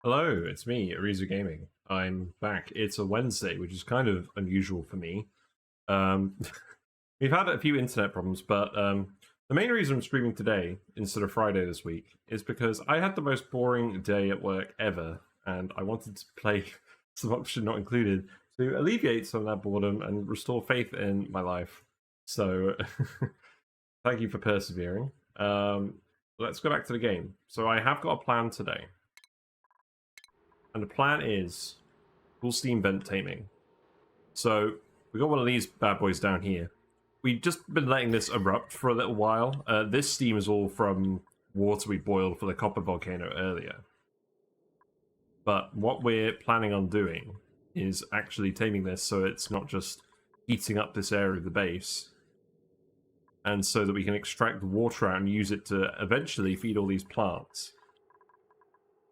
Hello, it's me, Arizu Gaming. I'm back. It's a Wednesday, which is kind of unusual for me. We've had a few internet problems, but the main reason I'm streaming today instead of Friday this week is because I had the most boring day at work ever, and I wanted to play some option not included to alleviate some of that boredom and restore faith in my life. So, thank you for persevering. Let's go back to the game. So I have got a plan today. And the plan is full steam vent taming. So we got one of these bad boys down here. We've just been letting this erupt for a little while. This steam is all from water we boiled for the copper volcano earlier. But what we're planning on doing is actually taming this so it's not just heating up this area of the base. And so that we can extract the water out and use it to eventually feed all these plants.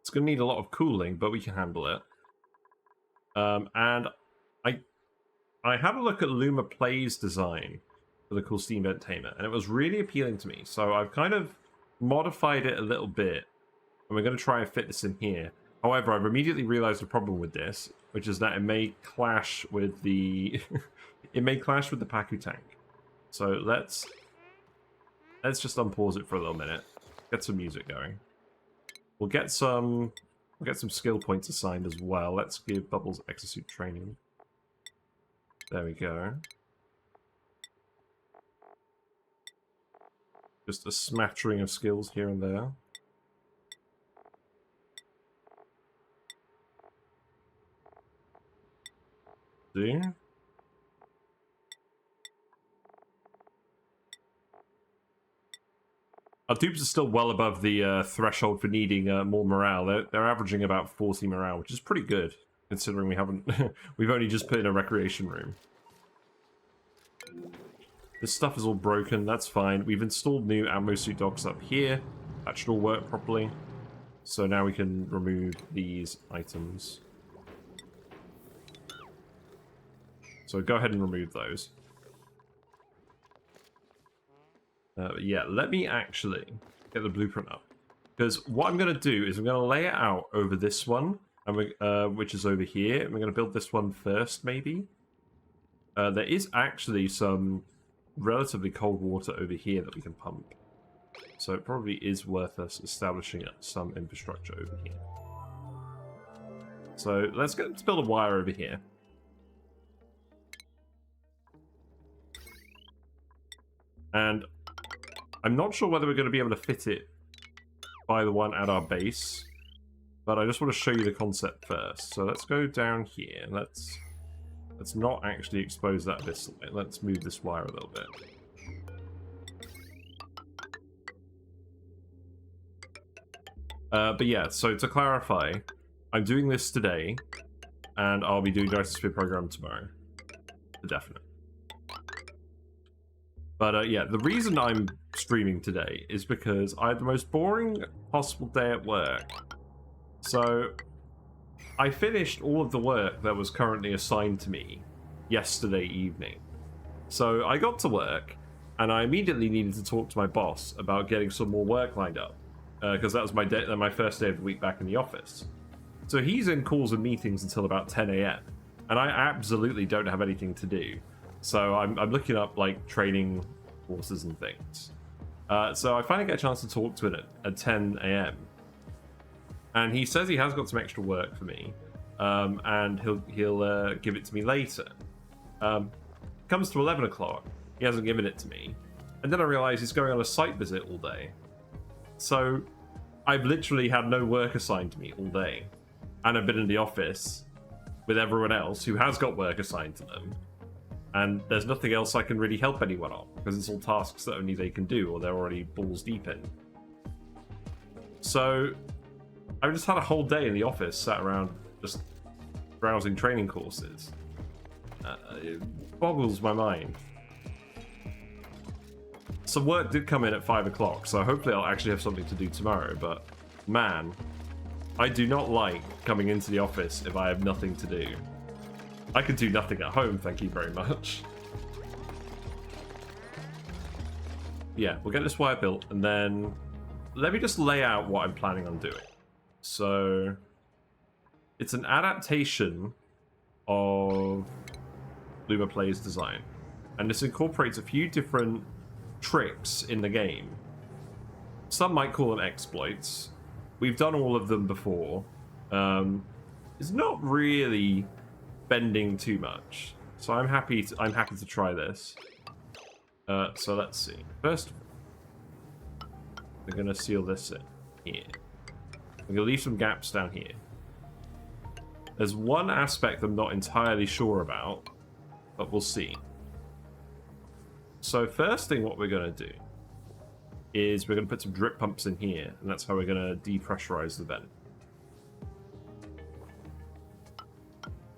It's going to need a lot of cooling, but we can handle it. And I had a look at Luma Play's design for the cool steam vent tamer, and it was really appealing to me. So I've kind of modified it a little bit, and we're going to try and fit this in here. However, I've immediately realized a problem with this, which is that it may clash with the it may clash with the Paku tank. So let's just unpause it for a little minute, get some music going. We'll get some skill points assigned as well. Let's give Bubbles exosuit training. There we go. Just a smattering of skills here and there. See? Our dupes are still well above the threshold for needing more morale. They're averaging about 40 morale, which is pretty good, considering we haven't... we've only just put in a recreation room. This stuff is all broken, that's fine. We've installed new Atmosuit docks up here. That should all work properly. So now we can remove these items. So go ahead and remove those. Yeah, let me actually get the blueprint up. Because what I'm going to do is I'm going to lay it out over this one, and which is over here. And we're going to build this one first, maybe. There is actually some relatively cold water over here that we can pump. So it probably is worth us establishing some infrastructure over here. So let's build a wire over here. And I'm not sure whether we're going to be able to fit it by the one at our base, but I just want to show you the concept first. So let's go down here. Let's not actually expose that this way. Let's move this wire a little bit. But yeah, so to clarify, I'm doing this today, and I'll be doing Dice Sphere program tomorrow. For definite. But yeah, the reason I'm streaming today is because I had the most boring possible day at work. So I finished all of the work that was currently assigned to me yesterday evening. So I got to work, and I immediately needed to talk to my boss about getting some more work lined up, because that was my first day of the week back in the office. So he's in calls and meetings until about 10 a.m. and I absolutely don't have anything to do. So I'm looking up like training courses and things. So I finally get a chance to talk to him at 10 a.m. and he says he has got some extra work for me, and he'll give it to me later. Comes to 11 o'clock, he hasn't given it to me, and then I realise he's going on a site visit all day. So I've literally had no work assigned to me all day, and I've been in the office with everyone else who has got work assigned to them, and there's nothing else I can really help anyone on, because it's all tasks that only they can do, or they're already balls deep in. So I've just had a whole day in the office, sat around just browsing training courses. It boggles my mind. Some work did come in at 5 o'clock, so hopefully I'll actually have something to do tomorrow, but man, I do not like coming into the office if I have nothing to do. I can do nothing at home, thank you very much. Yeah, we'll get this wire built, and then let me just lay out what I'm planning on doing. So it's an adaptation of Luma Play's design, and this incorporates a few different tricks in the game. Some might call them exploits. We've done all of them before. It's not really bending too much, so I'm happy to try this. So let's see. First of all, we're gonna seal this in here. We're gonna leave some gaps down here. There's one aspect I'm not entirely sure about, but we'll see. So first thing what we're gonna do is we're gonna put some drip pumps in here, and that's how we're gonna depressurize the vent.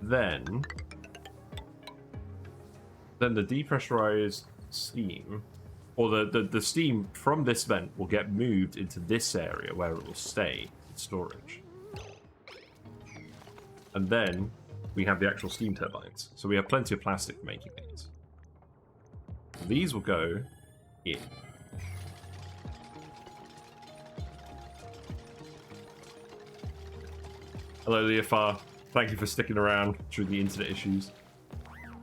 Then the depressurized steam, or the steam from this vent will get moved into this area where it will stay in storage. And then we have the actual steam turbines. So we have plenty of plastic for making these. These will go in. Hello, Leofar. Thank you for sticking around through the internet issues.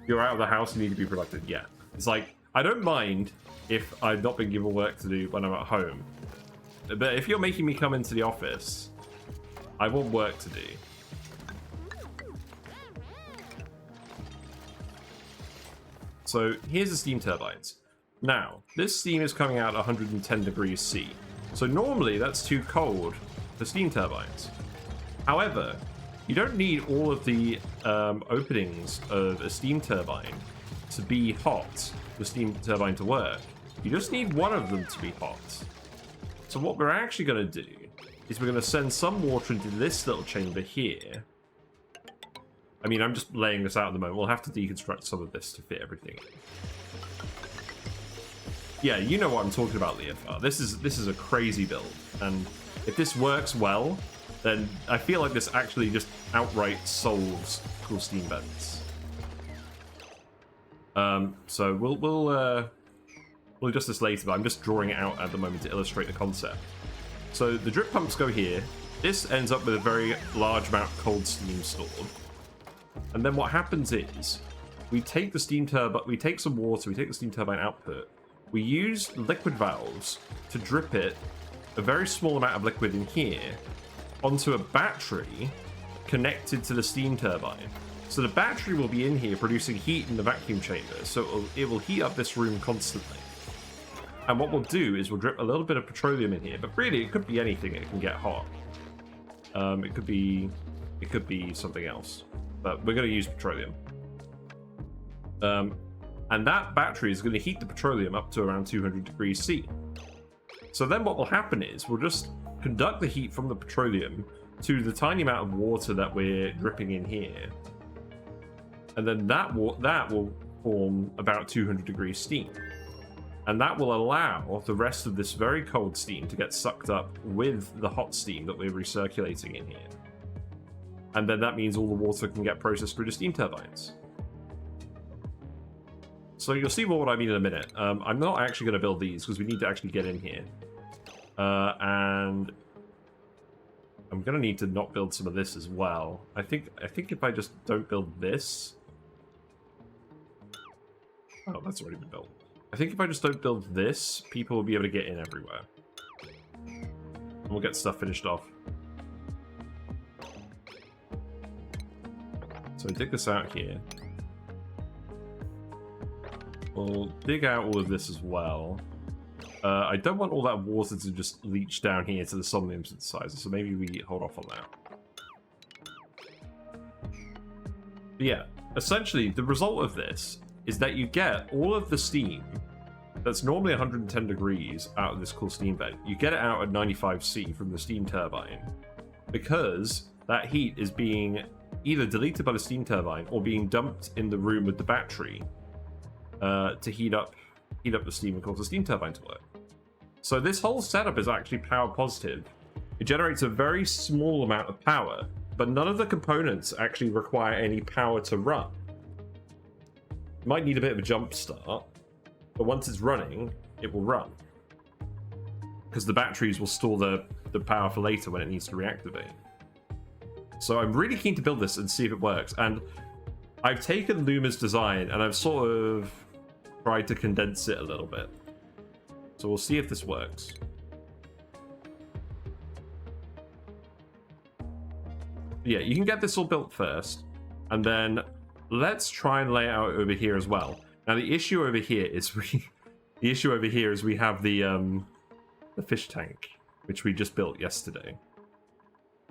You're out of the house, you need to be productive. Yeah. It's like, I don't mind if I've not been given work to do when I'm at home. But if you're making me come into the office, I want work to do. So here's the steam turbines. Now, this steam is coming out at 110 degrees C. So normally that's too cold for steam turbines. However, you don't need all of the openings of a steam turbine to be hot for the steam turbine to work. You just need one of them to be hot. So what we're actually going to do is we're going to send some water into this little chamber here. I mean, I'm just laying this out at the moment. We'll have to deconstruct some of this to fit everything. Yeah, you know what I'm talking about, Leofar. This is a crazy build, and if this works well, then I feel like this actually just outright solves cool steam vents. So we'll adjust this later, but I'm just drawing it out at the moment to illustrate the concept. So the drip pumps go here. This ends up with a very large amount of cold steam stored. And then what happens is we take the steam turbine, we take some water, we take the steam turbine output, we use liquid valves to drip it, a very small amount of liquid in here, onto a battery connected to the steam turbine. So the battery will be in here producing heat in the vacuum chamber, so it will heat up this room constantly. And what we'll do is we'll drip a little bit of petroleum in here, but really it could be anything, it can get hot. It could be something else, but we're going to use petroleum. And that battery is going to heat the petroleum up to around 200 degrees C. So then what will happen is we'll just conduct the heat from the petroleum to the tiny amount of water that we're dripping in here. And then that will form about 200 degrees steam. And that will allow the rest of this very cold steam to get sucked up with the hot steam that we're recirculating in here. And then that means all the water can get processed through the steam turbines. So you'll see more what I mean in a minute. I'm not actually going to build these because we need to actually get in here. And I'm going to need to not build some of this as well. I think if I just don't build this... Oh, that's already been built. I think if I just don't build this, people will be able to get in everywhere. And we'll get stuff finished off. So dig this out here. We'll dig out all of this as well. I don't want all that water to just leach down here to the somnium synthesizer, so maybe we hold off on that. But yeah, essentially, the result of this is that you get all of the steam that's normally 110 degrees out of this cool steam vent. You get it out at 95C from the steam turbine because that heat is being either deleted by the steam turbine or being dumped in the room with the battery to heat up the steam and cause the steam turbine to work. So this whole setup is actually power positive. It generates a very small amount of power, but none of the components actually require any power to run. It might need a bit of a jump start, but once it's running, it will run. Because the batteries will store the power for later when it needs to reactivate. So I'm really keen to build this and see if it works. And I've taken Luma's design and I've sort of tried to condense it a little bit. So we'll see if this works. Yeah, you can get this all built first, and then let's try and lay it out over here as well. Now the issue over here is we have the fish tank, which we just built yesterday.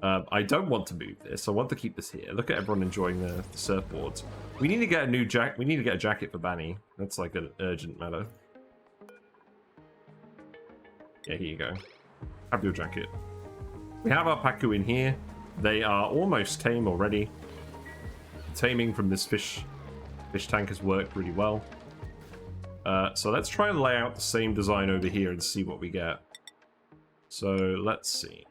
I don't want to move this. I want to keep this here. Look at everyone enjoying the surfboards. We need to get a new jacket. We need to get a jacket for Banny. That's like an urgent matter. Yeah, here you go. Have your jacket. We have our Paku in here. They are almost tame already. Taming from this fish tank has worked really well. So let's try and lay out the same design over here and see what we get. So let's see.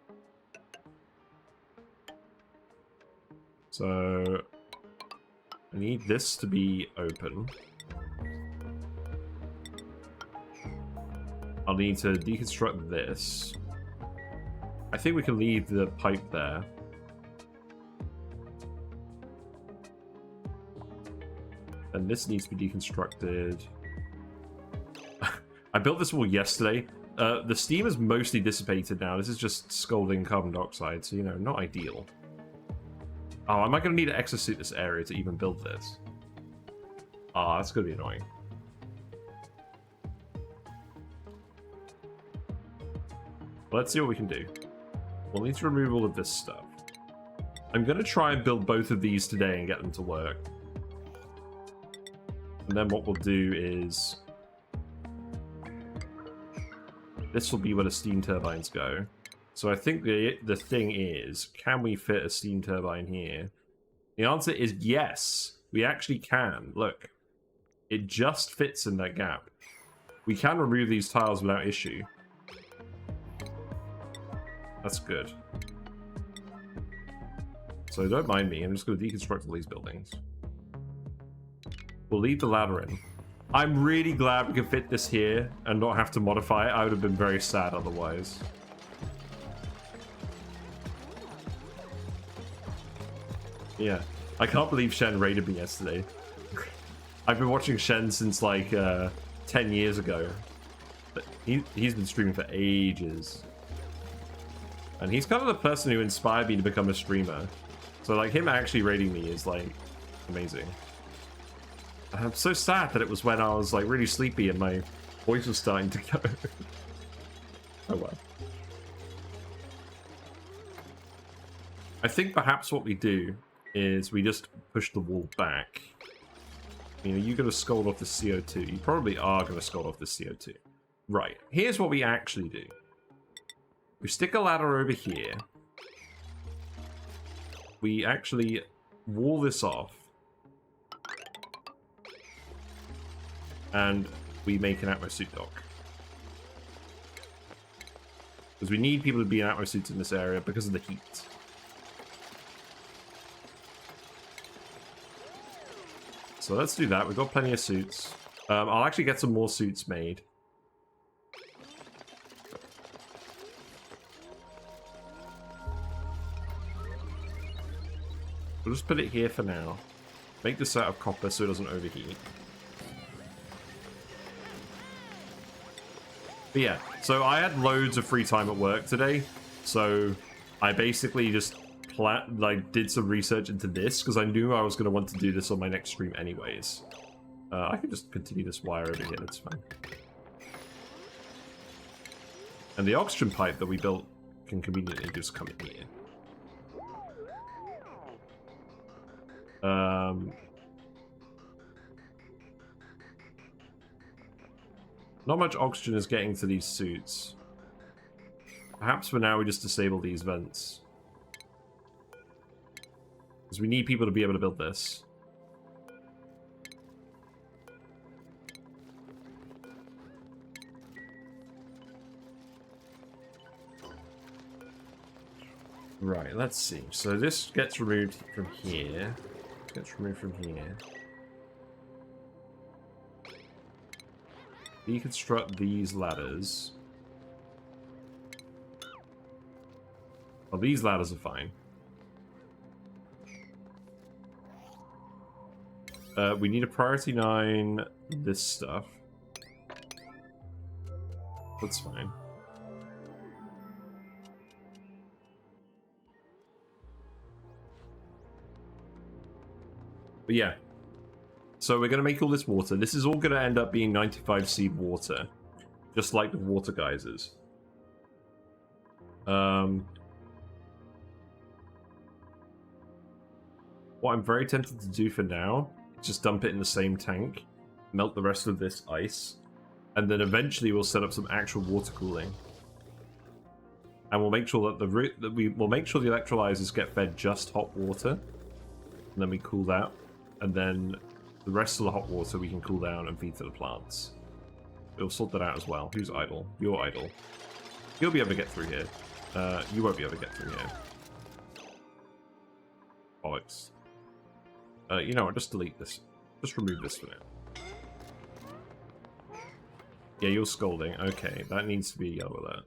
So I need this to be open. I'll need to deconstruct this. I think we can leave the pipe there. And this needs to be deconstructed. I built this wall yesterday. The steam is mostly dissipated now. This is just scalding carbon dioxide, so, you know, not ideal. Oh, am I going to need to exosuit this area to even build this? Ah, that's going to be annoying. Let's see what we can do. We'll need to remove all of this stuff. I'm going to try and build both of these today and get them to work. And then what we'll do is... this will be where the steam turbines go. So I think the thing is, can we fit a steam turbine here? The answer is yes. We actually can. Look. It just fits in that gap. We can remove these tiles without issue. That's good. So don't mind me. I'm just going to deconstruct all these buildings. We'll leave the ladder in. I'm really glad we can fit this here and not have to modify it. I would have been very sad otherwise. Yeah. I can't believe Shen raided me yesterday. I've been watching Shen since like 10 years ago. But he's been streaming for ages. And he's kind of the person who inspired me to become a streamer. So like him actually raiding me is like amazing. And I'm so sad that it was when I was like really sleepy and my voice was starting to go. Oh well. I think perhaps what we do is we just push the wall back. You know, you're going to scold off the CO2. You probably are going to scold off the CO2. Right. Here's what we actually do. We stick a ladder over here. We actually wall this off. And we make an Atmo suit dock. Because we need people to be in Atmo suits in this area because of the heat. So let's do that. We've got plenty of suits. I'll actually get some more suits made. We'll just put it here for now. Make this out of copper so it doesn't overheat. But yeah, so I had loads of free time at work today, so I basically just did some research into this because I knew I was going to want to do this on my next stream anyways. I can just continue this wire over here, that's fine. And the oxygen pipe that we built can conveniently just come in here. Not much oxygen is getting to these suits. Perhaps for now we just disable these vents. Because we need people to be able to build this. Right, let's see. So this gets removed from here. Gets removed from here. Deconstruct these ladders. Well, these ladders are fine. We need a priority 9 this stuff. That's fine. But yeah. So we're going to make all this water. This is all going to end up being 95 seed water. Just like the water geysers. What I'm very tempted to do for now, just dump it in the same tank, melt the rest of this ice, and then eventually we'll set up some actual water cooling. And we'll make sure that we'll make sure the electrolyzers get fed just hot water, and then we cool that, and then the rest of the hot water we can cool down and feed to the plants. We'll sort that out as well. Who's idle? You're idle. You'll be able to get through here. You won't be able to get through here. Bollocks. You know what? Just delete this. Just remove this for now. Yeah, you're scolding. Okay, that needs to be a yellow alert.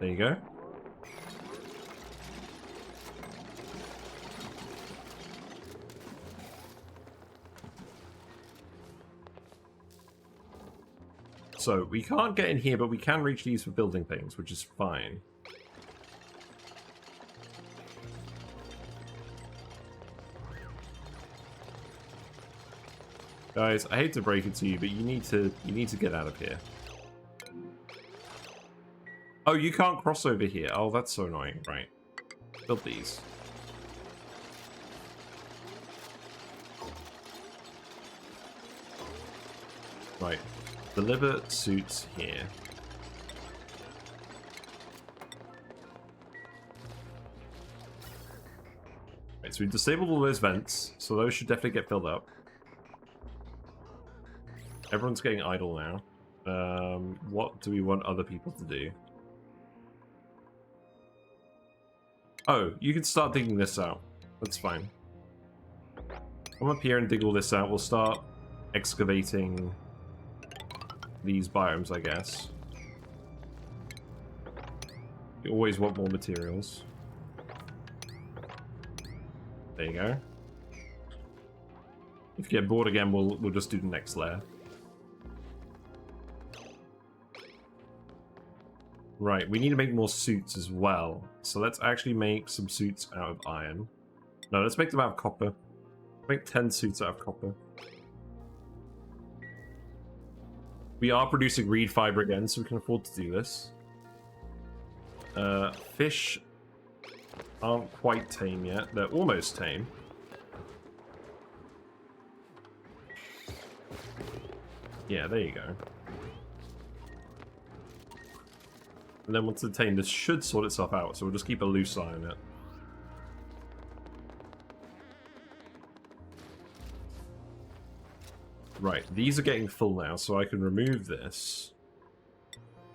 There you go. So, we can't get in here, but we can reach these for building things, which is fine. Guys, I hate to break it to you, but you need to get out of here. Oh, you can't cross over here. Oh, that's so annoying. Right. Build these. Right. Deliver suits here. Right, so we've disabled all those vents, so those should definitely get filled up. Everyone's getting idle now. What do we want other people to do? Oh, you can start digging this out. That's fine. Come up here and dig all this out. We'll start excavating these biomes, I guess. You always want more materials. There you go. If you get bored again, we'll just do the next layer. Right, we need to make more suits as well. So let's actually make some suits out of iron. No, let's make them out of copper. Make 10 suits out of copper. We are producing reed fiber again, so we can afford to do this. Fish aren't quite tame yet. They're almost tame. Yeah, there you go. And then once attained, this should sort itself out, so we'll just keep a loose eye on it. Right, these are getting full now, so I can remove this.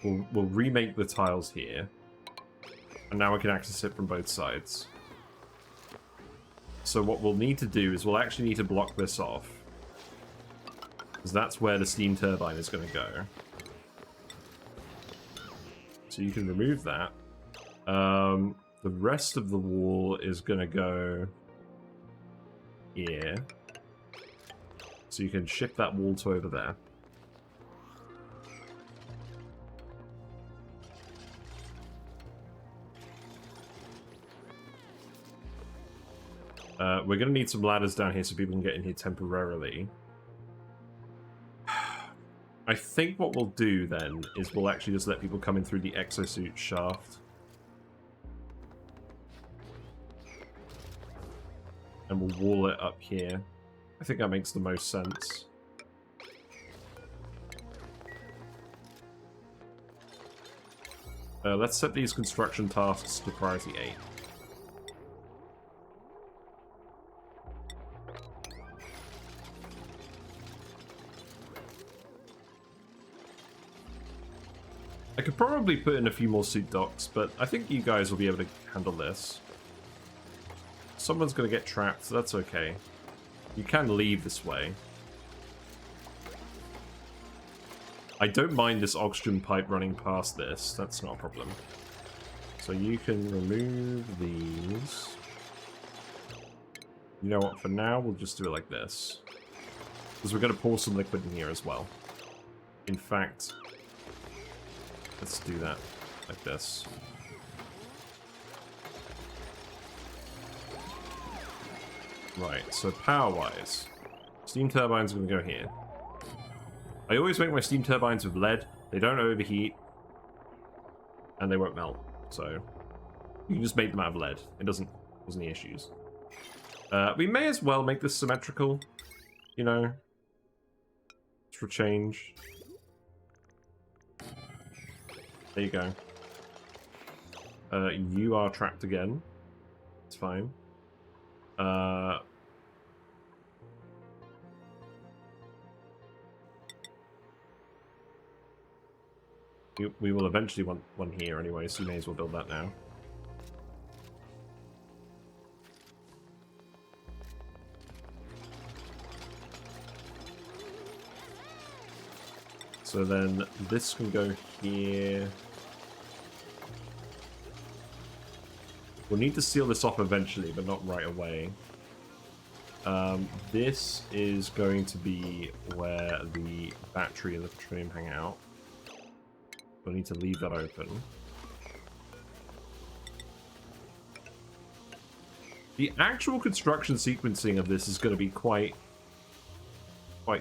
We'll remake the tiles here. And now I can access it from both sides. So what we'll need to do is we'll actually need to block this off. Because that's where the steam turbine is going to go. So you can remove that. The rest of the wall is going to go here. So you can shift that wall to over there. We're going to need some ladders down here so people can get in here temporarily. I think what we'll do then is we'll actually just let people come in through the exosuit shaft. And we'll wall it up here. I think that makes the most sense. Let's set these construction tasks to priority 8. I could probably put in a few more suit docks, but I think you guys will be able to handle this. Someone's going to get trapped, so that's okay. You can leave this way. I don't mind this oxygen pipe running past this. That's not a problem. So you can remove these. You know what? For now, we'll just do it like this. Because we're going to pour some liquid in here as well. In fact, let's do that like this. Right, so power-wise, steam turbines are going to go here. I always make my steam turbines with lead. They don't overheat, and they won't melt. So you can just make them out of lead. It doesn't cause any issues. We may as well make this symmetrical, you know, just for change. There you go. You are trapped again. It's fine. We will eventually want one here anyway, so you may as well build that now. So then this can go here. We'll need to seal this off eventually, but not right away. This is going to be where the battery and the petroleum hang out. We'll need to leave that open. The actual construction sequencing of this is going to be quite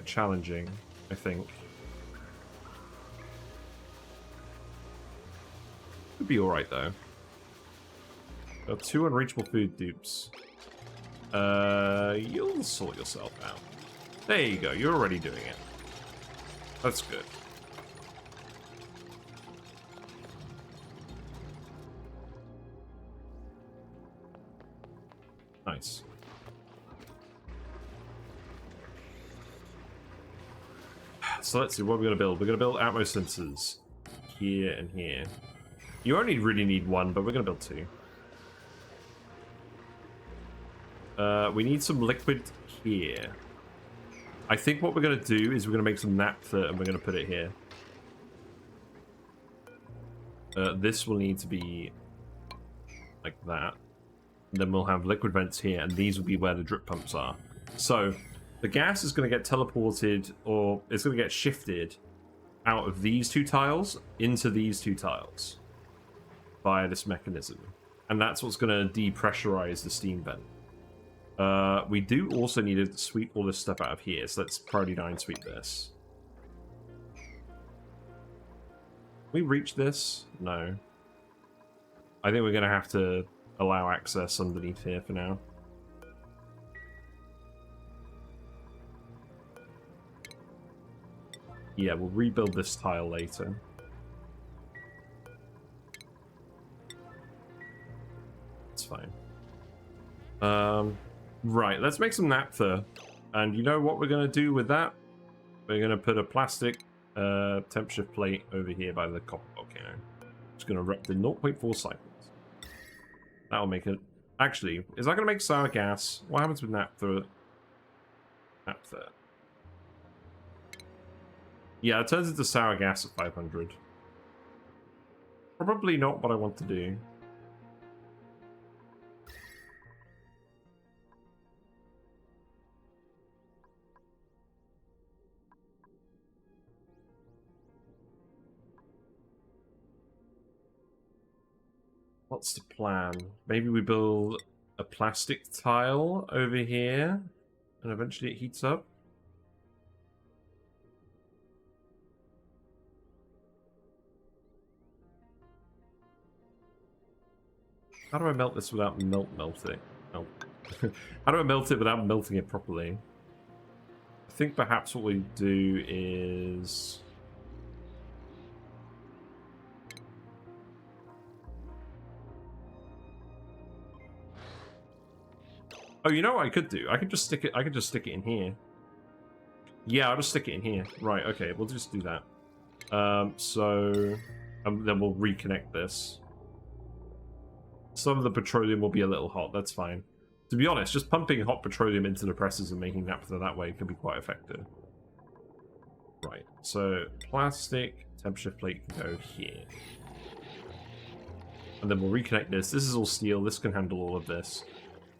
challenging, I think. Could be alright though. Got 2 unreachable food dupes. You'll sort yourself out. There you go, you're already doing it. That's good. Nice. So let's see what we're going to build. We're going to build Atmos sensors here and here. You only really need 1, but we're going to build 2. We need some liquid here. I think what we're going to do is we're going to make some naphtha and we're going to put it here. This will need to be like that. And then we'll have liquid vents here, and these will be where the drip pumps are. So the gas is going to get teleported, or it's going to get shifted out of these 2 tiles into these 2 tiles via this mechanism. And that's what's going to depressurize the steam vent. We do also need to sweep all this stuff out of here, so let's priority 9 sweep this. Can we reach this? No. I think we're going to have to allow access underneath here for now. Yeah, we'll rebuild this tile later. fine. Right, let's make some naphtha. And you know what we're going to do with that? We're going to put a plastic temp shift plate over here by the copper volcano. It's going to rep the 0.4 cycles. That'll make it... Actually, is that going to make sour gas? What happens with naphtha? Naphtha. Yeah, it turns into sour gas at 500. Probably not what I want to do. What's the plan? Maybe we build a plastic tile over here, and eventually it heats up? How do I melt this without melting? Oh. How do I melt it without melting it properly? I think perhaps what we do is... Oh, you know what I could do? I could just stick it in here. Yeah, I'll just stick it in here. Right, okay, we'll just do that. Then we'll reconnect this. Some of the petroleum will be a little hot, that's fine. To be honest, just pumping hot petroleum into the presses and making naphtha that way can be quite effective. Right, so plastic temp shift plate can go here. And then we'll reconnect this. This is all steel, this can handle all of this.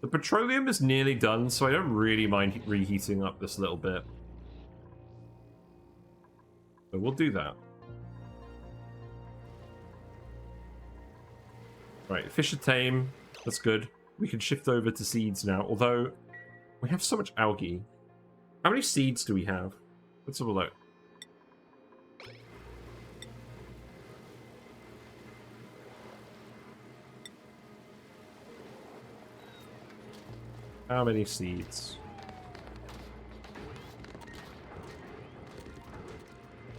The petroleum is nearly done, so I don't really mind reheating up this little bit. But we'll do that. Right, fish are tame. That's good. We can shift over to seeds now, although we have so much algae. How many seeds do we have? Let's have a look. How many seeds?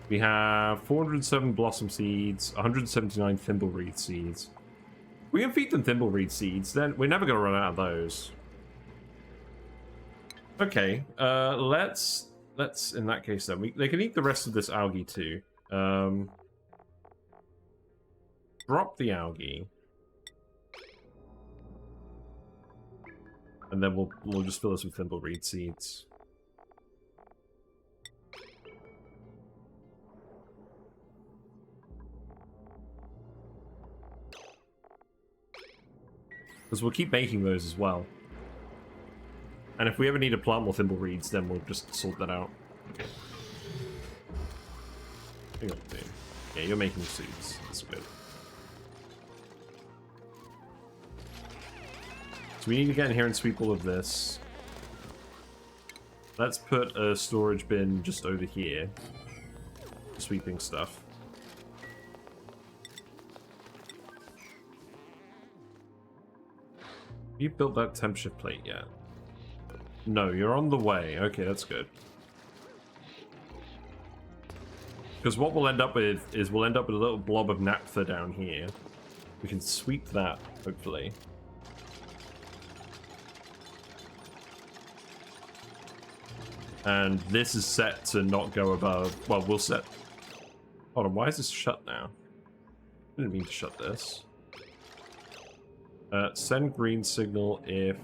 We have 407 blossom seeds, 179 thimbleweed seeds. We can feed them thimbleweed seeds, then we're never going to run out of those. Okay, let's in that case then, they can eat the rest of this algae too. Drop the algae. And then we'll just fill this with thimbleweed seeds. Because we'll keep making those as well. And if we ever need to plant more thimbleweeds, then we'll just sort that out. Okay. Hang on, dude. Yeah, you're making seeds. That's good. So we need to get in here and sweep all of this. Let's put a storage bin just over here. Sweeping stuff. You built that temp shift plate yet? No, you're on the way. Okay, that's good. Because what we'll end up with is we'll end up with a little blob of naphtha down here. We can sweep that, hopefully. And this is set to not go above... Well, we'll set... Hold on, why is this shut now? I didn't mean to shut this. Send green signal if...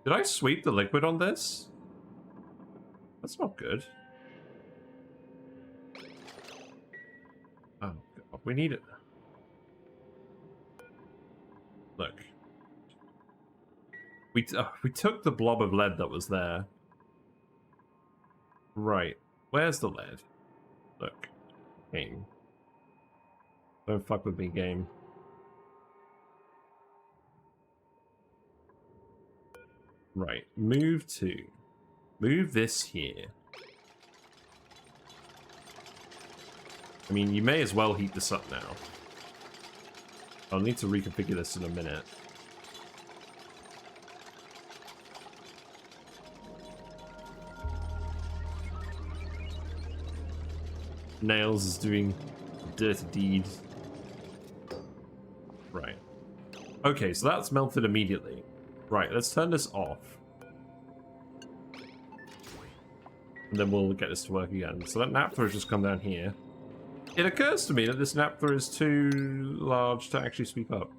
Did I sweep the liquid on this? That's not good. Oh, God, we need it. Look. We took the blob of lead that was there. Right. Where's the lead? Look. Game. Don't fuck with me, game. Right. Move this here. I mean, you may as well heat this up now. I'll need to reconfigure this in a minute. Nails is doing dirty deeds. Right. Okay, so that's melted immediately. Right, let's turn this off. And then we'll get this to work again. So that naphtha has just come down here. It occurs to me that this naphtha is too large to actually sweep up.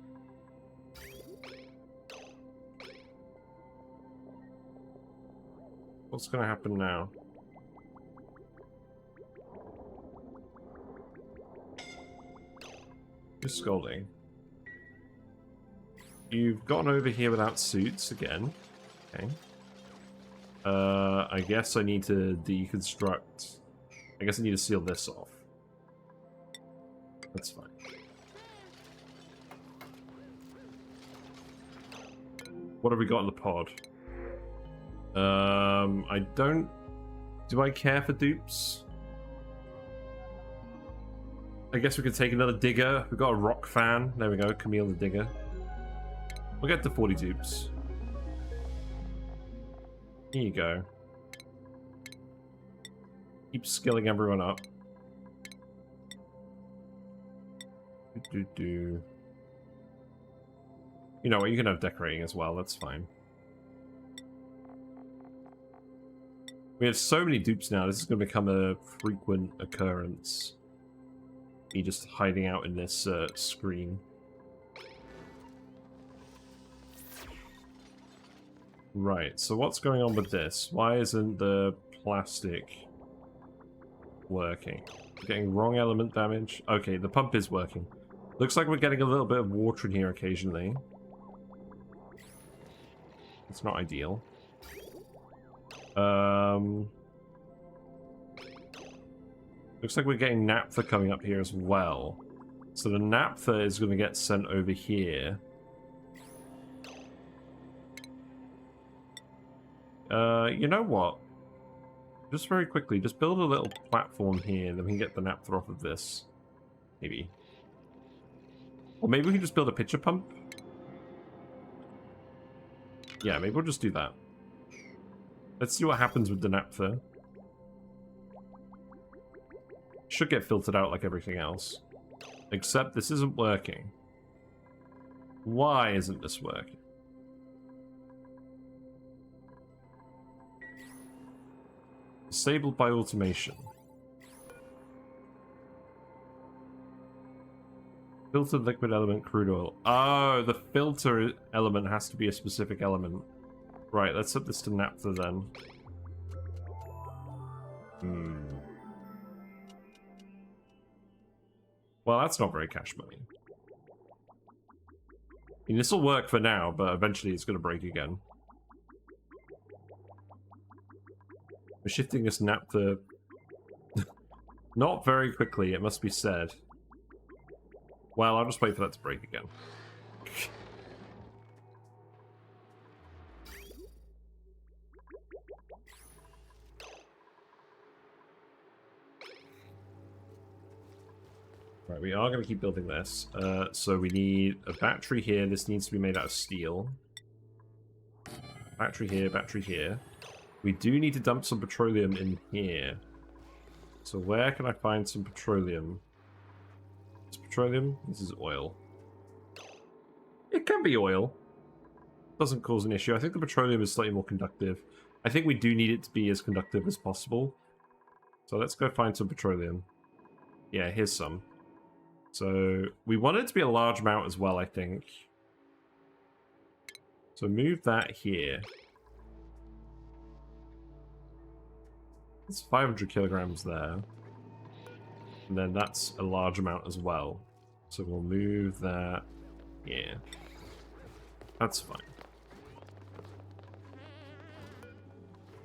What's going to happen now? You're scolding. You've gotten over here without suits again. Okay. I guess I need to deconstruct. I guess I need to seal this off. That's fine. What have we got in the pod? I don't... Do I care for dupes? I guess we could take another digger. We've got a rock fan. There we go, Camille the digger. We'll get to 40 dupes. Here you go. Keep skilling everyone up. You know what, you can have decorating as well, that's fine. We have so many dupes now, this is going to become a frequent occurrence. Me just hiding out in this screen. Right, so what's going on with this? Why isn't the plastic working? We're getting wrong element damage. Okay, the pump is working. Looks like we're getting a little bit of water in here occasionally. It's not ideal. Looks like we're getting naphtha coming up here as well. So the naphtha is going to get sent over here. You know what? Just very quickly, just build a little platform here, then we can get the naphtha off of this. Maybe. Or maybe we can just build a pitcher pump? Yeah, maybe we'll just do that. Let's see what happens with the naphtha. Should get filtered out like everything else. Except this isn't working. Why isn't this working? Disabled by automation. Filtered liquid element crude oil. Oh, the filter element has to be a specific element. Right, let's set this to naphtha then. Well, that's not very cash money. I mean, this will work for now, but eventually it's going to break again. We're shifting this naphtha not very quickly, it must be said. Well, I'll just wait for that to break again. Right, we are going to keep building this. So we need a battery here. This needs to be made out of steel. Battery here, battery here. We do need to dump some petroleum in here. So where can I find some petroleum? It's petroleum? This is oil. It can be oil. Doesn't cause an issue. I think the petroleum is slightly more conductive. I think we do need it to be as conductive as possible. So let's go find some petroleum. Yeah, here's some. So we want it to be a large amount as well, I think. So move that here. It's 500 kilograms there. And then that's a large amount as well. So we'll move that here. That's fine.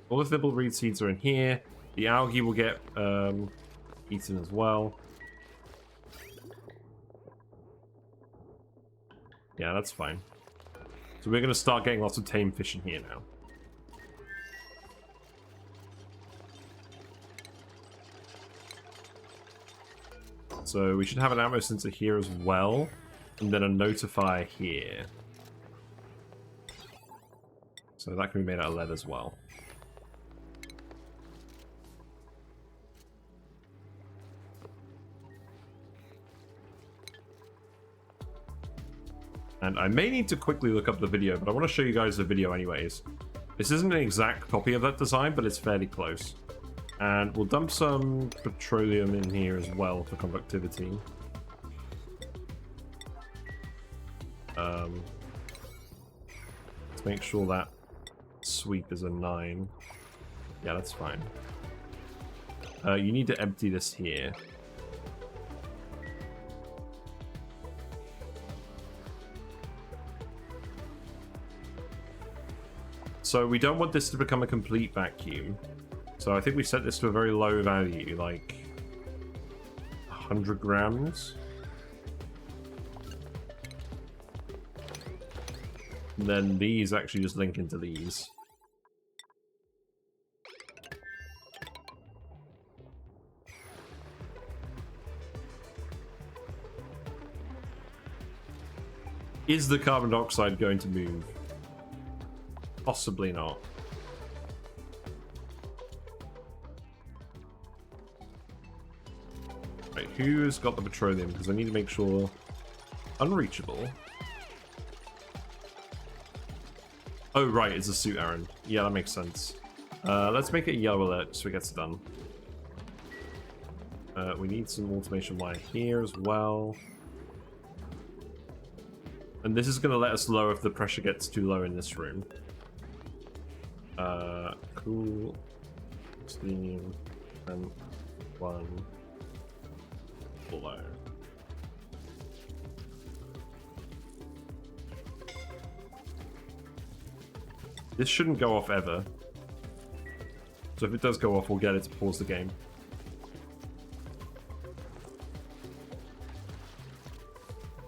All the thimbleweed seeds are in here. The algae will get eaten as well. Yeah, that's fine. So we're going to start getting lots of tame fish in here now. So we should have an ammo sensor here as well, and then a notifier here. So that can be made out of lead as well. And I may need to quickly look up the video, but I want to show you guys the video anyways. This isn't an exact copy of that design, but it's fairly close. And we'll dump some petroleum in here as well for conductivity. Let's make sure that sweep is a 9. Yeah, that's fine. You need to empty this here. So we don't want this to become a complete vacuum. So I think we set this to a very low value, like 100 grams. And then these actually just link into these. Is the carbon dioxide going to move? Possibly not. Right, who's got the petroleum? Because I need to make sure... Unreachable. Oh, right, it's a suit errand. Yeah, that makes sense. Let's make it a yellow alert so it gets done. We need some automation wire here as well. And this is going to let us know if the pressure gets too low in this room. Cool. Steam. And 1. Below. This shouldn't go off ever. So if it does go off, we'll get it to pause the game.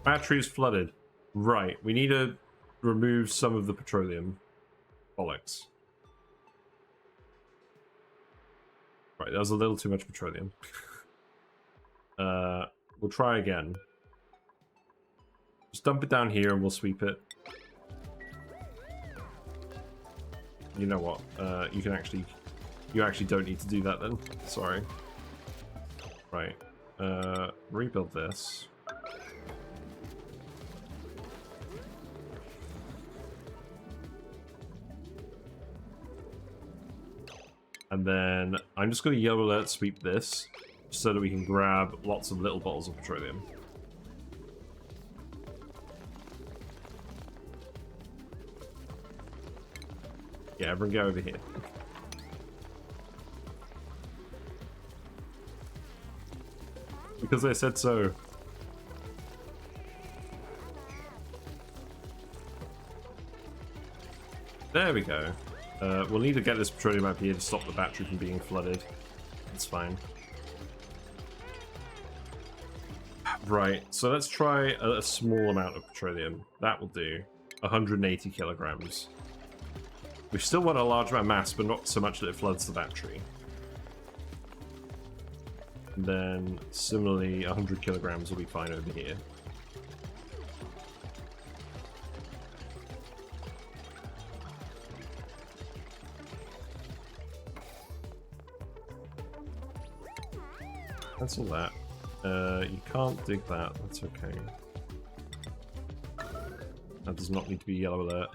Battery is flooded. Right, we need to remove some of the petroleum. Bollocks. Right, that was a little too much petroleum. We'll try again. Just dump it down here and we'll sweep it. You know what? You actually don't need to do that then. Sorry. Right. Rebuild this. And then I'm just going to yellow alert sweep this so that we can grab lots of little bottles of petroleum. Yeah, everyone go over here. Because I said so. There we go. We'll need to get this petroleum up here to stop the battery from being flooded. It's fine. Right, so let's try a small amount of petroleum. That will do. 180 kilograms. We still want a large amount of mass, but not so much that it floods the battery. And then, similarly, 100 kilograms will be fine over here. That's all that. You can't dig that. That's okay. That does not need to be yellow alert.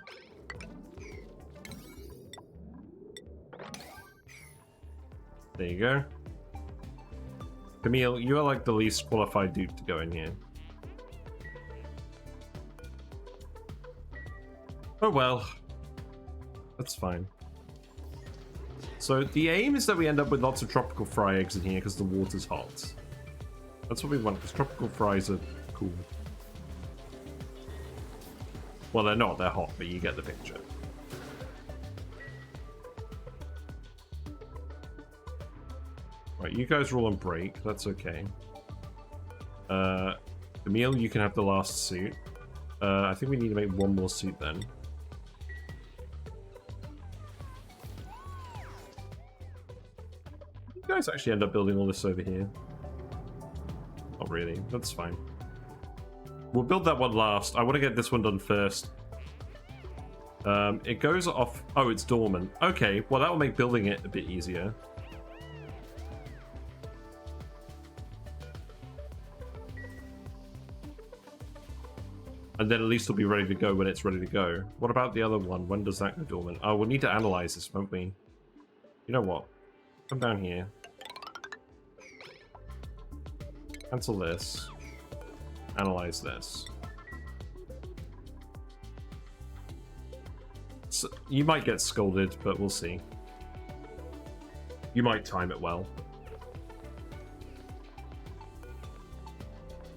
There you go. Camille, you are like the least qualified dude to go in here. Oh well. That's fine. So the aim is that we end up with lots of tropical fry eggs in here because the water's hot. That's what we want, because tropical fries are cool. Well, they're not, they're hot, but you get the picture. Right, you guys are all on break, that's okay. Emil, you can have the last suit. I think we need to make one more suit then. You guys actually end up building all this over here. Not really, that's fine. We'll build that one last. I want to get this one done first. It goes off... Oh, it's dormant. Okay, well that will make building it a bit easier. And then at least it'll be ready to go when it's ready to go. What about the other one? When does that go dormant? Oh, we'll need to analyze this, won't we? You know what? Come down here. Cancel this. Analyze this. So, you might get scolded, but we'll see. You might time it well.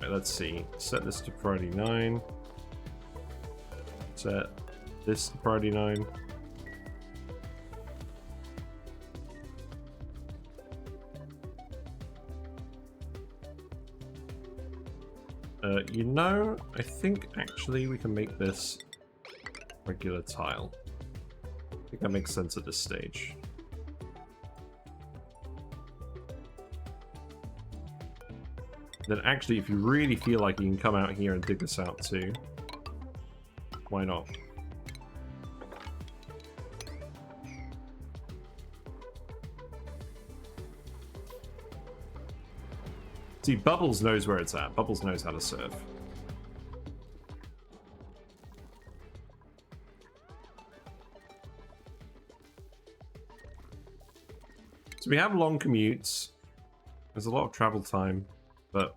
Right, let's see. Set this to priority 9. Set this to priority 9. You know, I think actually we can make this regular tile. I think that makes sense at this stage. Then actually, if you really feel like you can come out here and dig this out too, why not? See, Bubbles knows where it's at. Bubbles knows how to serve. So we have long commutes. There's a lot of travel time, but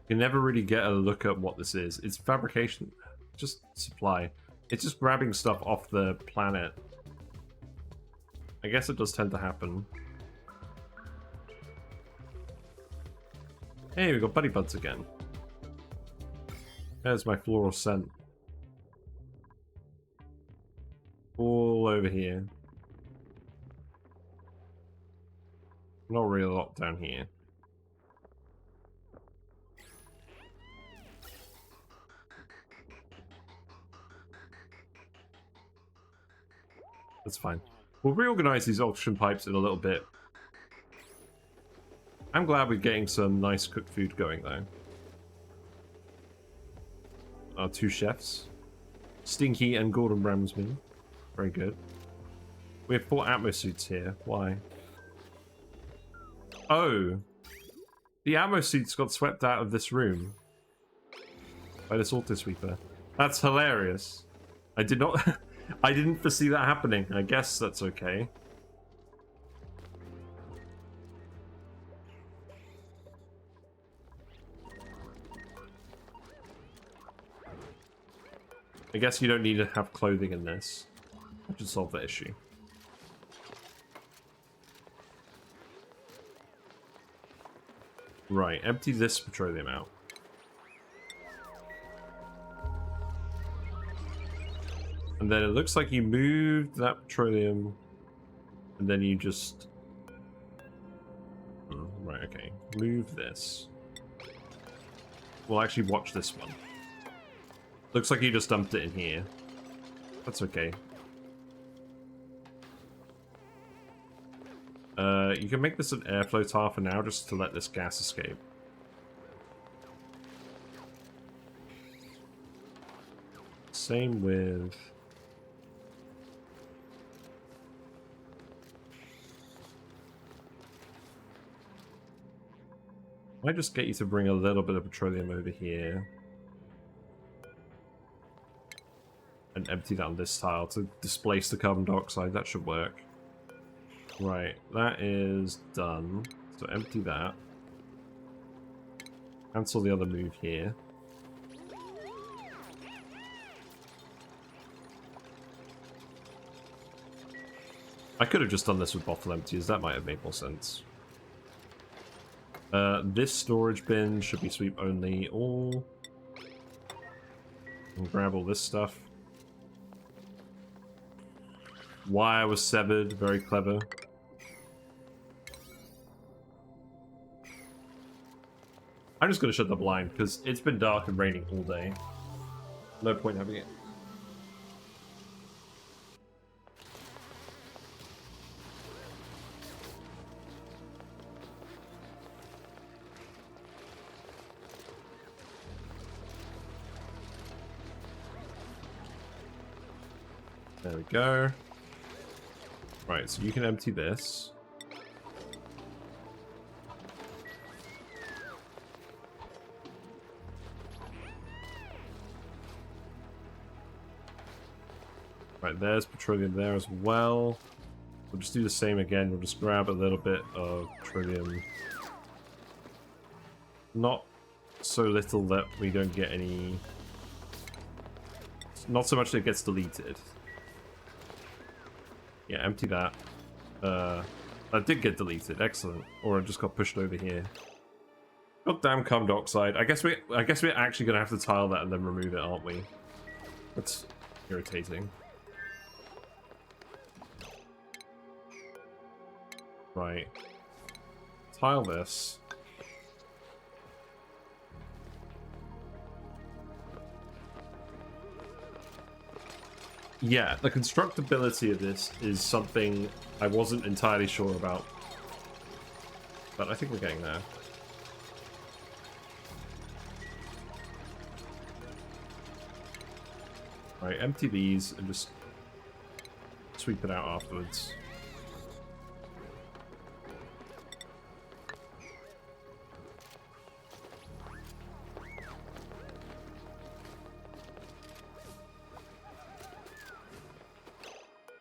you can never really get a look at what this is. It's fabrication, just supply. It's just grabbing stuff off the planet. I guess it does tend to happen. Hey, we got buddy buds again. There's my floral scent. All over here. Not really a lot down here. That's fine. We'll reorganize these oxygen pipes in a little bit. I'm glad we're getting some nice cooked food going, though. Our 2 chefs. Stinky and Gordon Ramsay. Very good. We have 4 Atmo suits here. Why? Oh! The Atmo suits got swept out of this room. By this auto sweeper. That's hilarious. I did not... I didn't foresee that happening. I guess that's okay. I guess you don't need to have clothing in this. I should solve that issue. Right, empty this petroleum out. And then it looks like you moved that petroleum, and then you just... Oh, right, okay. Move this. We'll actually watch this one. Looks like you just dumped it in here. That's okay. You can make this an airflow tile for now, just to let this gas escape. Same with... I might just get you to bring a little bit of petroleum over here. And empty that on this tile to displace the carbon dioxide. That should work. Right, that is done. So empty that. Cancel the other move here. I could have just done this with bottle empties. That might have made more sense. This storage bin should be sweep only. All. And grab all this stuff. Wire was severed. Very clever. I'm just going to shut the blind because it's been dark and raining all day. No point having it. There we go. Right, so you can empty this. Right, there's petroleum there as well. We'll just do the same again. We'll just grab a little bit of petroleum. Not so little that we don't get any... Not so much that it gets deleted. Yeah, empty that. That did get deleted. Excellent. Or it just got pushed over here. Goddamn carbon dioxide. I guess we're actually gonna have to tile that and then remove it, aren't we? That's irritating. Right. Tile this. Yeah, the constructability of this is something I wasn't entirely sure about. But I think we're getting there. Right, empty these and just sweep it out afterwards.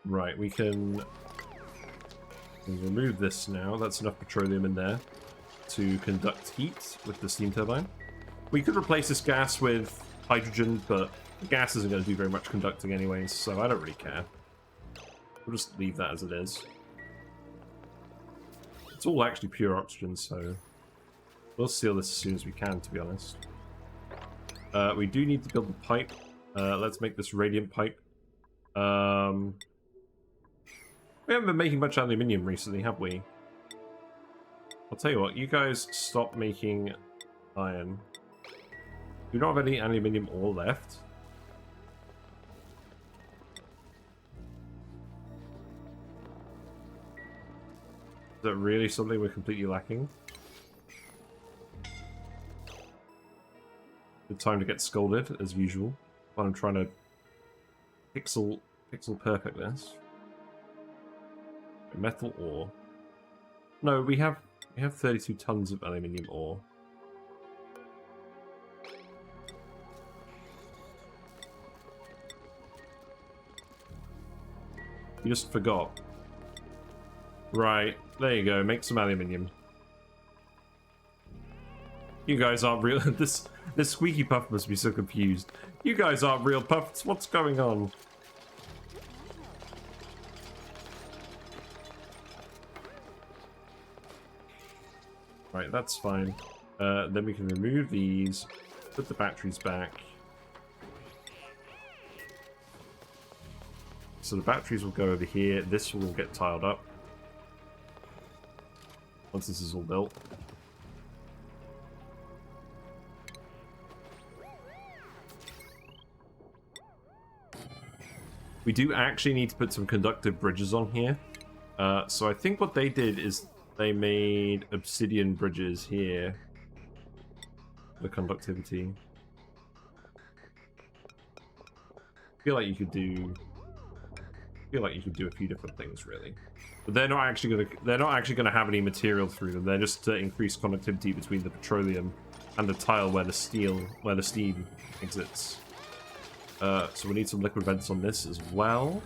Right, we can remove this now. That's enough petroleum in there to conduct heat with the steam turbine. We could replace this gas with hydrogen, but the gas isn't going to do very much conducting anyways, so I don't really care. We'll just leave that as it is. It's all actually pure oxygen, so we'll seal this as soon as we can, to be honest. We do need to build the pipe. Let's make this radiant pipe. We haven't been making much aluminium recently, have we? I'll tell you what, you guys stop making iron. Do not have any aluminium ore left. Is that really something we're completely lacking? Good time to get scolded, as usual, while I'm trying to pixel perfect this. Metal ore. No, we have 32 tons of aluminium ore. You just forgot. Right, there you go. Make some aluminium. You guys aren't real. This squeaky puff must be so confused. You guys aren't real puffs. What's going on? Right, that's fine. Then we can remove these, put the batteries back. So the batteries will go over here. This will get tiled up once this is all built. We do actually need to put some conductive bridges on here. So I think what they did is they made obsidian bridges here. The conductivity. I feel like you could do a few different things, really. But they're not actually gonna have any material through them. They're just to increase conductivity between the petroleum and the tile where the steam exits. So we need some liquid vents on this as well.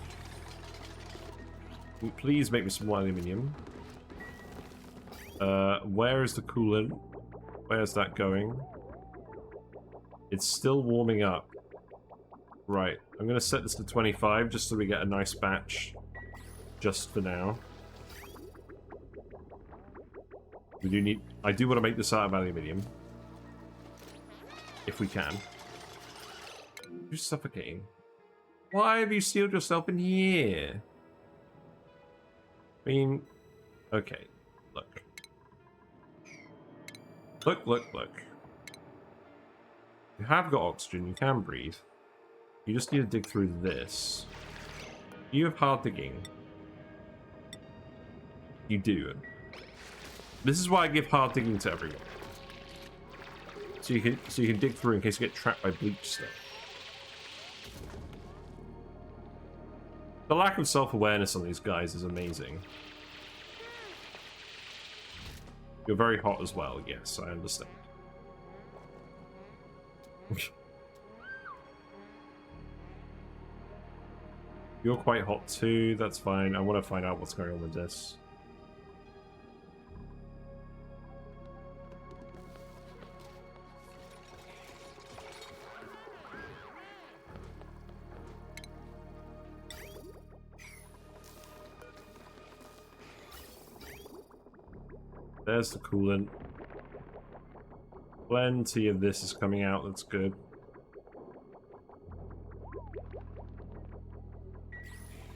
Please make me some more aluminium. Where is the coolant? Where's that going? It's still warming up. Right, I'm gonna set this to 25 just so we get a nice batch just for now. I do want to make this out of aluminium. If we can. You're suffocating. Why have you sealed yourself in here? I mean, okay, look. Look. You have got oxygen, you can breathe. You just need to dig through this. You have hard digging. You do. This is why I give hard digging to everyone. So you can dig through in case you get trapped by bleach stuff. The lack of self-awareness on these guys is amazing. You're very hot as well, yes, I understand. You're quite hot too, that's fine. I want to find out what's going on with this. There's the coolant. Plenty of this is coming out, that's good.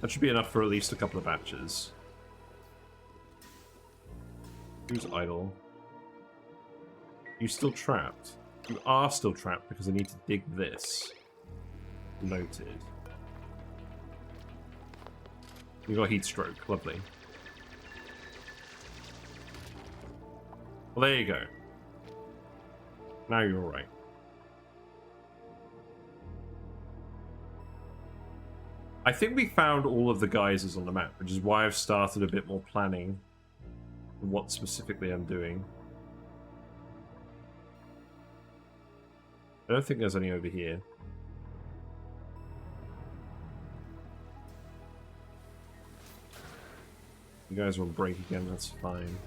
That should be enough for at least a couple of batches. Who's idle? You still trapped? You are still trapped because I need to dig this. Noted. You got heat stroke, lovely. Well, there you go. Now you're alright. I think we found all of the geysers on the map, which is why I've started a bit more planning on what specifically I'm doing. I don't think there's any over here. You guys are on break again, that's fine.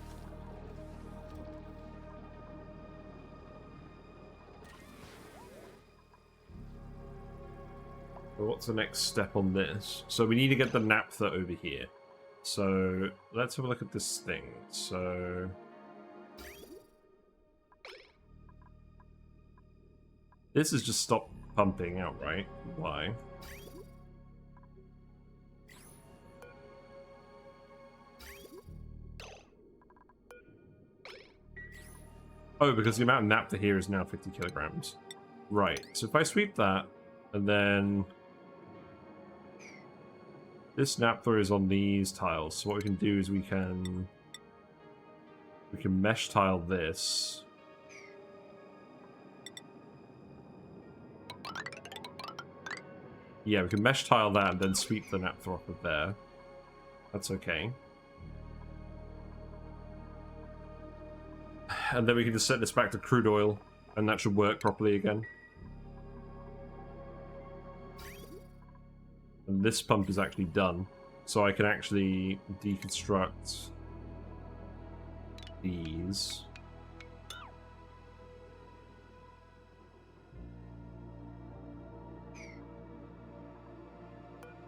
What's the next step on this? So we need to get the naphtha over here. So let's have a look at this thing. So this has just stopped pumping outright. Why? Oh, because the amount of naphtha here is now 50 kilograms. Right. So if I sweep that, and then this naphtha is on these tiles, so what we can do is we can mesh tile this. Yeah, we can mesh tile that and then sweep the naphtha off of there. That's okay. And then we can just set this back to crude oil, and that should work properly again. And this pump is actually done, so I can actually deconstruct these.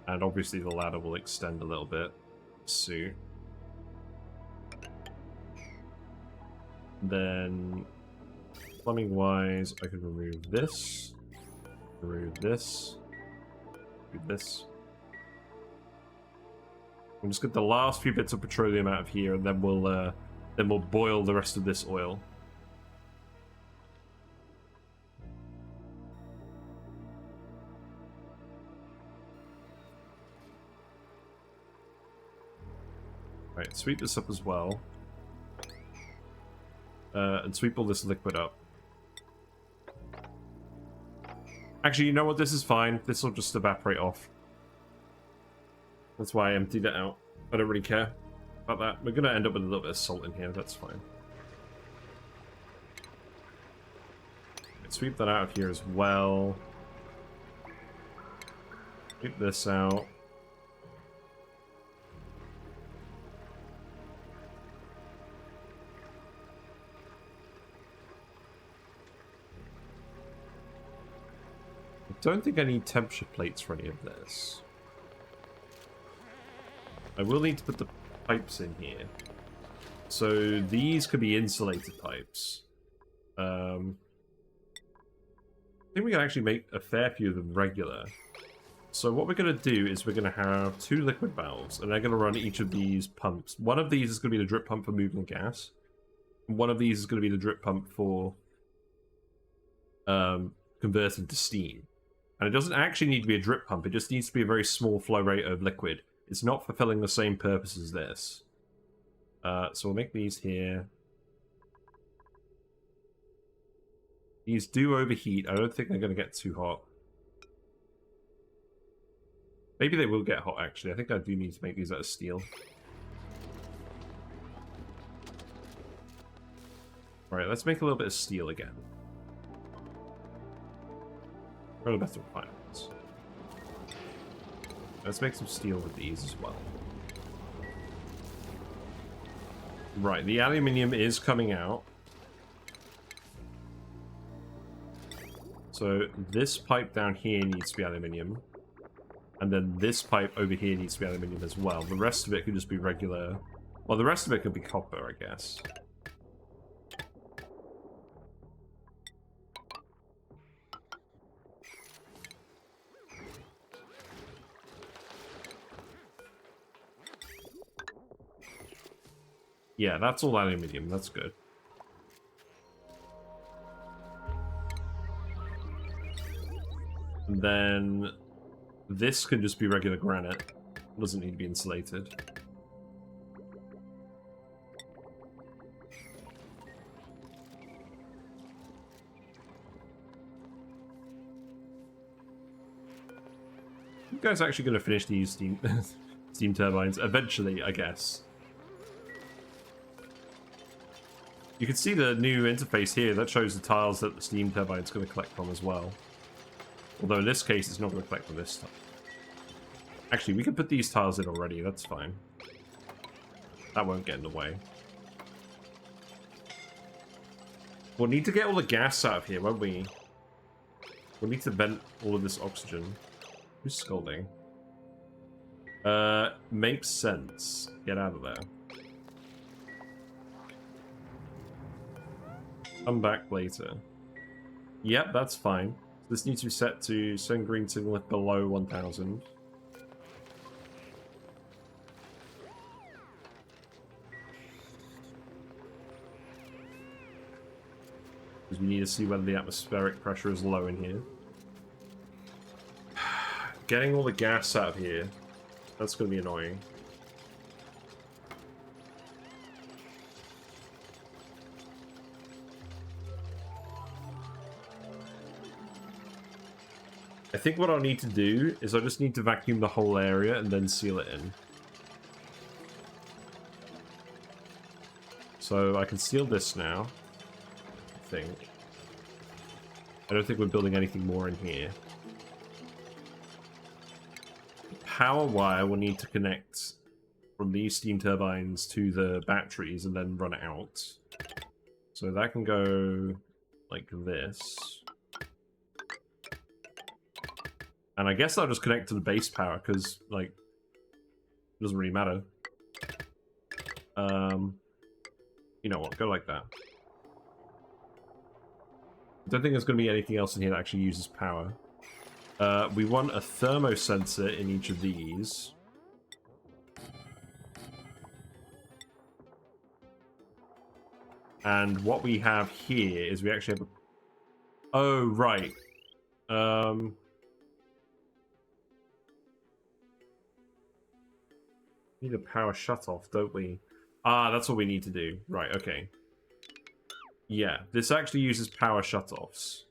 And obviously the ladder will extend a little bit, so. Then, plumbing-wise, I can remove this, do this. We'll just get the last few bits of petroleum out of here, and then we'll boil the rest of this oil. Right, sweep this up as well. And sweep all this liquid up. Actually, you know what? This is fine. This will just evaporate off. That's why I emptied it out. I don't really care about that. We're going to end up with a little bit of salt in here. That's fine. Sweep that out of here as well. Sweep this out. I don't think I need temperature plates for any of this. I will need to put the pipes in here. So these could be insulated pipes. I think we can actually make a fair few of them regular. So what we're going to do is we're going to have 2 liquid valves, and they're going to run each of these pumps. One of these is going to be the drip pump for moving gas. And one of these is going to be the drip pump for converting to steam. And it doesn't actually need to be a drip pump, it just needs to be a very small flow rate of liquid. It's not fulfilling the same purpose as this. So we'll make these here. These do overheat. I don't think they're going to get too hot. Maybe they will get hot, actually. I think I do need to make these out of steel. Alright, let's make a little bit of steel again. For the better requirements. Let's make some steel with these as well. Right, the aluminium is coming out. So this pipe down here needs to be aluminium. And then this pipe over here needs to be aluminium as well. The rest of it could just be regular... Well, the rest of it could be copper, I guess. Yeah, that's all aluminium. That's good. And then this could just be regular granite. It doesn't need to be insulated. You guys actually going to finish these steam turbines eventually, I guess. You can see the new interface here that shows the tiles that the steam turbine is going to collect from as well. Although in this case, it's not going to collect from this time. Actually, we can put these tiles in already. That's fine. That won't get in the way. We'll need to get all the gas out of here, won't we? We'll need to vent all of this oxygen. Who's scolding? Makes sense. Get out of there. Come back later. Yep, that's fine. This needs to be set to send green signal if below 1000. Because we need to see whether the atmospheric pressure is low in here. Getting all the gas out of here. That's going to be annoying. I think what I'll need to do is I just need to vacuum the whole area and then seal it in. So I can seal this now, I think. I don't think we're building anything more in here. Power wire will need to connect from these steam turbines to the batteries and then run out. So that can go like this. And I guess I'll just connect to the base power, because, like, it doesn't really matter. You know what, go like that. I don't think there's going to be anything else in here that actually uses power. We want a thermosensor in each of these. And what we have here is we actually have a... Oh, right. Need a power shutoff, don't we? Ah, that's what we need to do. Right, okay. Yeah, this actually uses power shutoffs.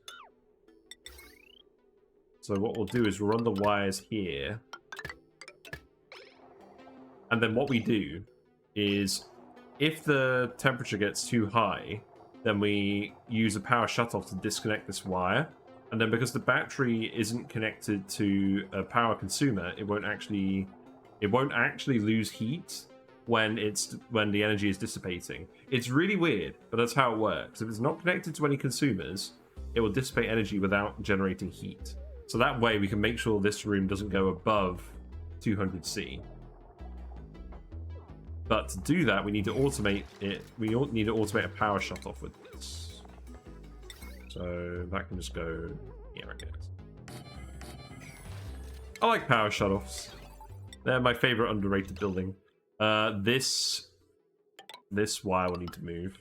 So what we'll do is we'll run the wires here. And then what we do is, if the temperature gets too high, then we use a power shutoff to disconnect this wire. And then because the battery isn't connected to a power consumer, it won't actually lose heat when the energy is dissipating. It's really weird, but that's how it works. If it's not connected to any consumers, it will dissipate energy without generating heat. So that way we can make sure this room doesn't go above 200C. But to do that, we need to automate it. We need to automate a power shutoff with this. So that can just go here, I guess. I like power shutoffs. They're my favorite underrated building. This wire will need to move.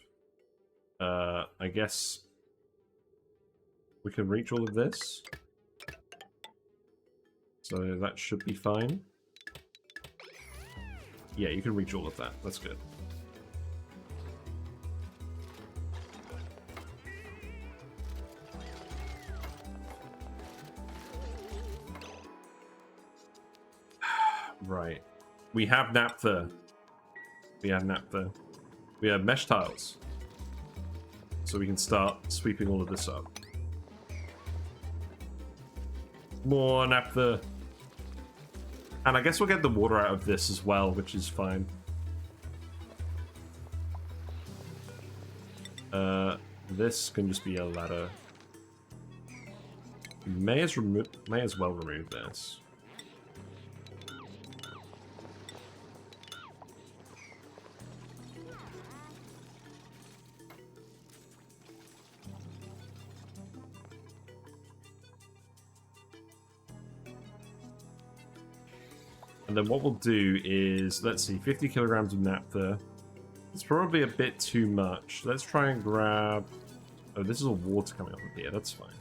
I guess we can reach all of this. So that should be fine. Yeah, you can reach all of that. That's good. Right. We have naphtha. We have naphtha. We have mesh tiles. So we can start sweeping all of this up. More naphtha. And I guess we'll get the water out of this as well, which is fine. This can just be a ladder. May as well remove this. And then what we'll do is, let's see, 50 kilograms of naphtha. It's probably a bit too much. Let's try and grab... Oh, this is all water coming up here. That's fine.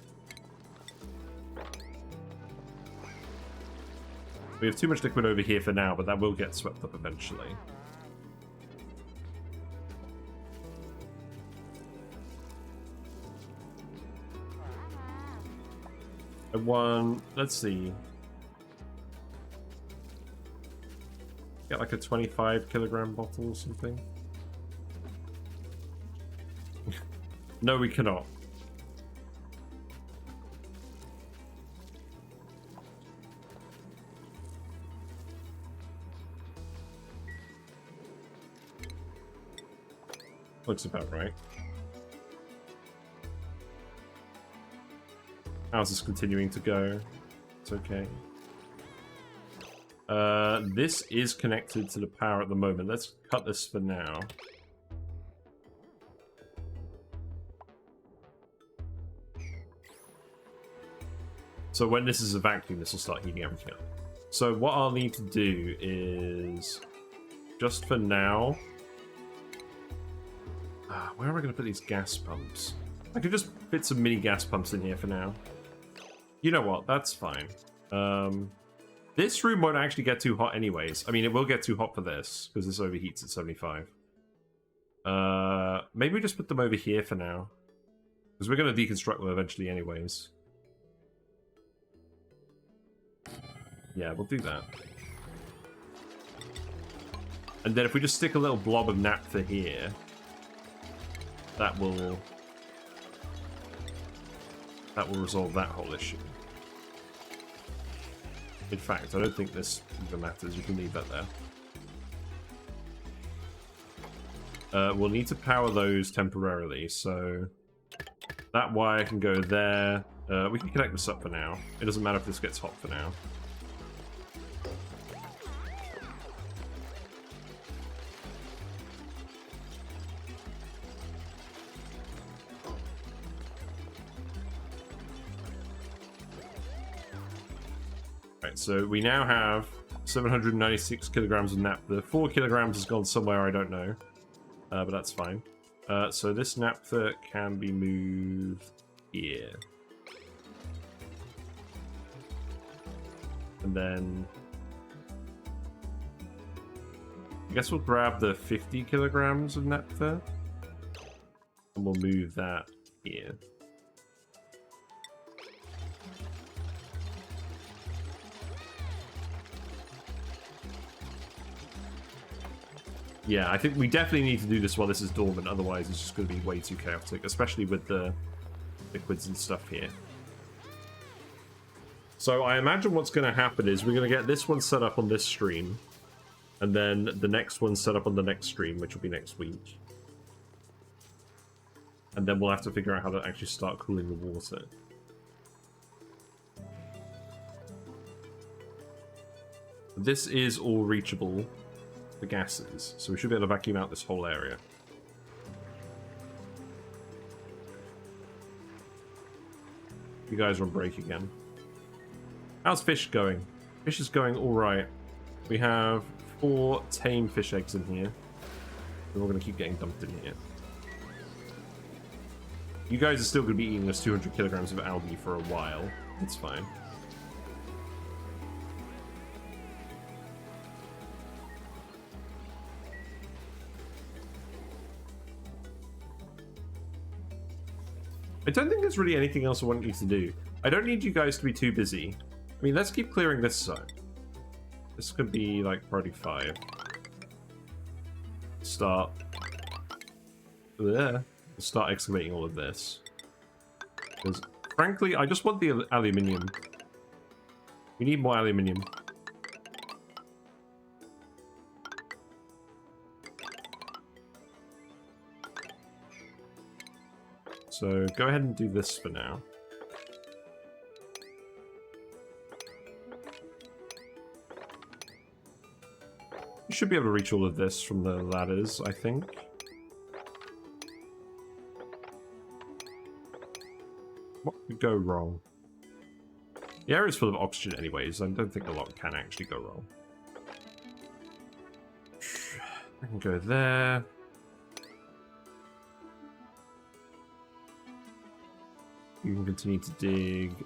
We have too much liquid over here for now, but that will get swept up eventually. Let's see. Get like a 25 kilogram bottle or something. No, we cannot. Looks about right. How's this continuing to go? It's okay. This is connected to the power at the moment. Let's cut this for now. So when this is a vacuum, this will start heating everything up. So what I'll need to do is, just for now... where am I going to put these gas pumps? I could just fit some mini gas pumps in here for now. You know what? That's fine. This room won't actually get too hot anyways. I mean, it will get too hot for this, because this overheats at 75. Maybe we just put them over here for now. Because we're going to deconstruct them eventually anyways. Yeah, we'll do that. And then if we just stick a little blob of naphtha here, that will resolve that whole issue. In fact, I don't think this even matters. You can leave that there. We'll need to power those temporarily, so that wire can go there. We can connect this up for now. It doesn't matter if this gets hot for now. So we now have 796 kilograms of naphtha. 4 kilograms has gone somewhere, I don't know. But that's fine. So this naphtha can be moved here. And then... I guess we'll grab the 50 kilograms of naphtha. And we'll move that here. Yeah, I think we definitely need to do this while this is dormant, otherwise it's just going to be way too chaotic, especially with the liquids and stuff here. So I imagine what's going to happen is we're going to get this one set up on this stream, and then the next one set up on the next stream, which will be next week. And then we'll have to figure out how to actually start cooling the water. This is all reachable. The gases, so we should be able to vacuum out this whole area. You guys are on break again. How's fish going? Fish is going alright. We have 4 tame fish eggs in here. And we're going to keep getting dumped in here. You guys are still going to be eating this 200 kilograms of algae for a while. It's fine. I don't think there's really anything else I want you to do. I don't need you guys to be too busy. I mean, let's keep clearing this side. This could be like priority 5. Start. There. Start excavating all of this. Because, frankly, I just want the aluminium. We need more aluminium. So go ahead and do this for now. You should be able to reach all of this from the ladders, I think. What could go wrong? The area's full of oxygen anyways. I don't think a lot can actually go wrong. I can go there. You can continue to dig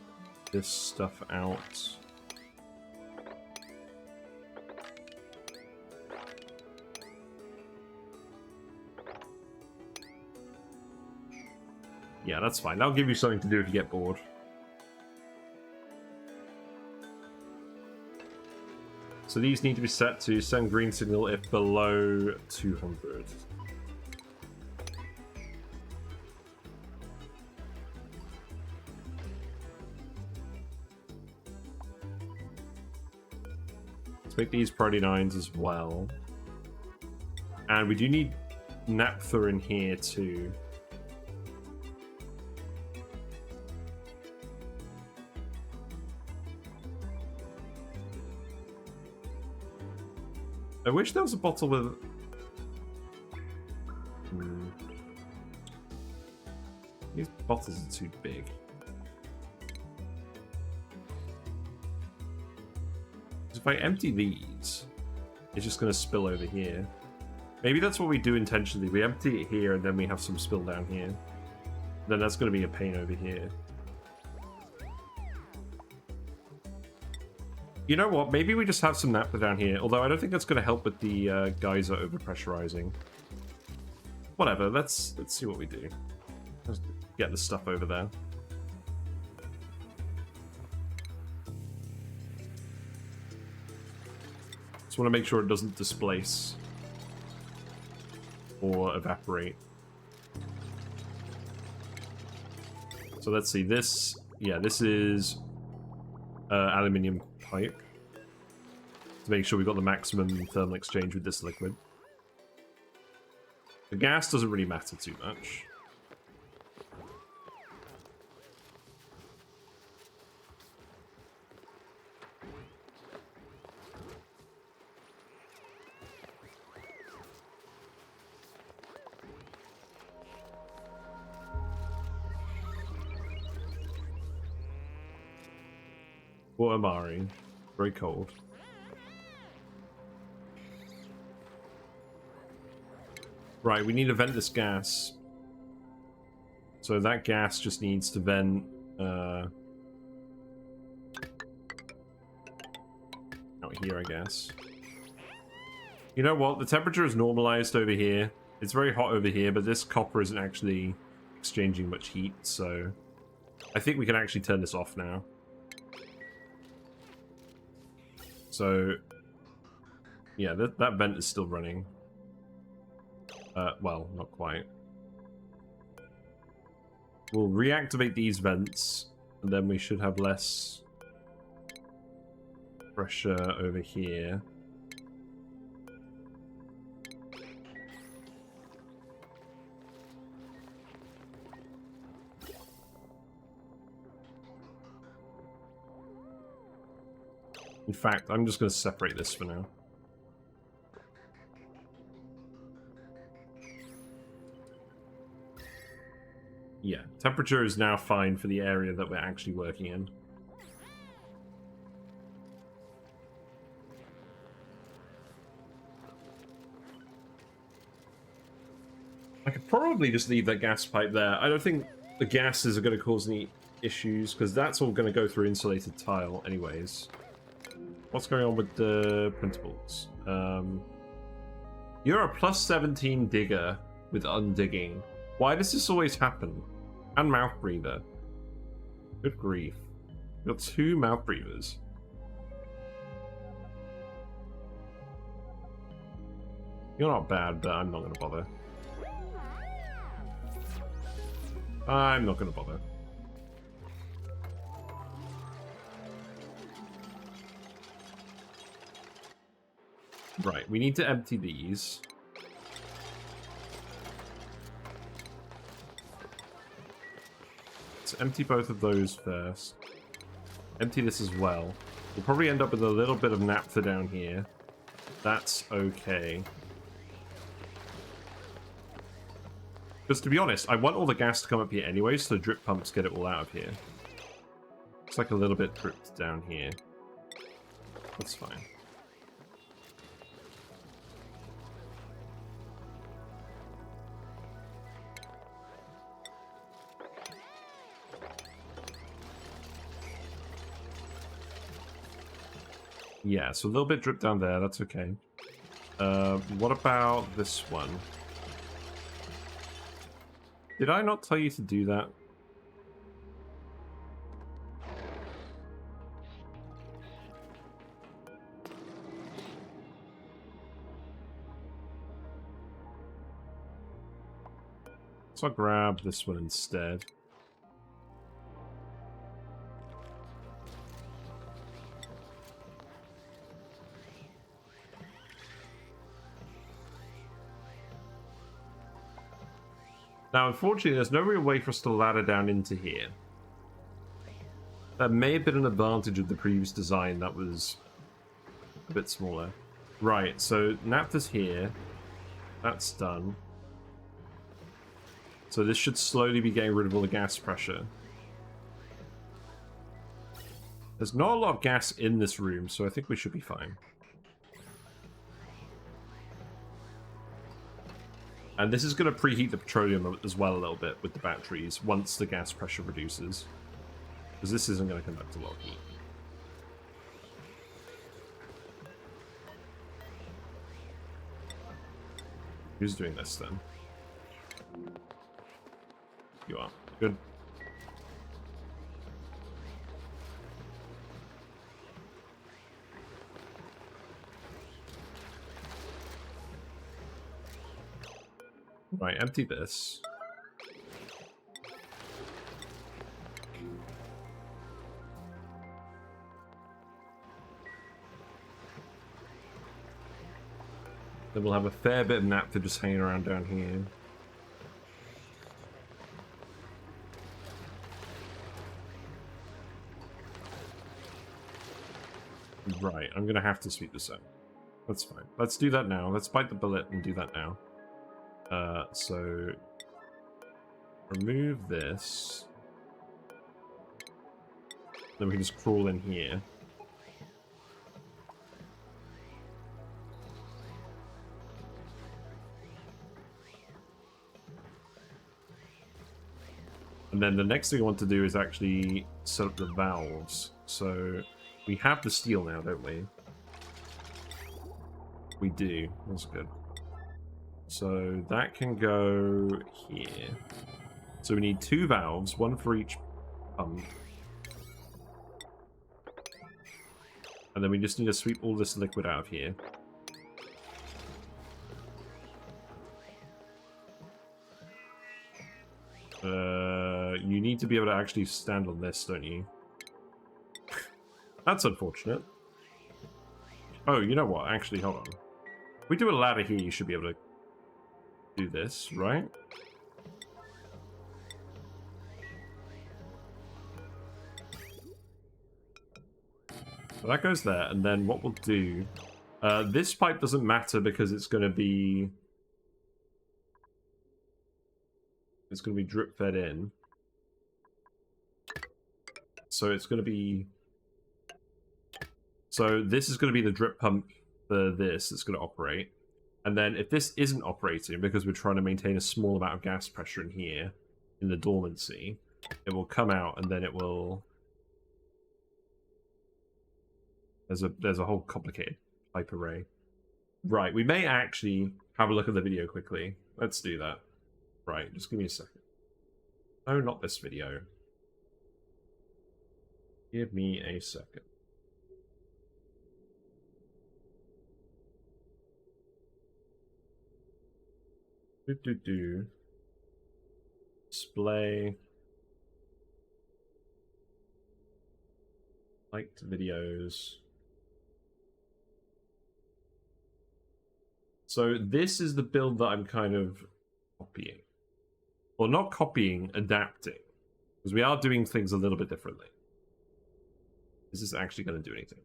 this stuff out. Yeah, that's fine. That'll give you something to do if you get bored. So these need to be set to send green signal if below 200. Let's make these priority 9s as well. And we do need naphtha in here too. I wish there was a bottle with... These bottles are too big. If I empty these, it's just going to spill over here. Maybe that's what we do intentionally. We empty it here and then we have some spill down here. Then that's going to be a pain over here. You know what? Maybe we just have some naphtha down here. Although I don't think that's going to help with the geyser overpressurizing. Whatever. Let's see what we do. Let's get the stuff over there. Just want to make sure it doesn't displace or evaporate. So let's see. This, yeah, this is aluminium pipe to make sure we've got the maximum thermal exchange with this liquid. The gas doesn't really matter too much. Or Amari. Very cold. Right, we need to vent this gas. So that gas just needs to vent... out here, I guess. You know what? The temperature is normalized over here. It's very hot over here, but this copper isn't actually exchanging much heat, so... I think we can actually turn this off now. So, yeah, that vent is still running. Well, not quite. We'll reactivate these vents, and then we should have less pressure over here. In fact, I'm just going to separate this for now. Yeah, temperature is now fine for the area that we're actually working in. I could probably just leave that gas pipe there. I don't think the gases are going to cause any issues, because that's all going to go through insulated tile anyways. What's going on with the printables? You're a plus 17 digger with undigging. Why does this always happen? And mouth breather. Good grief. You've got 2 mouth breathers. You're not bad, but I'm not going to bother. I'm not going to bother. Right, we need to empty these. let's empty both of those first. Empty this as well. We'll probably end up with a little bit of naphtha down here. That's okay. Because to be honest, I want all the gas to come up here anyway, so the drip pumps get it all out of here. It's like a little bit dripped down here. That's fine. Yeah, so a little bit drip down there, that's okay. What about this one? Did I not tell you to do that? So I'll grab this one instead. Now, unfortunately, there's no real way for us to ladder down into here. That may have been an advantage of the previous design that was a bit smaller. Right, so naphtha's here. That's done. So this should slowly be getting rid of all the gas pressure. There's not a lot of gas in this room, so I think we should be fine. And this is going to preheat the petroleum as well a little bit with the batteries once the gas pressure reduces. Because this isn't going to conduct a lot of heat. Who's doing this then? You are. Good. Right, empty this. Then we'll have a fair bit of naphtha just hanging around down here. Right, I'm gonna have to sweep this out. That's fine. Let's do that now. Let's bite the bullet and do that now. So remove this. Then we can just crawl in here. And then the next thing I want to do is actually set up the valves. So we have the steel now, don't we? We do. That's good. So that can go here. So we need 2 valves, 1 for each pump. And then we just need to sweep all this liquid out of here. You need to be able to actually stand on this, don't you? That's unfortunate. Oh, you know what? Actually, hold on. If we do a ladder here, you should be able to do this, right? So that goes there, and then what we'll do... this pipe doesn't matter because it's going to be... It's going to be drip fed in. So it's going to be... So this is going to be the drip pump for this that's going to operate. And then if this isn't operating, because we're trying to maintain a small amount of gas pressure in here, in the dormancy, it will come out and then it will... There's a whole complicated pipe array. Right, we may actually have a look at the video quickly. Let's do that. Right, just give me a second. No, not this video. Give me a second. Display. Liked videos. So this is the build that I'm kind of copying. Well, not copying, adapting. Because we are doing things a little bit differently. Is this actually going to do anything?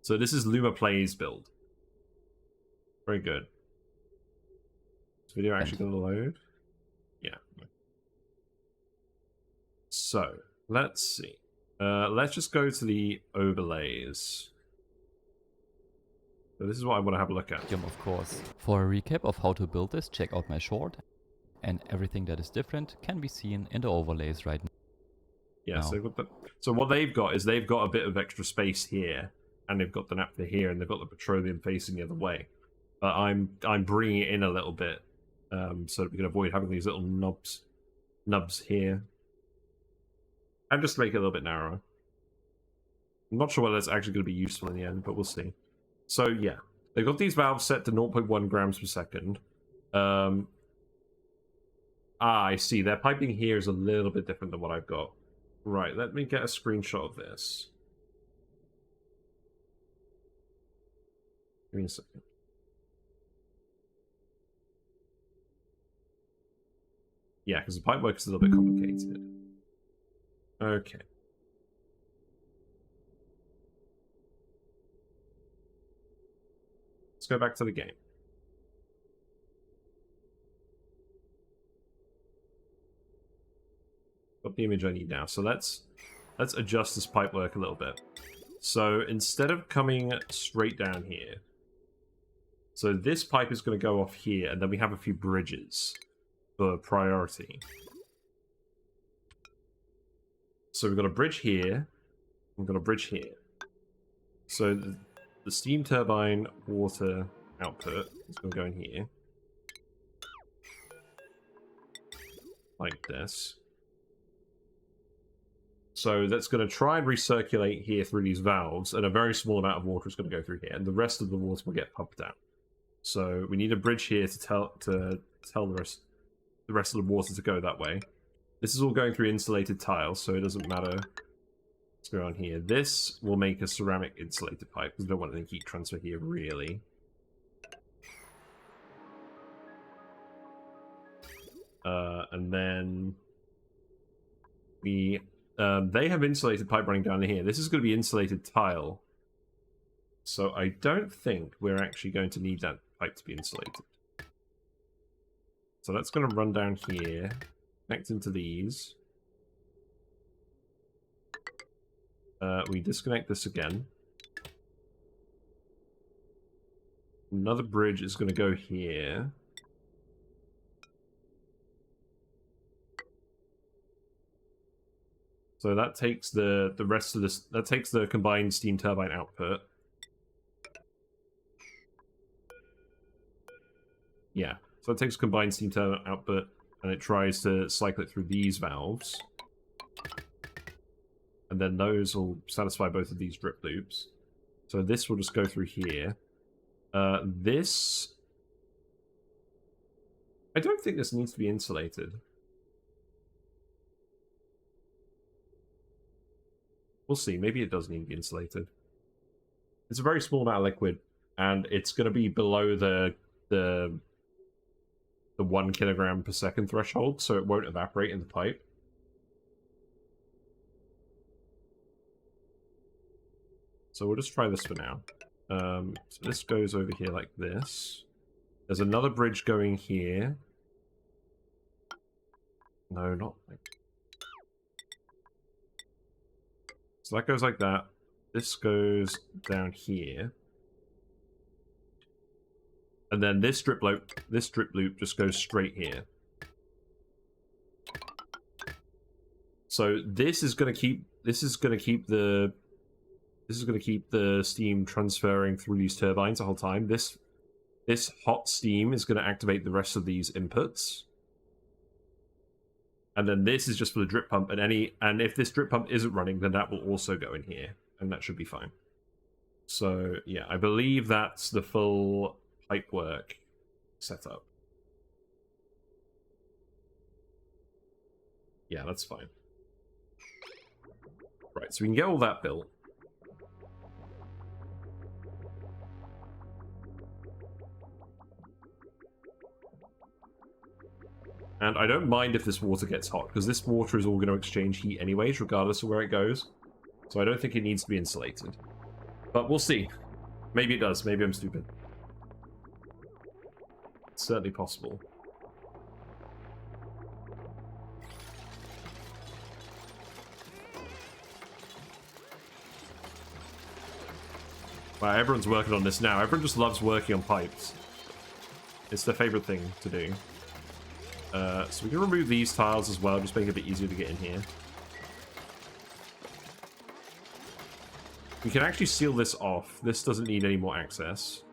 So this is Luma Play's build. Very good. Is video actually going to load? Yeah. So, let's see. Let's just go to the overlays. So this is what I want to have a look at. Of course. For a recap of how to build this, check out my short, and everything that is different can be seen in the overlays right now. Yeah, so what they've got is they've got a bit of extra space here, and they've got the naphtha here, and they've got the petroleum facing the other way. But I'm bringing it in a little bit, so that we can avoid having these little nubs here, and just make it a little bit narrower. I'm not sure whether that's actually going to be useful in the end, but we'll see. So yeah, they've got these valves set to 0.1 grams per second. I see. Their piping here is a little bit different than what I've got. Right, let me get a screenshot of this. Give me a second. Yeah, because the pipework is a little bit complicated. Okay. Let's go back to the game. Got the image I need now. So let's adjust this pipework a little bit. So instead of coming straight down here, so this pipe is going to go off here, and then we have a few bridges for priority. So we've got a bridge here, we've got a bridge here. So the steam turbine water output is going to go in here. Like this. So that's going to try and recirculate here through these valves, and a very small amount of water is going to go through here, and the rest of the water will get pumped out. So we need a bridge here to tell the rest of the water to go that way. This is all going through insulated tiles, so it doesn't matter what's going on here. This will make a ceramic insulated pipe, because we don't want any heat transfer here, really. And then we... they have insulated pipe running down here. This is going to be insulated tile. So I don't think we're actually going to need that pipe to be insulated. So that's going to run down here, connect into these. We disconnect this again. Another bridge is going to go here. So that takes the rest of this. That takes the combined steam turbine output. Yeah, so it takes combined steam turbine output, and it tries to cycle it through these valves. And then those will satisfy both of these drip loops. So this will just go through here. This... I don't think this needs to be insulated. We'll see. Maybe it does need to be insulated. It's a very small amount of liquid, and it's going to be below the 1 kilogram per second threshold, so it won't evaporate in the pipe. So we'll just try this for now. So this goes over here like this. There's another bridge going here. No, not like... So that goes like that. This goes down here. And then this drip loop just goes straight here. So this is going to keep the steam transferring through these turbines the whole time. This hot steam is going to activate the rest of these inputs. And then this is just for the drip pump, and if this drip pump isn't running, then that will also go in here, and that should be fine. So yeah, I believe that's the full pipework setup. Yeah, that's fine. Right, so we can get all that built. And I don't mind if this water gets hot, because this water is all going to exchange heat anyways, regardless of where it goes. So I don't think it needs to be insulated. But we'll see. Maybe it does. Maybe I'm stupid. It's certainly possible. Wow, everyone's working on this now. Everyone just loves working on pipes. It's their favorite thing to do. So we can remove these tiles as well, just make it a bit easier to get in here. We can actually seal this off. This doesn't need any more access.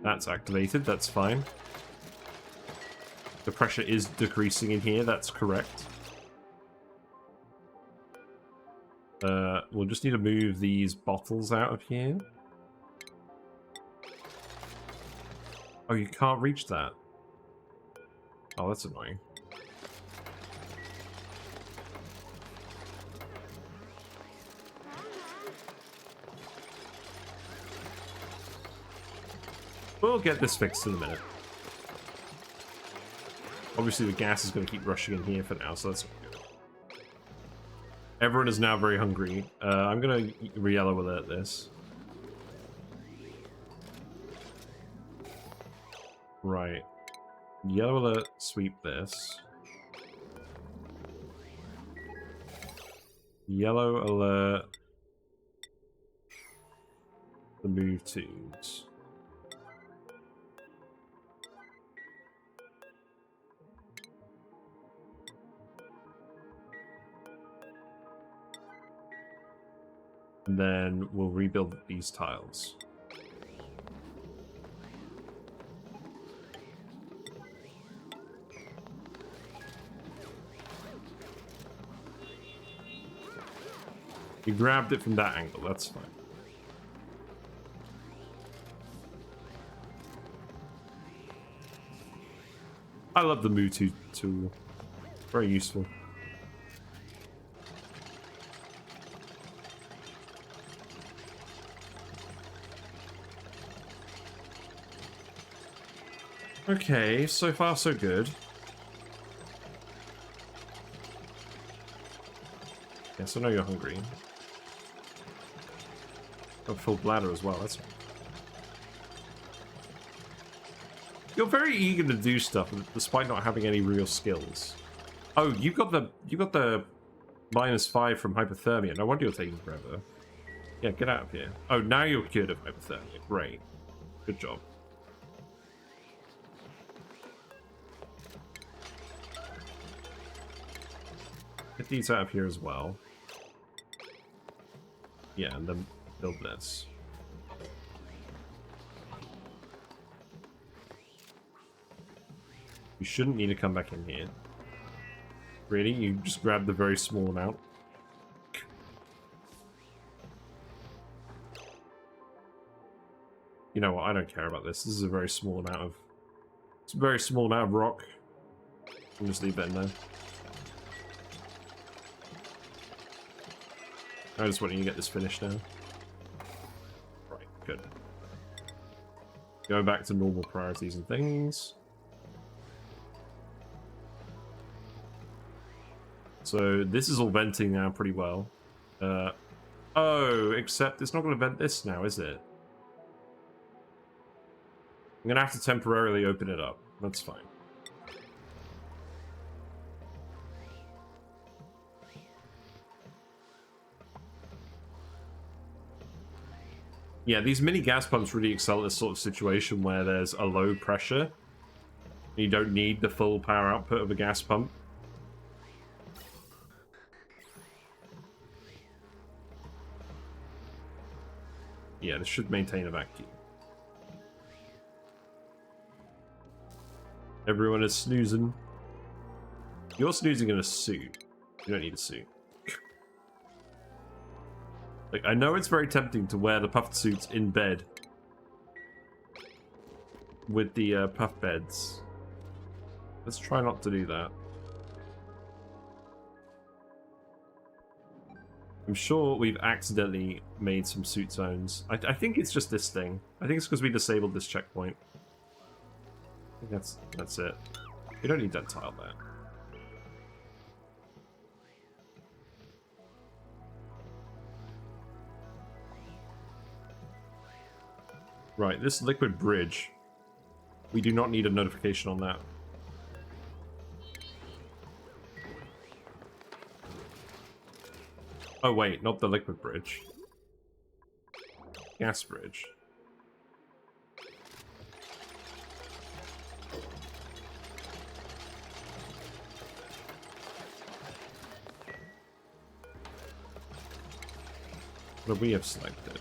That's activated, that's fine. The pressure is decreasing in here, that's correct. We'll just need to move these bottles out of here. Oh, you can't reach that. Oh, that's annoying. We'll get this fixed in a minute. Obviously, the gas is going to keep rushing in here for now, so that's good. Everyone is now very hungry. I'm going to re-yellow alert this. Right. Yellow alert, sweep this. Yellow alert, the move tubes. And then we'll rebuild these tiles. You grabbed it from that angle, that's fine. I love the Mutu tool. Very useful. Okay, so far so good. Yes, I know you're hungry. Got a full bladder as well, that's right. You're very eager to do stuff despite not having any real skills. Oh, you got the -5 from hypothermia. No wonder you're taking forever. Yeah, get out of here. Oh, now you're cured of hypothermia. Great. Good job. Get these out of here as well. Yeah, and then build this. You shouldn't need to come back in here. Really? You just grabbed the very small amount? You know what? I don't care about this. This is a very small amount of... It's a very small amount of rock. I'll just leave that in there. I just want you to get this finished now. Right, good. Go back to normal priorities and things. So this is all venting now pretty well. Oh, except it's not going to vent this now, is it? I'm going to have to temporarily open it up. That's fine. Yeah, these mini gas pumps really excel at this sort of situation where there's a low pressure. You don't need the full power output of a gas pump. Yeah, this should maintain a vacuum. Everyone is snoozing. You're snoozing in a suit. You don't need a suit. Like, I know it's very tempting to wear the puffed suits in bed with the puff beds. Let's try not to do that. I'm sure we've accidentally made some suit zones. I think it's just this thing. I think it's because we disabled this checkpoint. I think that's it. We don't need that tile there. Right, this liquid bridge. We do not need a notification on that. Oh wait, not the liquid bridge. Gas bridge. What do we have selected?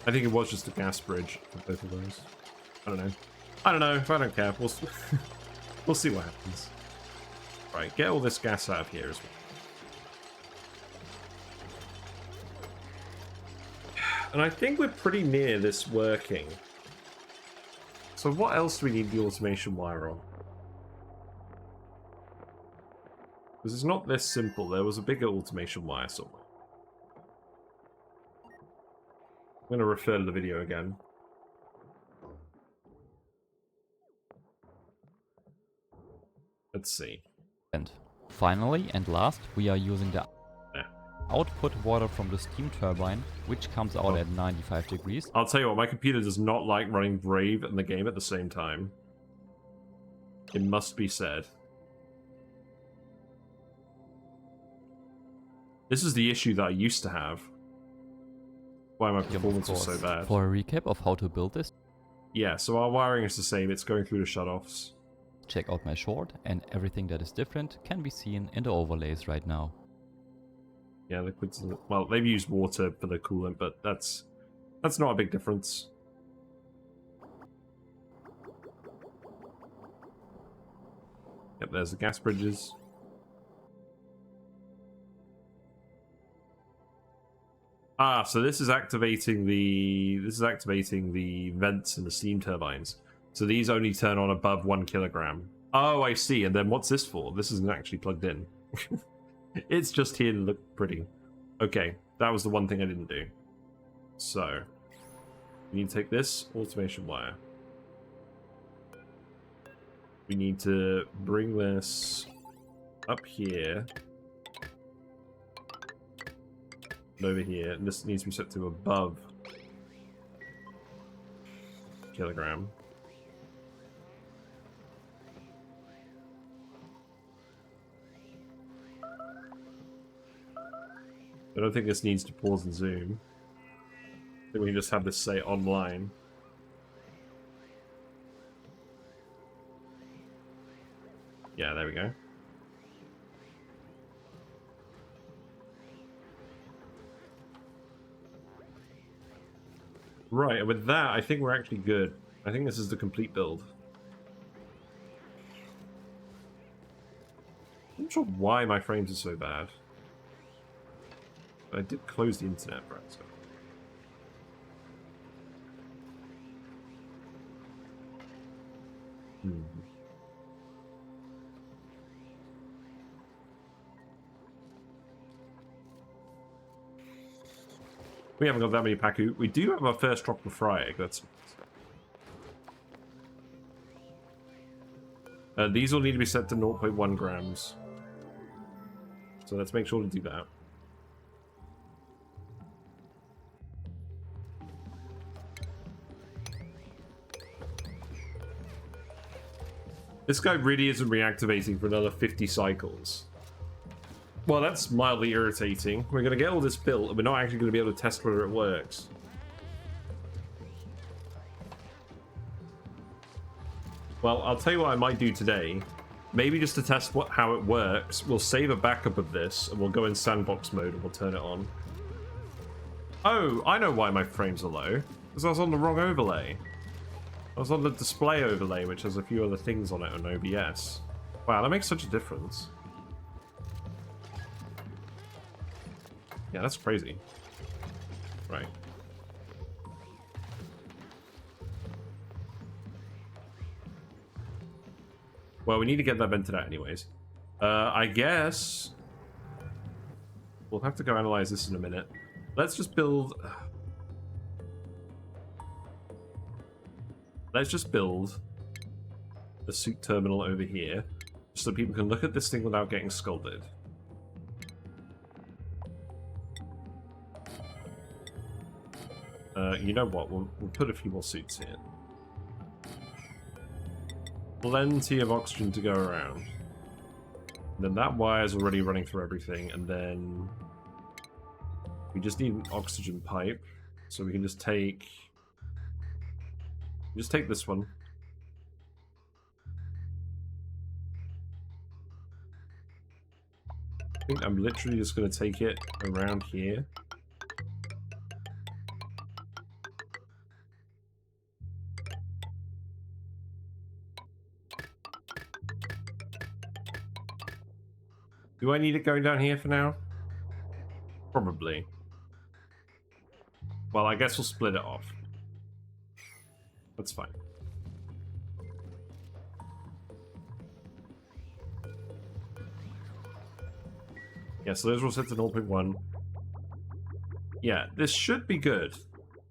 I think it was just a gas bridge for both of those. I don't know. I don't know. If I don't care, we'll we'll see what happens. Right, get all this gas out of here as well. And I think we're pretty near this working. So what else do we need the automation wire on? Because it's not this simple. There was a bigger automation wire somewhere. I'm going to refer to the video again. Let's see. And finally and last, we are using the Yeah. output water from the steam turbine, which comes out at 95 degrees. I'll tell you what, my computer does not like running Brave and the game at the same time. It must be said. This is the issue that I used to have. Why my performance was so bad. For a recap of how to build this, Yeah, so our wiring is the same. It's going through the shutoffs. check out my short, and everything that is different can be seen in the overlays right now. Yeah, liquids. Well, they've used water for the coolant, but that's not a big difference. Yep, there's the gas bridges. Ah, so this is activating the vents in the steam turbines. So these only turn on above 1 kilogram. Oh, I see. And then what's this for? This isn't actually plugged in. It's just here to look pretty. Okay, that was the one thing I didn't do. So, we need to take this automation wire. We need to bring this up here. And over here. And this needs to be set to above kilogram. I don't think this needs to pause and zoom. I think we can just have this say online. Yeah, there we go. Right, and with that, I think we're actually good. I think this is the complete build. I'm not sure why my frames are so bad. But I did close the internet, right? So. We haven't got that many Paku. We do have our first tropical fry egg. That's. These will need to be set to 0.1 grams. So let's make sure to do that. This guy really isn't reactivating for another 50 cycles. Well, that's mildly irritating. We're going to get all this built, and we're not actually going to be able to test whether it works. Well, I'll tell you what I might do today. Maybe just to test how it works, we'll save a backup of this, and we'll go in sandbox mode, and we'll turn it on. Oh, I know why my frames are low. Because I was on the wrong overlay. I was on the display overlay, which has a few other things on it on OBS. Wow, that makes such a difference. Yeah, that's crazy. Right. Well, we need to get that vented out anyways. I guess we'll have to go analyze this in a minute. Let's just build... Let's just build a suit terminal over here so people can look at this thing without getting scolded. You know what? We'll put a few more suits here. Plenty of oxygen to go around. And then that wire's already running through everything, and then we just need an oxygen pipe, so we can just take this one. I think I'm literally just going to take it around here. Do I need it going down here for now? Probably. Well, I guess we'll split it off. That's fine. Yeah, so those are all set to 0.1. Yeah, this should be good.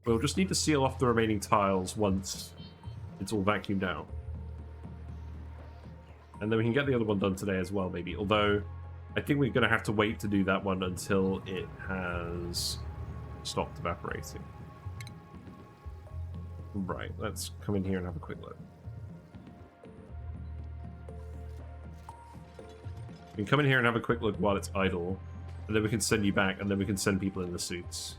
We'll just need to seal off the remaining tiles once it's all vacuumed out. And then we can get the other one done today as well, maybe. Although, I think we're going to have to wait to do that one until it has stopped evaporating. Right, let's come in here and have a quick look. We can come in here and have a quick look while it's idle, and then we can send you back, and then we can send people in the suits.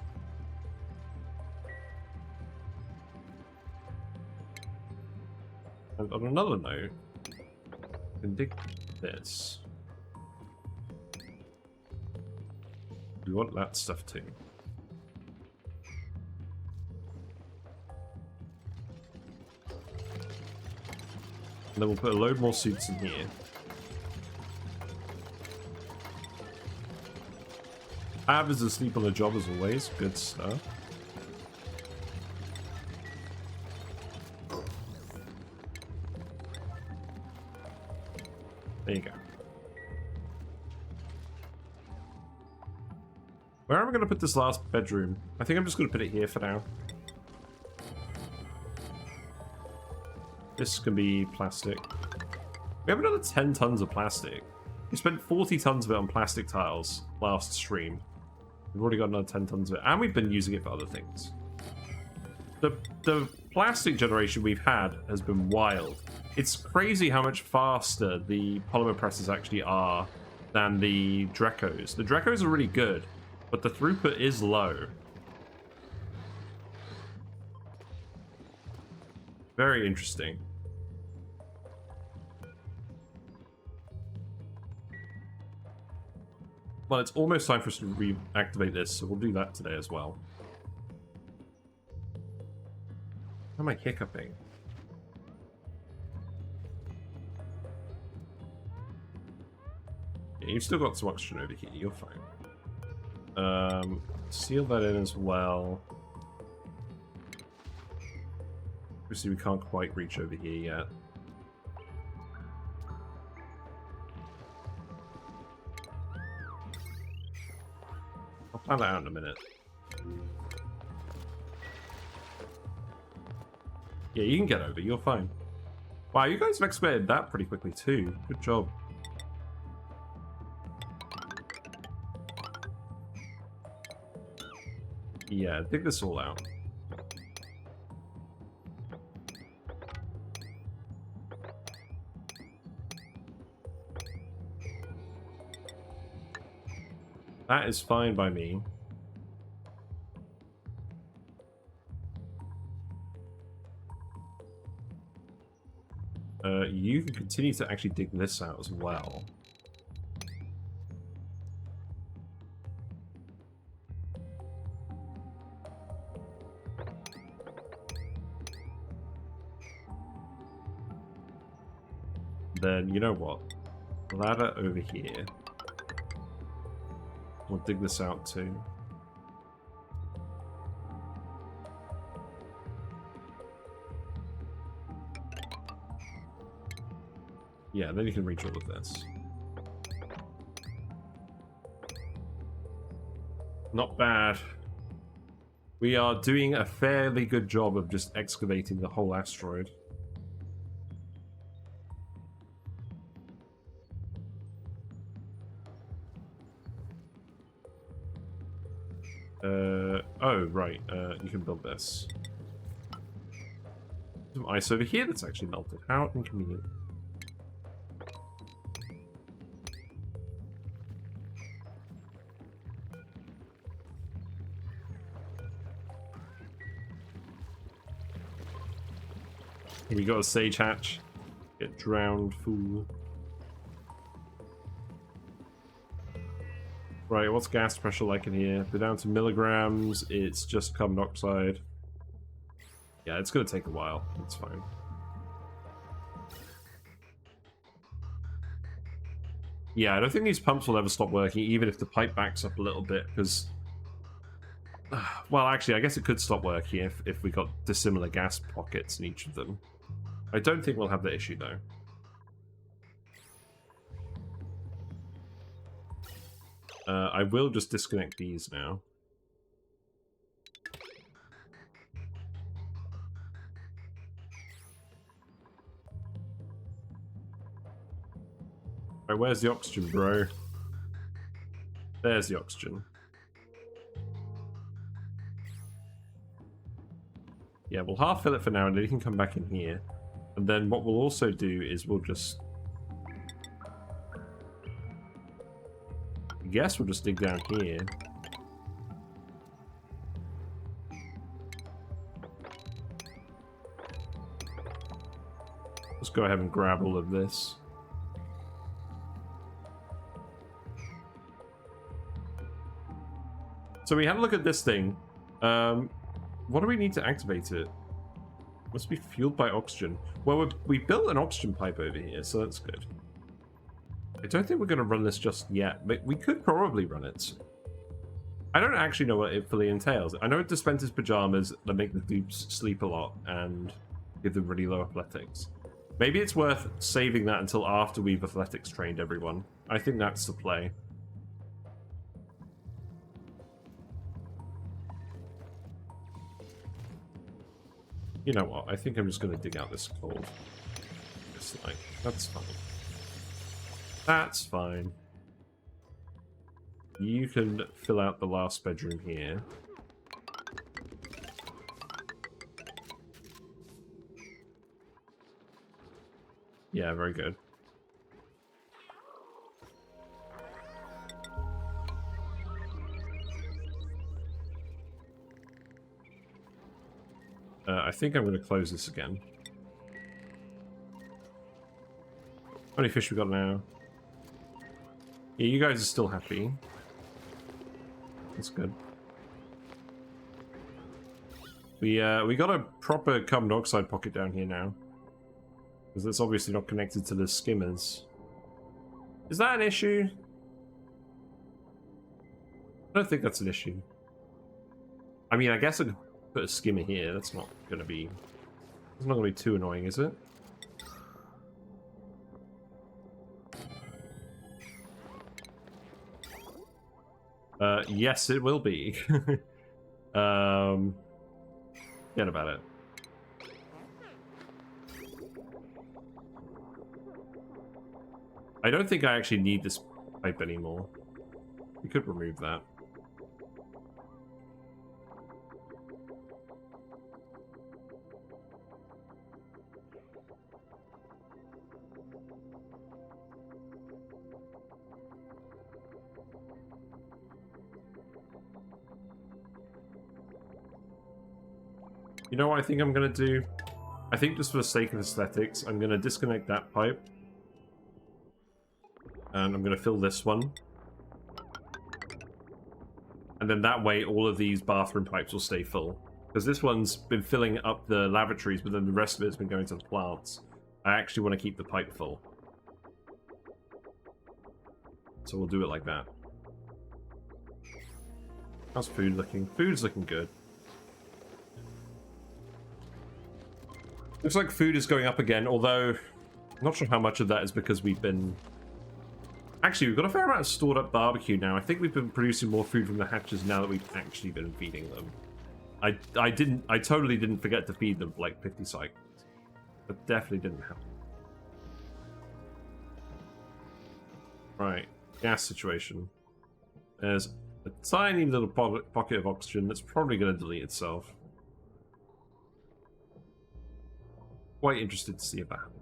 And on another note, we can dig this. We want that stuff too. And then we'll put a load more suits in here. Ab is asleep on the job as always. Good stuff. There you go. Where am I going to put this last bedroom? I think I'm just going to put it here for now. This can be plastic. We have another 10 tons of plastic. We spent 40 tons of it on plastic tiles last stream. We've already got another 10 tons of it, and we've been using it for other things. The plastic generation we've had has been wild. It's crazy how much faster the polymer presses actually are than the Drecos. The Drecos are really good, but the throughput is low. Very interesting. Well, it's almost time for us to reactivate this, so we'll do that today as well. How am I hiccuping? Yeah, you've still got some oxygen over here, you're fine. Seal that in as well. Obviously we can't quite reach over here yet. I'll plan that out in a minute. Yeah, you can get over, you're fine. Wow, you guys have excavated that pretty quickly too. Good job. Yeah, dig this all out. That is fine by me. You can continue to actually dig this out as well. Then, you know what? Ladder over here. We'll dig this out too. Yeah, then you can reach all of this. Not bad. We are doing a fairly good job of just excavating the whole asteroid. Oh, right. You can build this. Some ice over here that's actually melted. How inconvenient. We got a sage hatch. Get drowned, fool. Right, what's gas pressure like in here? We're down to milligrams. It's just carbon dioxide. Yeah, it's gonna take a while. It's fine. Yeah, I don't think these pumps will ever stop working, even if the pipe backs up a little bit, because... Well, actually, I guess it could stop working if we got dissimilar gas pockets in each of them. I don't think we'll have that issue, though. I will just disconnect these now. Alright, where's the oxygen, bro? There's the oxygen. Yeah, we'll half fill it for now, and then you can come back in here. And then what we'll also do is we'll just... I guess we'll just dig down here. Let's go ahead and grab all of this. So we had a look at this thing. What do we need to activate it? Must be fueled by oxygen. Well, we built an oxygen pipe over here, so that's good. I don't think we're going to run this just yet, but we could probably run it. I don't actually know what it fully entails. I know it dispenses pajamas that make the dupes sleep a lot and give them really low athletics. Maybe it's worth saving that until after we've athletics trained everyone. I think that's the play. You know what? I think I'm just going to dig out this coal. Just like, that's fine. That's fine. You can fill out the last bedroom here. Yeah, very good. I think I'm going to close this again. How many fish we got now? Yeah, you guys are still happy. That's good. We got a proper carbon dioxide pocket down here now. Because that's obviously not connected to the skimmers. Is that an issue? I don't think that's an issue. I mean, I guess I could put a skimmer here. That's not going to be... It's not going to be too annoying, is it? Yes, it will be. Forget about it. I don't think I actually need this pipe anymore. We could remove that. You know what I think I'm going to do? I think just for the sake of aesthetics, I'm going to disconnect that pipe. And I'm going to fill this one. And then that way, all of these bathroom pipes will stay full. Because this one's been filling up the lavatories, but then the rest of it's been going to the plants. I actually want to keep the pipe full. So we'll do it like that. How's food looking? Food's looking good. Looks like food is going up again, although Not sure how much of that is because we've been... Actually, we've got a fair amount of stored up barbecue now. I think we've been producing more food from the hatches now that we've actually been feeding them. I totally didn't forget to feed them for like 50 cycles. That definitely didn't happen. Right, gas situation. There's a tiny little pocket of oxygen that's probably going to delete itself. Quite interested to see if that happens.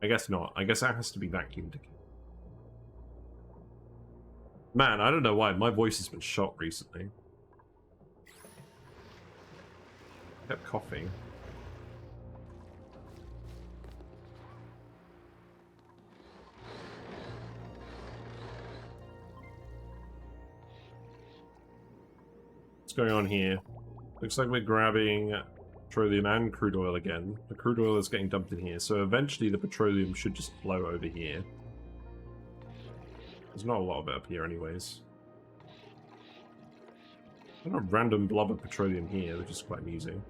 I guess not. I guess that has to be vacuumed again. Man, I don't know why. My voice has been shot recently. I kept coughing. What's going on here? Looks like we're grabbing petroleum and crude oil again. The crude oil is getting dumped in here, so eventually the petroleum should just flow over here. There's not a lot of it up here anyways. There's a random blob of petroleum here, which is quite amusing.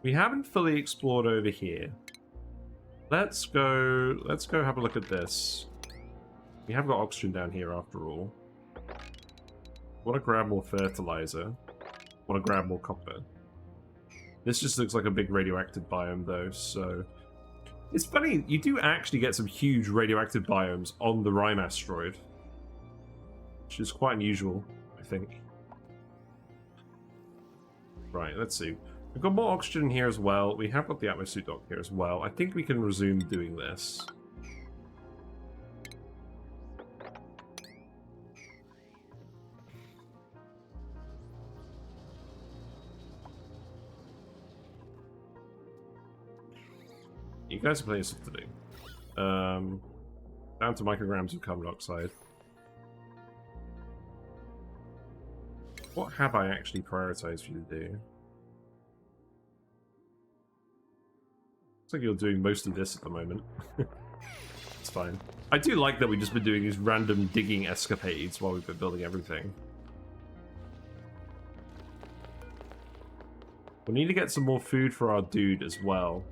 We haven't fully explored over here. Let's go have a look at this. We have got oxygen down here after all. Want to grab more fertilizer. Want to grab more copper. This just looks like a big radioactive biome though, so... It's funny, you do actually get some huge radioactive biomes on the Rime asteroid. Which is quite unusual, I think. Right, let's see. We've got more oxygen here as well. We have got the atmosuit dock here as well. I think we can resume doing this. You guys are plenty of stuff to do. Down to micrograms of carbon dioxide. What have I actually prioritized for you to do? Looks like you're doing mostly this at the moment. It's fine. I do like that we've just been doing these random digging escapades while we've been building everything. We need to get some more food for our dude as well.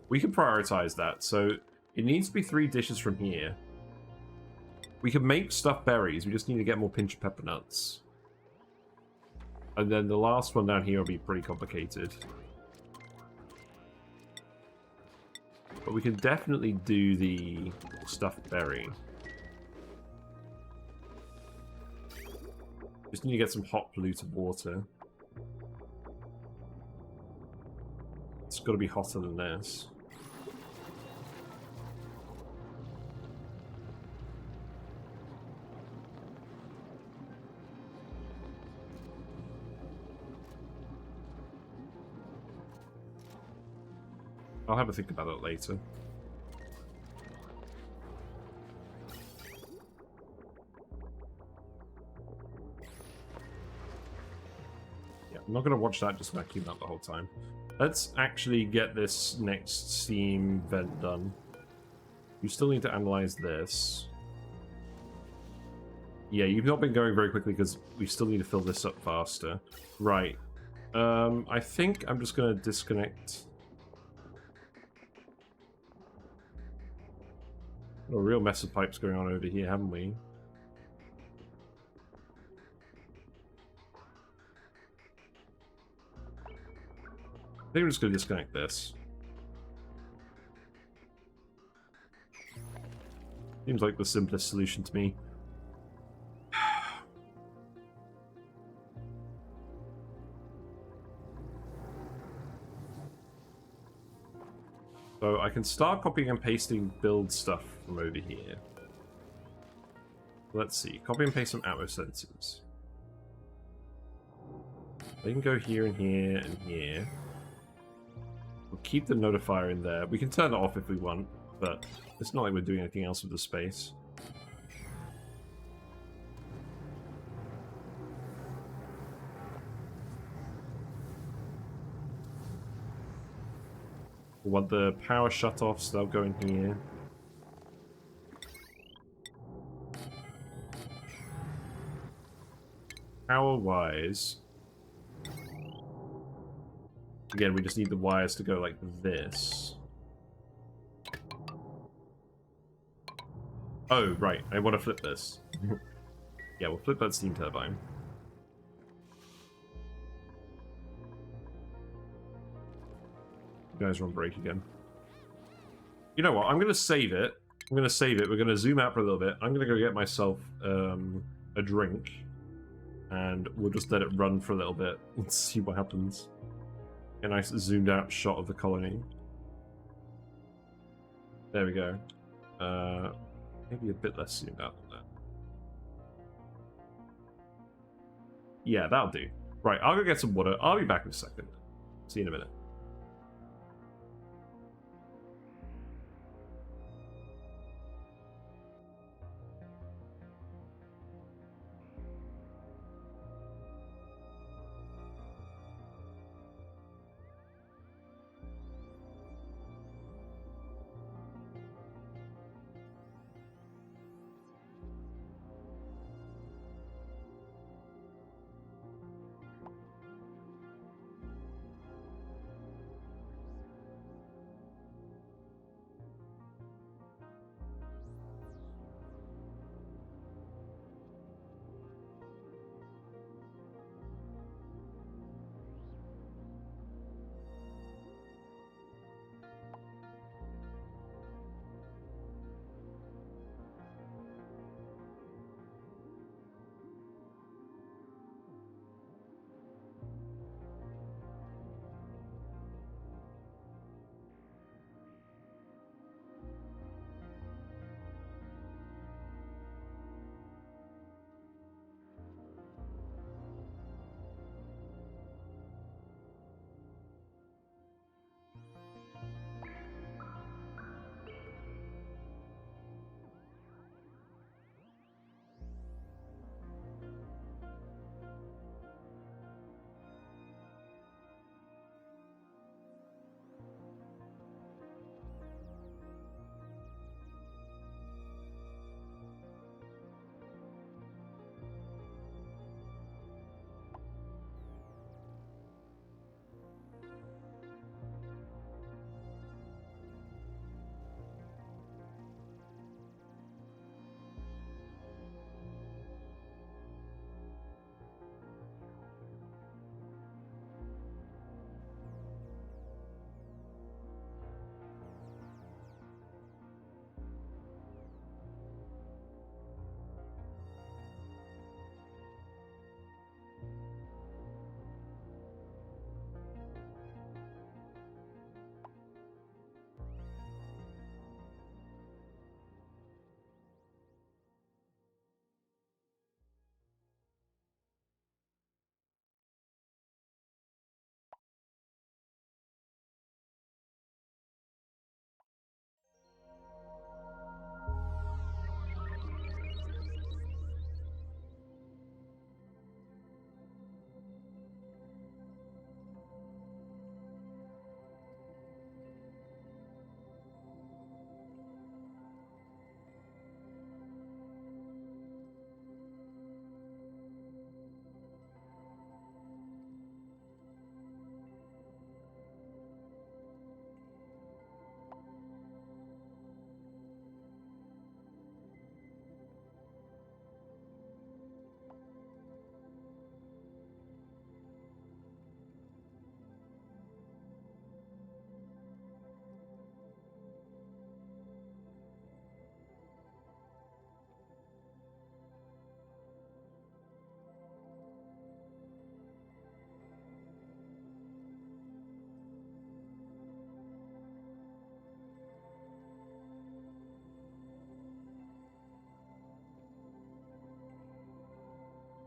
We can prioritize that. So it needs to be 3 dishes from here. We can make stuffed berries. We just need to get more pinch of pepper nuts. And then the last one down here will be pretty complicated. But we can definitely do the stuffed berry. Just need to get some hot polluted water. It's got to be hotter than this. I'll have a think about it later. Yeah, I'm not going to watch that just vacuum up the whole time. Let's actually get this next steam vent done. You still need to analyze this. Yeah, you've not been going very quickly because we still need to fill this up faster. Right. I think I'm just going to disconnect... A real mess of pipes going on over here, haven't we? I think we're just going to disconnect this. Seems like the simplest solution to me. So I can start copying and pasting build stuff from over here. Let's see. Copy and paste some atmo sensors. They can go here and here and here. We'll keep the notifier in there. We can turn it off if we want, but it's not like we're doing anything else with the space. We want the power shutoffs, they'll go in here. power-wise, again, we just need the wires to go like this. Oh, right. I want to flip this. Yeah, we'll flip that steam turbine. You guys are on break again. You know what? I'm going to save it. I'm going to save it. We're going to zoom out for a little bit. I'm going to go get myself a drink. And we'll just let it run for a little bit and see what happens. A nice zoomed out shot of the colony. There we go. Maybe a bit less zoomed out than that. Yeah, that'll do. Right, I'll go get some water. I'll be back in a second. See you in a minute.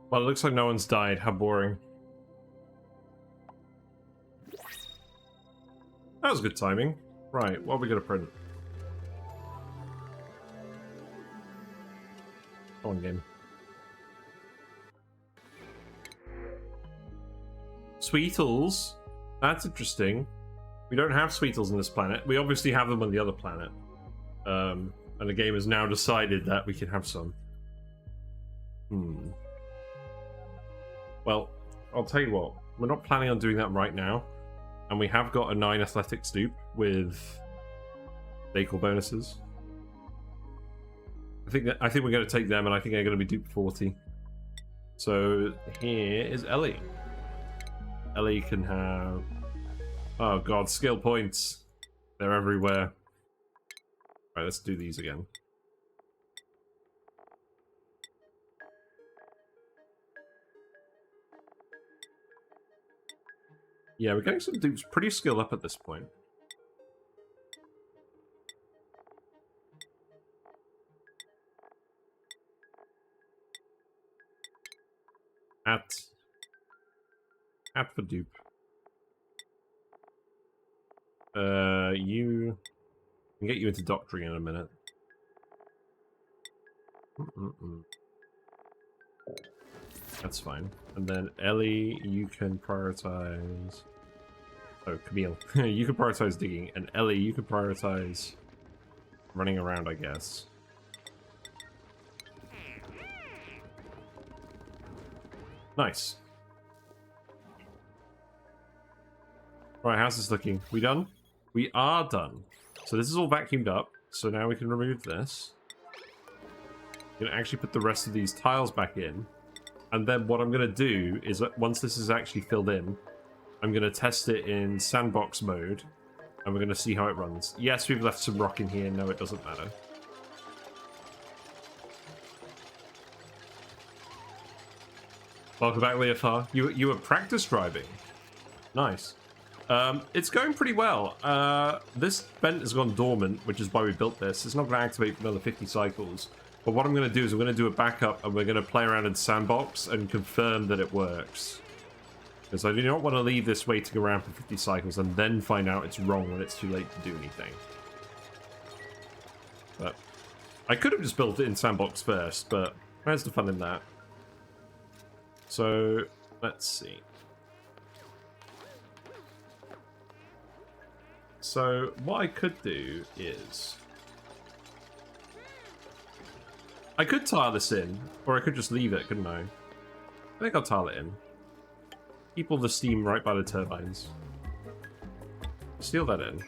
Well, it looks like no one's died. How boring. That was good timing. Right, what are we gonna print? Come on, game. Sweetles? That's interesting. We don't have Sweetles on this planet. We obviously have them on the other planet. And the game has now decided that we can have some. Well, I'll tell you what. We're not planning on doing that right now. And we have got a 9 athletics dupe with vehicle bonuses. I think we're going to take them, and I think they're going to be dupe 40. So here is Ellie. Ellie can have... Oh god, skill points. They're everywhere. Alright, let's do these again. Yeah, we're getting some dupes pretty skilled up at this point. At for dupe. You can get you into doctoring in a minute. That's fine. And then Ellie, you can prioritize... Oh, Camille. You can prioritize digging. And Ellie, you can prioritize running around, I guess. Nice. Right, how's this looking? We done? We are done. So this is all vacuumed up. So now we can remove this. We can actually put the rest of these tiles back in. And then what I'm going to do is, once this is actually filled in, I'm going to test it in sandbox mode. And we're going to see how it runs. Yes, we've left some rock in here. No, it doesn't matter. Welcome back, Leofar. You were practice driving. Nice. It's going pretty well. This vent has gone dormant, which is why we built this. It's not going to activate for another 50 cycles. But what I'm going to do is I'm going to do a backup, and we're going to play around in sandbox and confirm that it works. Because I do not want to leave this waiting around for 50 cycles and then find out it's wrong when it's too late to do anything. But I could have just built it in sandbox first, but where's the fun in that? So, let's see. So, what I could do is... I could tile this in, or I could just leave it, couldn't I? I think I'll tile it in. Keep all the steam right by the turbines. Steal that in.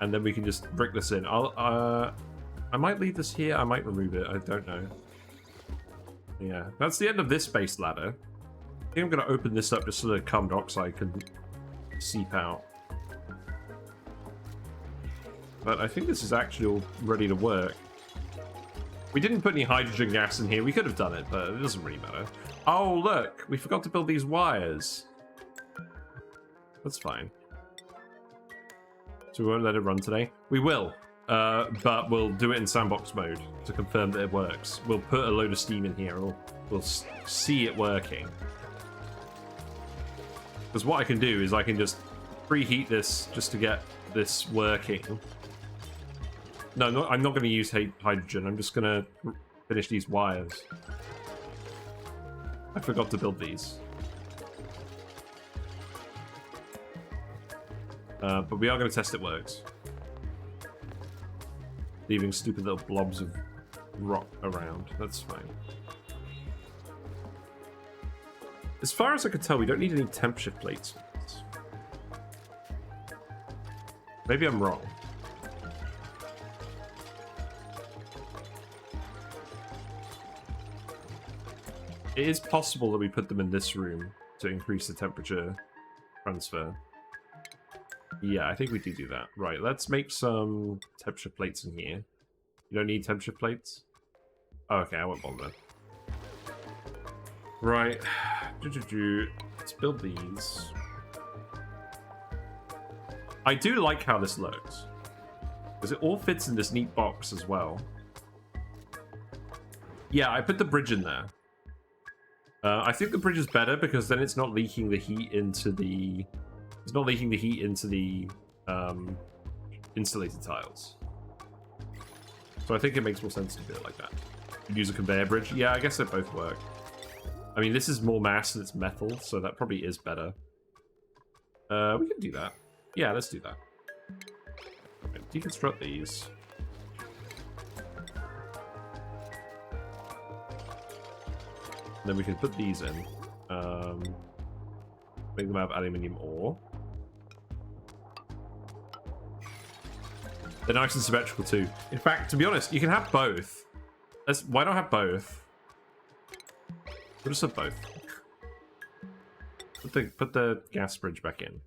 And then we can just brick this in. I might leave this here, I might remove it, I don't know. Yeah, that's the end of this base ladder. I think I'm going to open this up just so the carbon dioxide can seep out. But I think this is actually all ready to work. We didn't put any hydrogen gas in here. We could have done it, but it doesn't really matter. Oh, look! We forgot to build these wires. That's fine. So we won't let it run today? We will. But we'll do it in sandbox mode to confirm that it works. We'll put a load of steam in here. We'll see it working. Because what I can do is I can just preheat this just to get this working. No, I'm not going to use hydrogen. I'm just going to finish these wires. I forgot to build these. But we are going to test it works. Leaving stupid little blobs of rock around. That's fine. As far as I can tell, we don't need any temperature plates. Maybe I'm wrong. It is possible that we put them in this room to increase the temperature transfer. Yeah, I think we do that. Right, let's make some temperature plates in here. You don't need temperature plates? Oh, okay, I won't bother. Right. Let's build these. I do like how this looks. Because it all fits in this neat box as well. Yeah, I put the bridge in there. I think the bridge is better because then it's not leaking the heat into the... It's not leaking the heat into the insulated tiles. So I think it makes more sense to do it like that. Use a conveyor bridge. Yeah, I guess they both work. I mean, this is more mass and it's metal, so that probably is better. We can do that. Yeah, let's do that. Right, deconstruct these. Then we can put these in. Make them out of aluminium ore. They're nice and symmetrical too. In fact, to be honest, you can have both. Why not have both? We'll just have both. Put the gas bridge back in.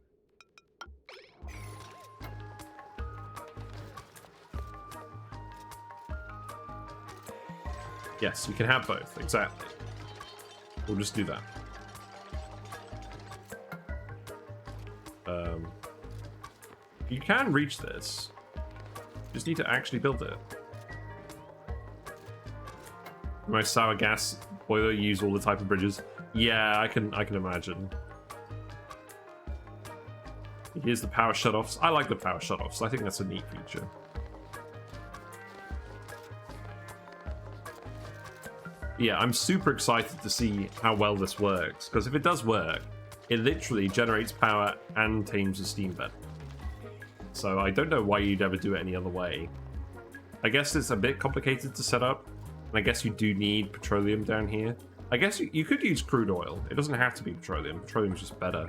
Yes, you can have both, exactly. We'll just do that. You can reach this. You just need to actually build it. My sour gas boiler use all the type of bridges. Yeah, I can imagine. Here's the power shutoffs. I like the power shutoffs. I think that's a neat feature. Yeah, I'm super excited to see how well this works, because if it does work, it literally generates power and tames the steam bed. So I don't know why you'd ever do it any other way. I guess it's a bit complicated to set up, and I guess you do need petroleum down here. I guess you could use crude oil. It doesn't have to be petroleum. Petroleum's just better.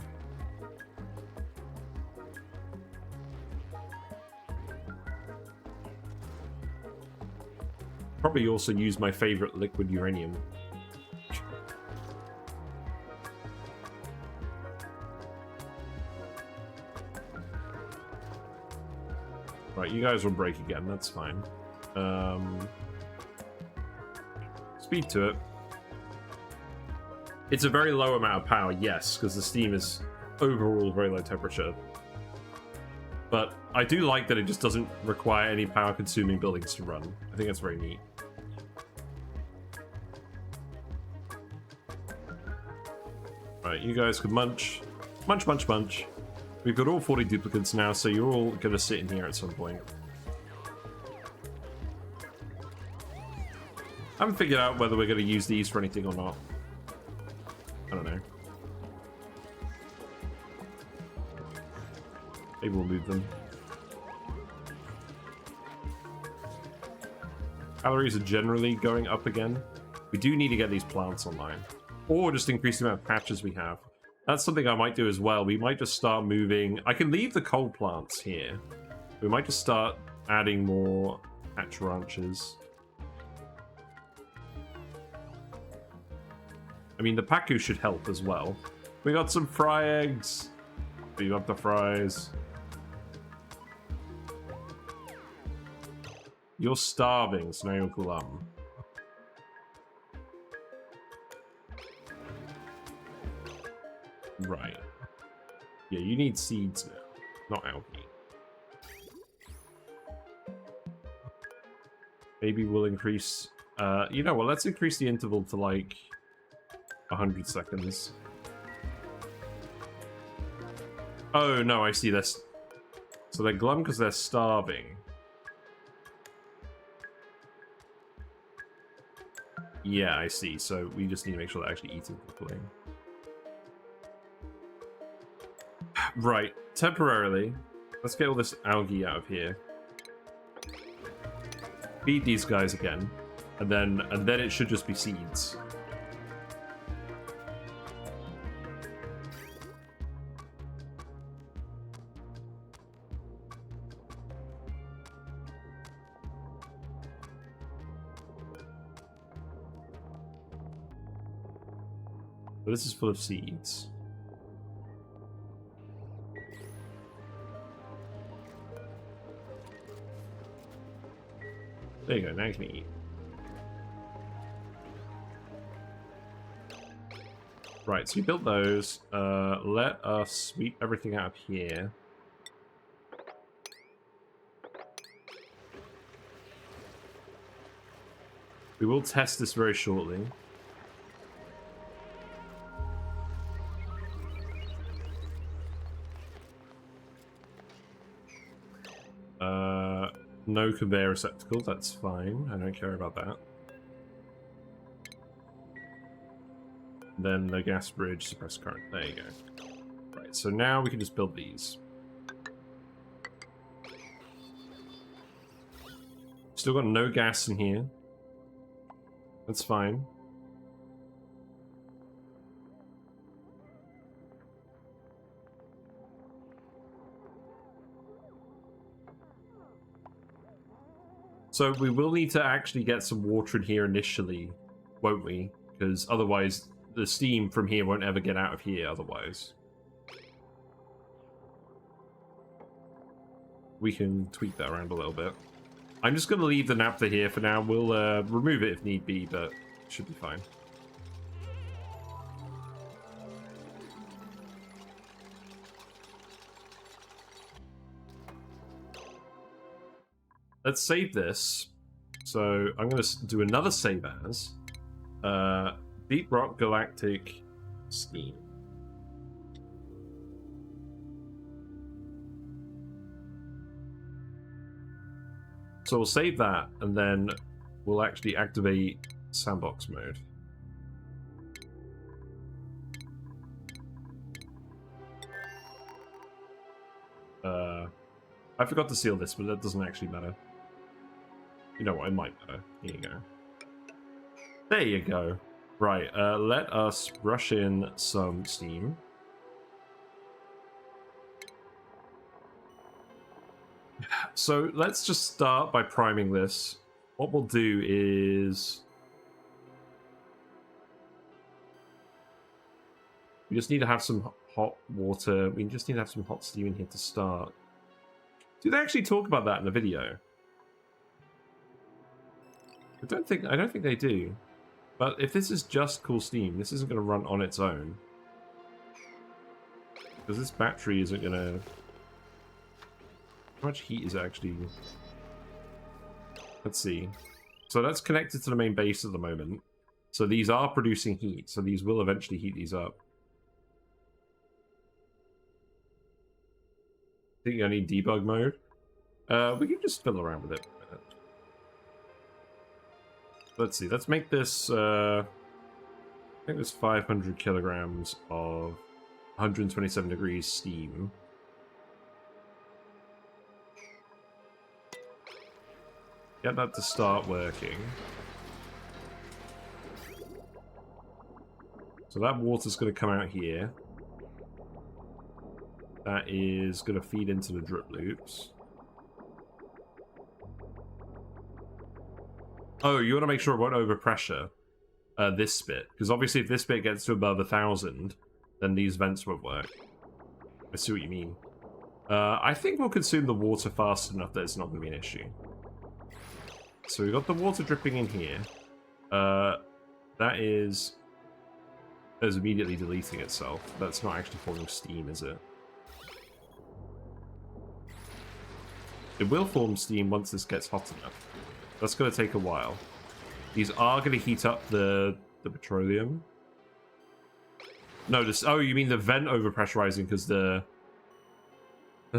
Probably also use my favorite liquid uranium. Right, you guys will break again, that's fine. Speed to it. It's a very low amount of power, yes, because the steam is overall very low temperature. But I do like that it just doesn't require any power-consuming buildings to run. I think that's very neat. Right, you guys can munch. Munch, munch, munch. We've got all 40 duplicates now, so you're all going to sit in here at some point. I haven't figured out whether we're going to use these for anything or not. I don't know. Maybe we'll move them. Calories are generally going up again. We do need to get these plants online. Or just increase the amount of patches we have. That's something I might do as well. We might just start moving... I can leave the coal plants here. We might just start adding more patch ranches. I mean, the Pacu should help as well. We got some fry eggs. You have the fries. You're starving, so now you're glum. Right. Yeah, you need seeds now, not algae. Maybe we'll increase... you know what, let's increase the interval to like 100 seconds. Oh, no, I see this. So they're glum because they're starving. Yeah, I see. So we just need to make sure they're actually eating properly. Right, temporarily. Let's get all this algae out of here. Feed these guys again. And then it should just be seeds. But this is full of seeds. There you go, now you can eat. Right, so we built those. Let us sweep everything out of here. We will test this very shortly. No conveyor receptacle, that's fine. I don't care about that. Then the gas bridge, suppress current. There you go. Right, so now we can just build these. Still got no gas in here. That's fine. So we will need to actually get some water in here initially, won't we? Because otherwise the steam from here won't ever get out of here otherwise. We can tweak that around a little bit. I'm just going to leave the naphtha here for now. We'll remove it if need be, but it should be fine. Let's save this. So I'm going to do another save as Deep Rock Galactic Steam. So we'll save that, and then we'll actually activate sandbox mode. I forgot to seal this, but that doesn't actually matter. You know what, it might matter. Here you go. There you go. Right, let us rush in some steam. So let's just start by priming this. What we'll do is... we just need to have some hot water. We just need to have some hot steam in here to start. Do they actually talk about that in the video? I don't think they do. But if this is just cool steam, this isn't going to run on its own. Because this battery isn't going to... how much heat is it actually... let's see. So that's connected to the main base at the moment. So these are producing heat. So these will eventually heat these up. I think I need debug mode. We can just fiddle around with it. Let's see. Let's make this. I think there's 500 kilograms of 127 degrees steam. Get that to start working. So that water's going to come out here. That is going to feed into the drip loops. Oh, you want to make sure it won't overpressure this bit. Because obviously if this bit gets to above 1,000, then these vents won't work. I see what you mean. I think we'll consume the water fast enough that it's not going to be an issue. So we've got the water dripping in here. That is immediately deleting itself. That's not actually forming steam, is it? It will form steam once this gets hot enough. That's going to take a while. These are going to heat up the petroleum. No, this... oh, you mean the vent overpressurizing because the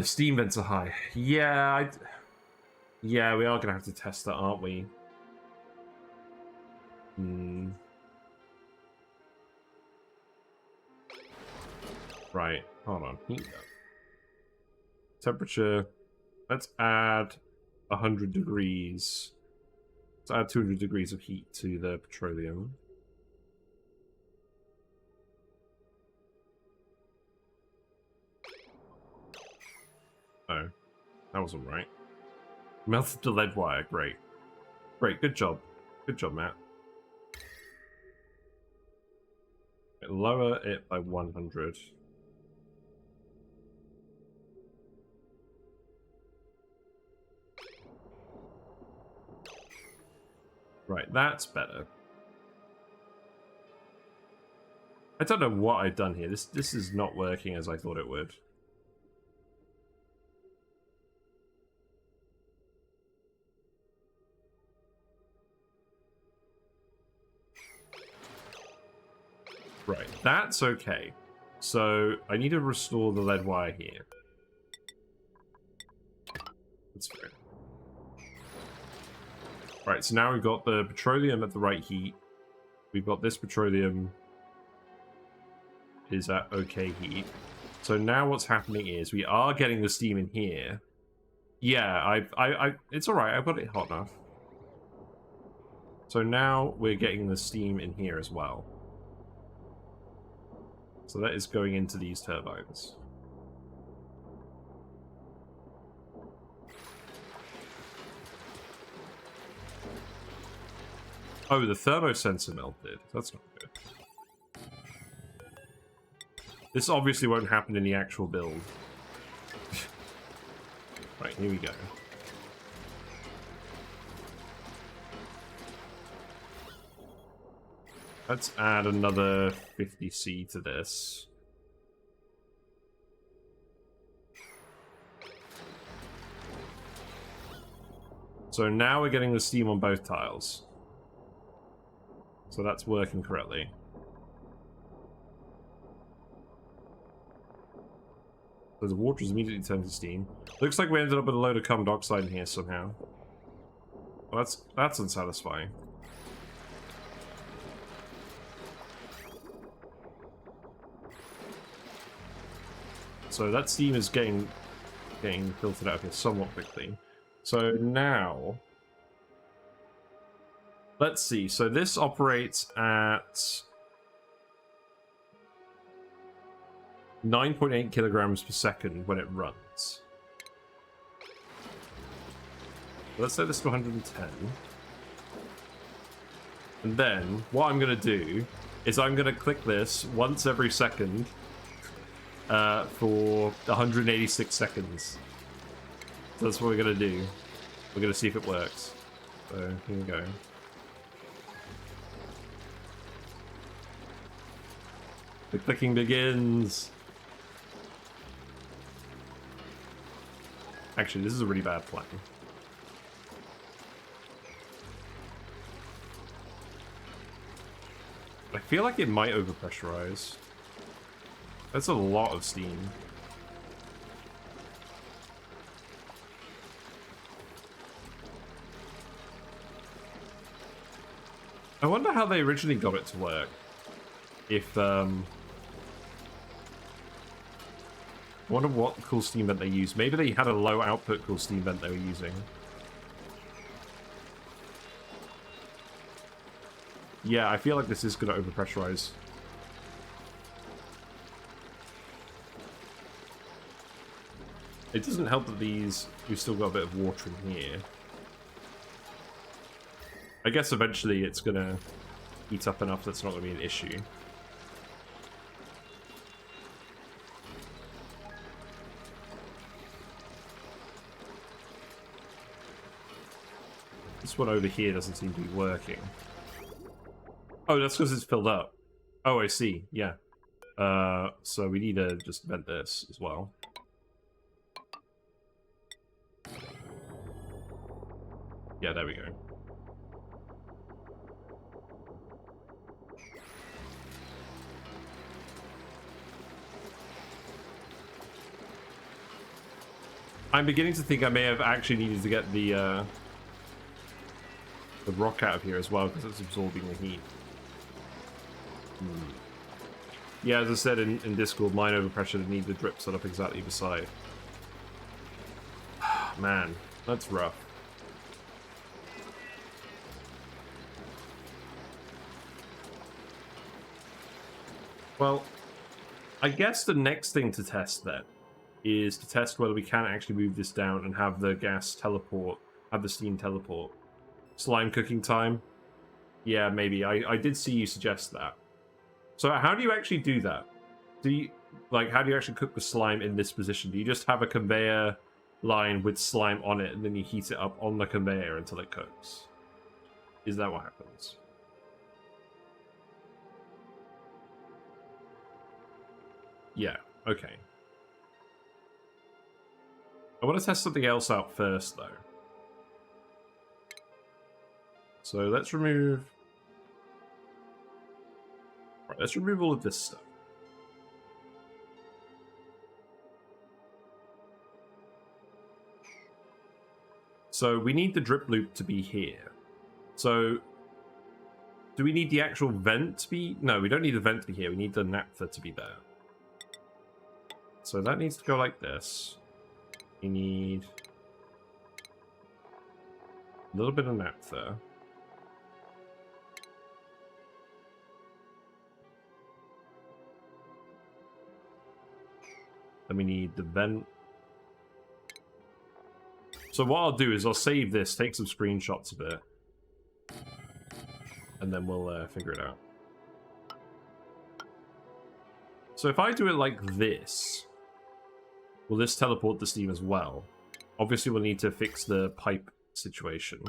steam vents are high. Yeah, yeah, we are going to have to test that, aren't we? Right, hold on. Heat up. Temperature. Let's add 100 degrees. Let's add 200 degrees of heat to the petroleum. Oh, that wasn't right. Melted the lead wire. Great. Great, good job. Good job, Matt. Lower it by 100. Right, that's better. I don't know what I've done here. This is not working as I thought it would. Right, that's okay. So I need to restore the lead wire here. That's fair. Right, so now we've got the petroleum at the right heat. We've got this petroleum is at okay heat. So now what's happening is we are getting the steam in here. Yeah, it's alright, I've got it hot enough. So now we're getting the steam in here as well. So that is going into these turbines. Oh, the thermosensor melted. That's not good. This obviously won't happen in the actual build. Right, here we go. Let's add another 50C to this. So now we're getting the steam on both tiles. So that's working correctly. So the water is immediately turned to steam. Looks like we ended up with a load of carbon dioxide in here somehow. Well, that's unsatisfying. So that steam is getting filtered out here somewhat quickly. So now, let's see. So this operates at 9.8 kilograms per second when it runs. Let's set this to 110. And then what I'm going to do is I'm going to click this once every second for 186 seconds. So that's what we're going to do. We're going to see if it works. So here we go. The clicking begins. Actually, this is a really bad plan. I feel like it might overpressurize. That's a lot of steam. I wonder how they originally got it to work. If, I wonder what cool steam vent they used. Maybe they had a low output cool steam vent they were using. Yeah, I feel like this is going to overpressurize. It doesn't help that we've still got a bit of water in here. I guess eventually it's going to heat up enough that's not going to be an issue. This one over here doesn't seem to be working. Oh, that's because it's filled up. Oh, I see. Yeah. So we need to just vent this as well. Yeah, there we go. I'm beginning to think I may have actually needed to get the rock out of here as well, because it's absorbing the heat. Yeah, as I said in Discord, mine overpressure to need the drip set up exactly beside. Man, that's rough. Well, I guess the next thing to test then is to test whether we can actually move this down and have the gas teleport, have the steam teleport. Slime cooking time? Yeah, maybe. I did see you suggest that. So how do you actually do that? Do you, like, how do you actually cook the slime in this position? Do you just have a conveyor line with slime on it and then you heat it up on the conveyor until it cooks? Is that what happens? Yeah, okay. I want to test something else out first, though. So let's remove... Right, let's remove all of this stuff. So we need the drip loop to be here. So do we need the actual vent to be... No, we don't need the vent to be here. We need the naphtha to be there. So that needs to go like this. We need a little bit of naphtha. Then we need the vent. So what I'll do is I'll save this, take some screenshots of it. and then we'll figure it out. So if I do it like this, will this teleport the steam as well? Obviously, we'll need to fix the pipe situation.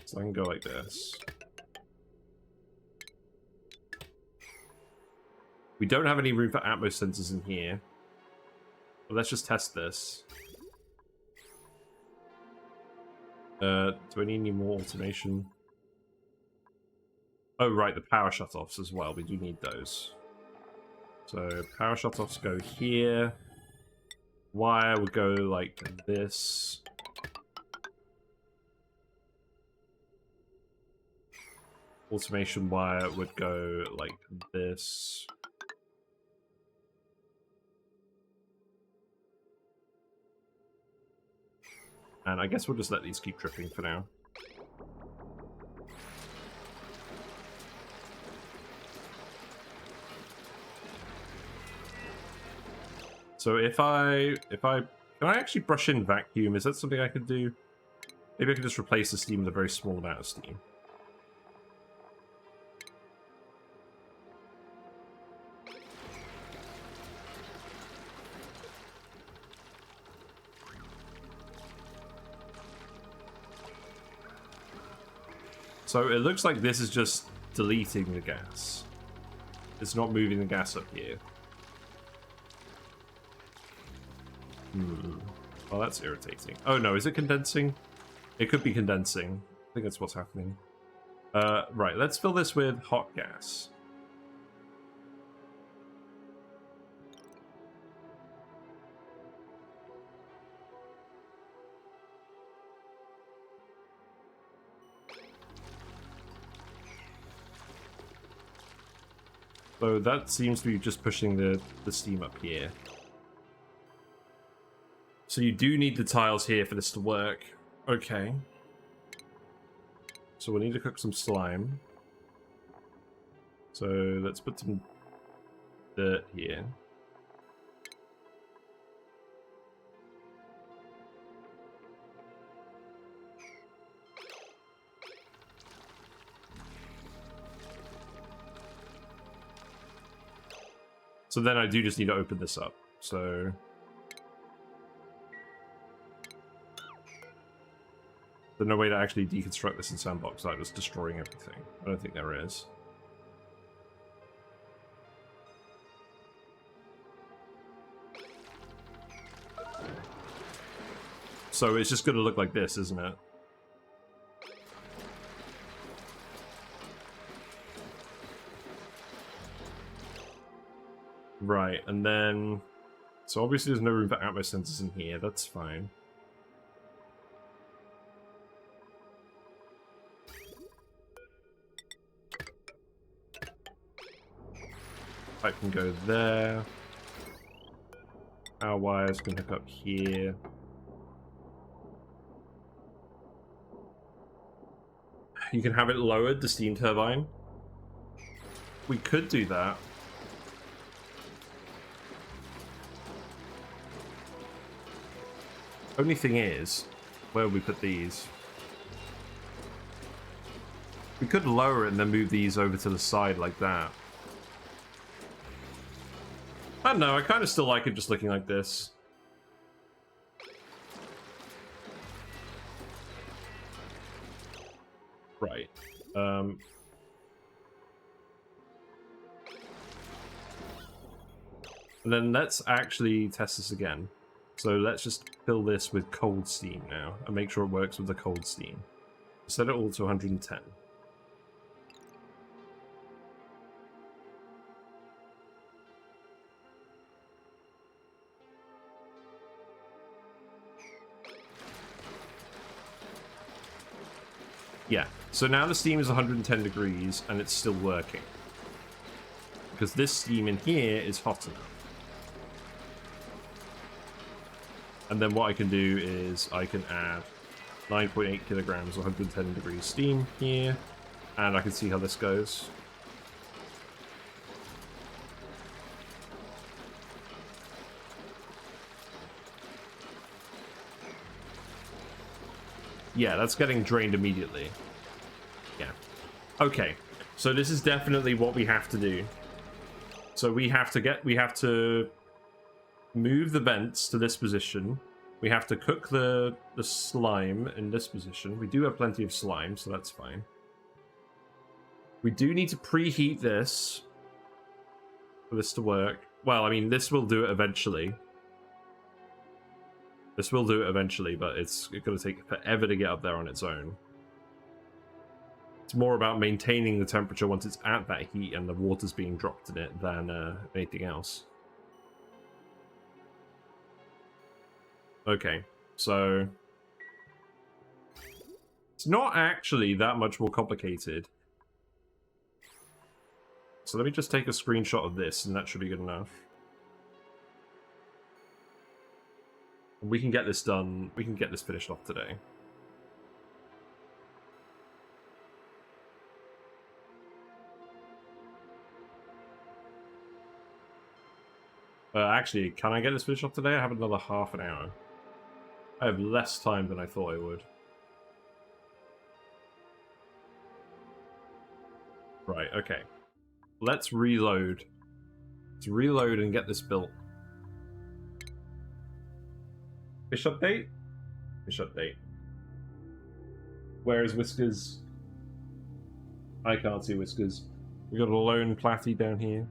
So I can go like this. We don't have any room for Atmos sensors in here. But let's just test this. Do I need any more automation? Oh, right, the power shutoffs as well. We do need those. So power shutoffs go here. Wire would go like this. Automation wire would go like this. And I guess we'll just let these keep dripping for now. So if I can I actually brush in vacuum? Is that something I could do? Maybe I could just replace the steam with a very small amount of steam. So it looks like this is just deleting the gas. It's not moving the gas up here. Well, that's irritating. Oh no, is it condensing? It could be condensing. I think that's what's happening. Right, let's fill this with hot gas. So that seems to be just pushing the steam up here. So you do need the tiles here for this to work. Okay. So we need to cook some slime. So let's put some dirt here. So then I do just need to open this up. So there's no way to actually deconstruct this in Sandbox without just destroying everything. I don't think there is. So it's just going to look like this, isn't it? Right, and then... So obviously there's no room for Atmos sensors in here, that's fine. Pipe can go there. Our wires can hook up here. You can have it lowered, the steam turbine. We could do that. Only thing is, where we put these. We could lower it and then move these over to the side like that. I don't know, I kind of still like it just looking like this. Right. And then let's actually test this again. So let's just fill this with cold steam now and make sure it works with the cold steam. Set it all to 110. Yeah, so now the steam is 110 degrees and it's still working. Because this steam in here is hot enough. And then what I can do is I can add 9.8 kilograms, 110 degrees steam here, and I can see how this goes. Yeah, that's getting drained immediately. Yeah. Okay. So this is definitely what we have to do. So we have to move the vents to this position. We have to cook the slime in this position. We do have plenty of slime, so that's fine. We do need to preheat this for this to work. Well, I mean, this will do it eventually. This will do it eventually, but it's going to take forever to get up there on its own. It's more about maintaining the temperature once it's at that heat and the water's being dropped in it than anything else. Okay, so it's not actually that much more complicated. So let me just take a screenshot of this, and that should be good enough. We can get this done. We can get this finished off today. Actually, can I get this finished off today? I have another half an hour. I have less time than I thought I would. Right, okay. Let's reload. Let's reload and get this built. Fish update? Fish update. Where is Whiskers? I can't see Whiskers. We got a lone platy down here.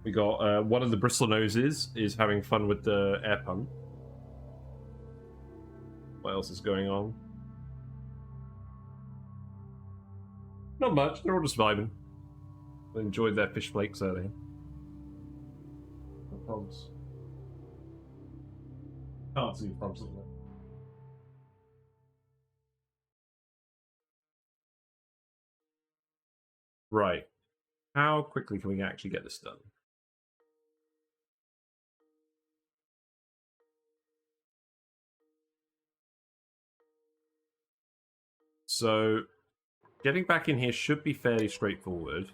We got one of the bristlenoses is having fun with the air pump. What else is going on? Not much. They're all just vibing. They enjoyed their fish flakes earlier. No problems. Can't see problems. Right. How quickly can we actually get this done? So, getting back in here should be fairly straightforward,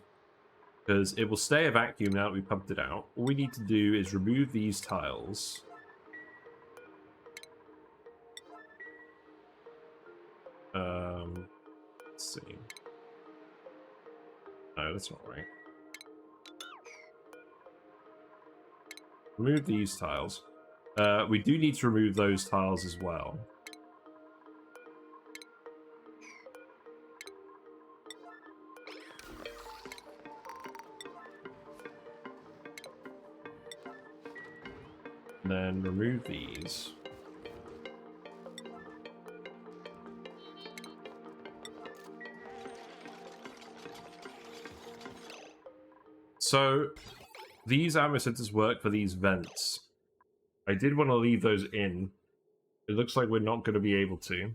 because it will stay a vacuum now that we pumped it out. All we need to do is remove these tiles. Let's see. No, that's not right. Remove these tiles. We do need to remove those tiles as well. And then remove these. So, these atmosensors work for these vents. I did want to leave those in. It looks like we're not going to be able to.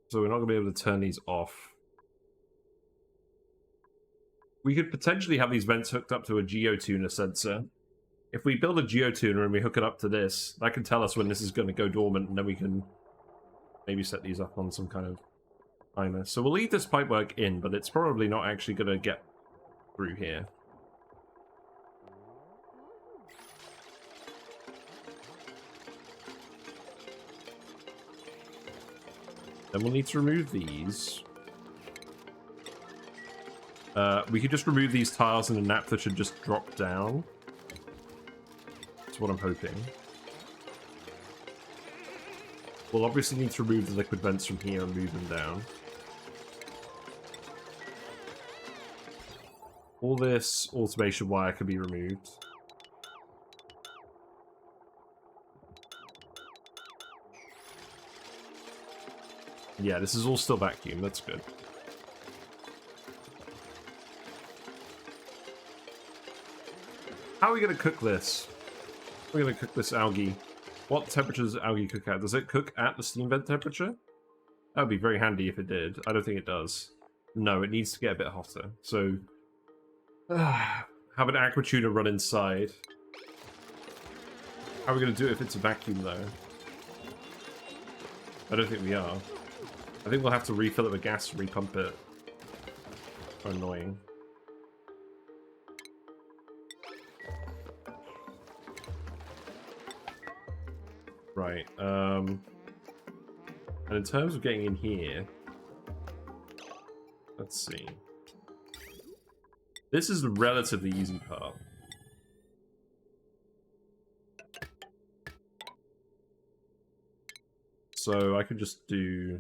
So we're not going to be able to turn these off. We could potentially have these vents hooked up to a geotuner sensor. If we build a geotuner and we hook it up to this, that can tell us when this is going to go dormant, and then we can maybe set these up on some kind of timer. So we'll leave this pipework in, but it's probably not actually going to get through here. Then we'll need to remove these. We could just remove these tiles and the naphtha should just drop down. That's what I'm hoping. We'll obviously need to remove the liquid vents from here and move them down. All this automation wire can be removed. Yeah, this is all still vacuum. That's good. How are we going to cook this? We're going to cook this algae. What temperature does algae cook at? Does it cook at the steam vent temperature? That would be very handy if it did. I don't think it does. No, it needs to get a bit hotter. So, have an aqua tuner run inside. How are we going to do it if it's a vacuum, though? I don't think we are. I think we'll have to refill it with gas and repump it. So annoying. Right. And in terms of getting in here, let's see. This is the relatively easy part. So I could just do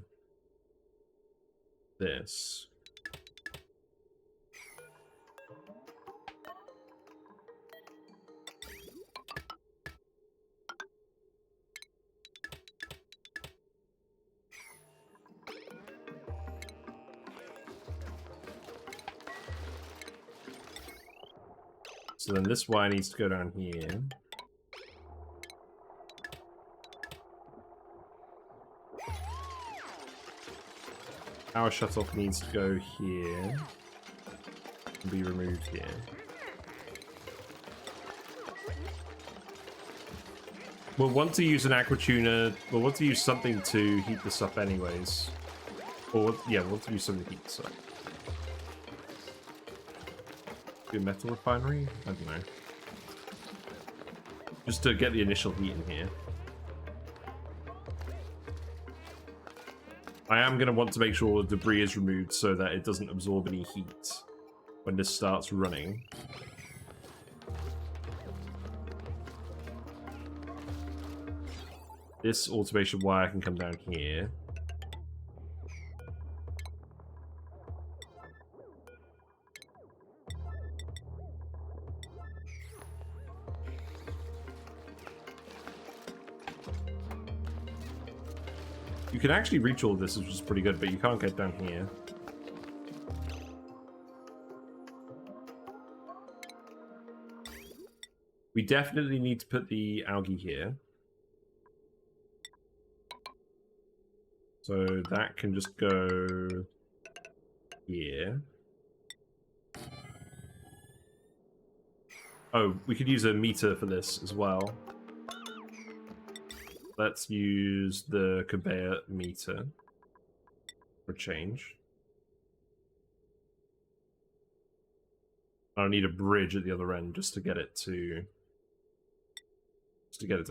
this. So then this wire needs to go down here. Power shutoff needs to go here. And be removed here. We'll want to use an aqua tuner. We'll want to use something to heat this up anyways. Or, yeah, we'll want to use something to heat this up. Do a metal refinery? I don't know. Just to get the initial heat in here. I am going to want to make sure the debris is removed so that it doesn't absorb any heat when this starts running. This automation wire can come down here. You can actually reach all of this, which is pretty good, but you can't get down here. We definitely need to put the algae here. So that can just go here. Oh, we could use a meter for this as well. Let's use the conveyor meter for change. I'll need a bridge at the other end just to get it to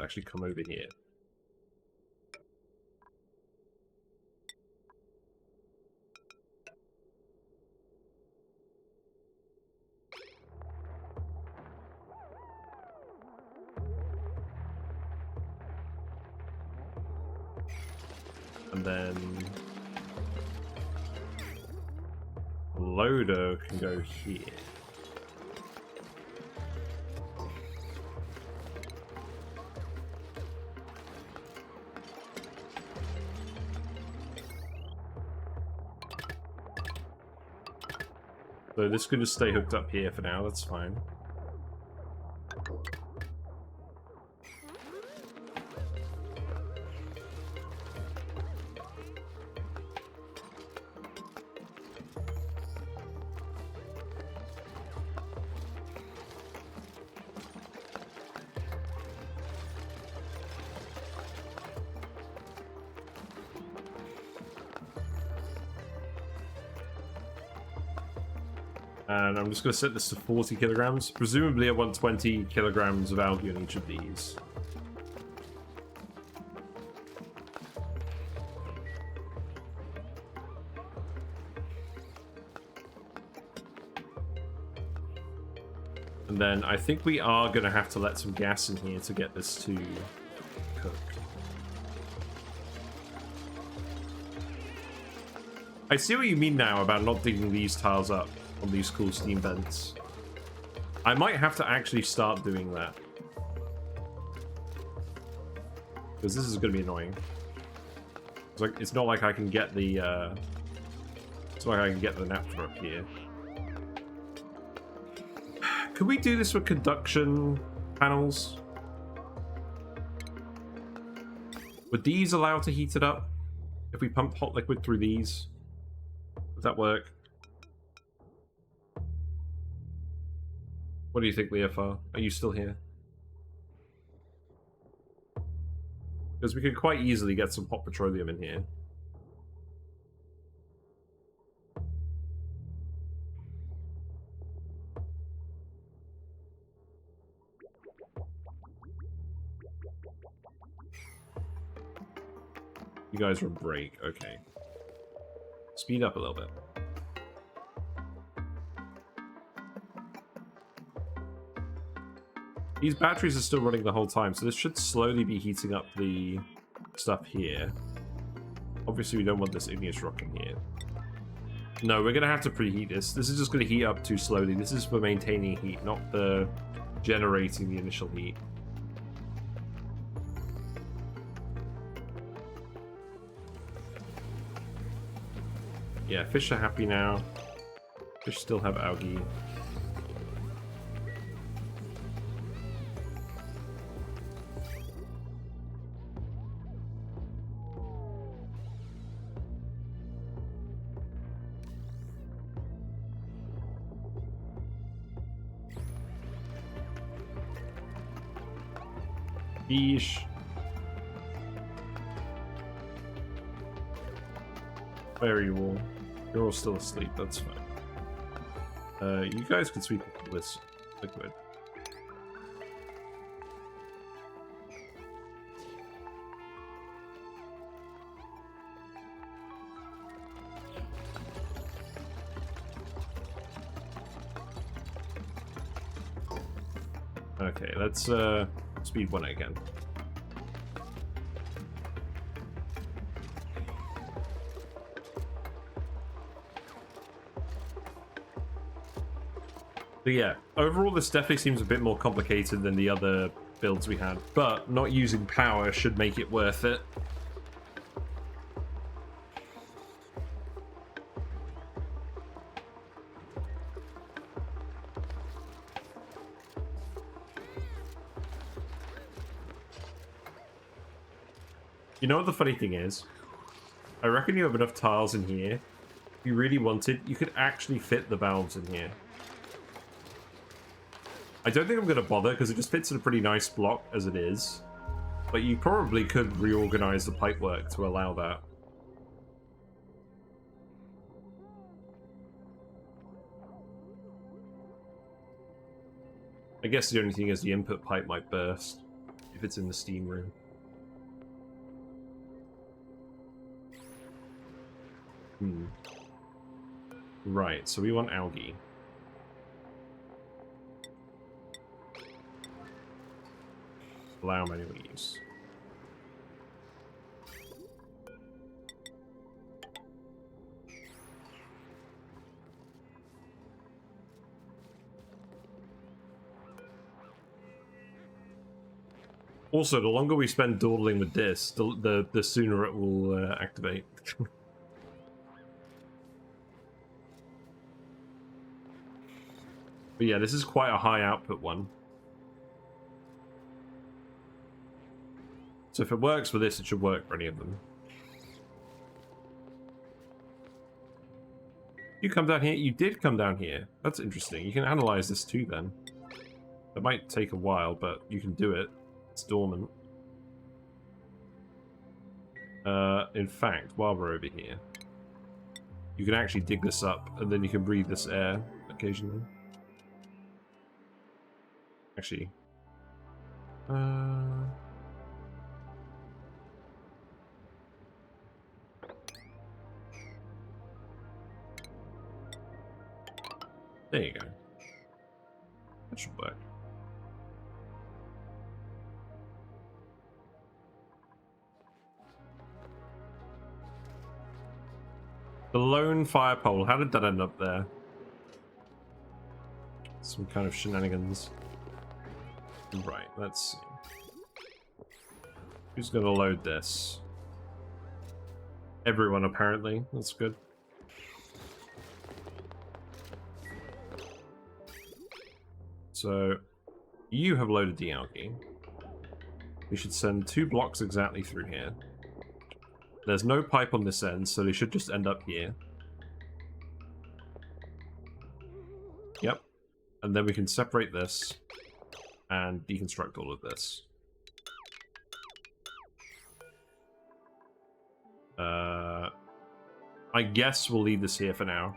actually come over here. And then the loader can go here. So this could just stay hooked up here for now, that's fine. And I'm just going to set this to 40 kilograms. Presumably I want 20 kilograms of algae on each of these. And then I think we are going to have to let some gas in here to get this to cook. I see what you mean now about not digging these tiles up on these cool steam vents. I might have to actually start doing that. Because this is going to be annoying. It's not like I can get the naphtha up here. Could we do this with conduction panels? Would these allow to heat it up? If we pump hot liquid through these? Does that work? What do you think, Leofar? Are you still here? Because we could quite easily get some hot petroleum in here. You guys are a break. Okay. Speed up a little bit. These batteries are still running the whole time, so this should slowly be heating up the stuff here. Obviously, we don't want this igneous rock in here. No, we're going to have to preheat this. This is just going to heat up too slowly. This is for maintaining heat, not for generating the initial heat. Yeah, fish are happy now. Fish still have algae. Fish. Where are you all? You're all still asleep, that's fine. You guys can sweep up this liquid. Okay, let's speed 1 again. So yeah, overall this definitely seems a bit more complicated than the other builds we had, but not using power should make it worth it. You know what the funny thing is? I reckon you have enough tiles in here. If you really wanted, you could actually fit the valves in here. I don't think I'm going to bother because it just fits in a pretty nice block as it is. But you probably could reorganize the pipework to allow that. I guess the only thing is the input pipe might burst if it's in the steam room. Right, so we want algae. Allow manual use. Also, the longer we spend dawdling with this, the sooner it will activate. But yeah, this is quite a high output one. So if it works for this, it should work for any of them. You come down here? You did come down here. That's interesting. You can analyze this too then. It might take a while, but you can do it. It's dormant. In fact, while we're over here, you can actually dig this up, and then you can breathe this air occasionally. Actually, there you go. That should work. The lone fire pole. How did that end up there? Some kind of shenanigans. Right, let's see. Who's gonna load this? Everyone, apparently. That's good. So, you have loaded the algae. We should send 2 blocks exactly through here. There's no pipe on this end, so they should just end up here. Yep. And then we can separate this and deconstruct all of this. I guess we'll leave this here for now.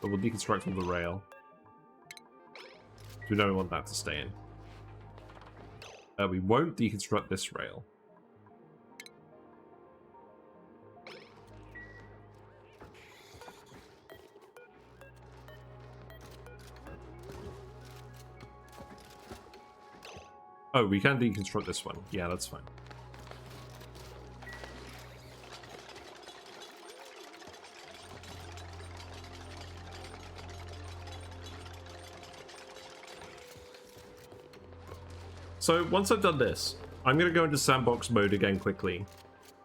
But we'll deconstruct all the rail. We don't want that to stay in. We won't deconstruct this rail. Oh, we can deconstruct this one. Yeah, that's fine. So once I've done this, I'm going to go into sandbox mode again quickly.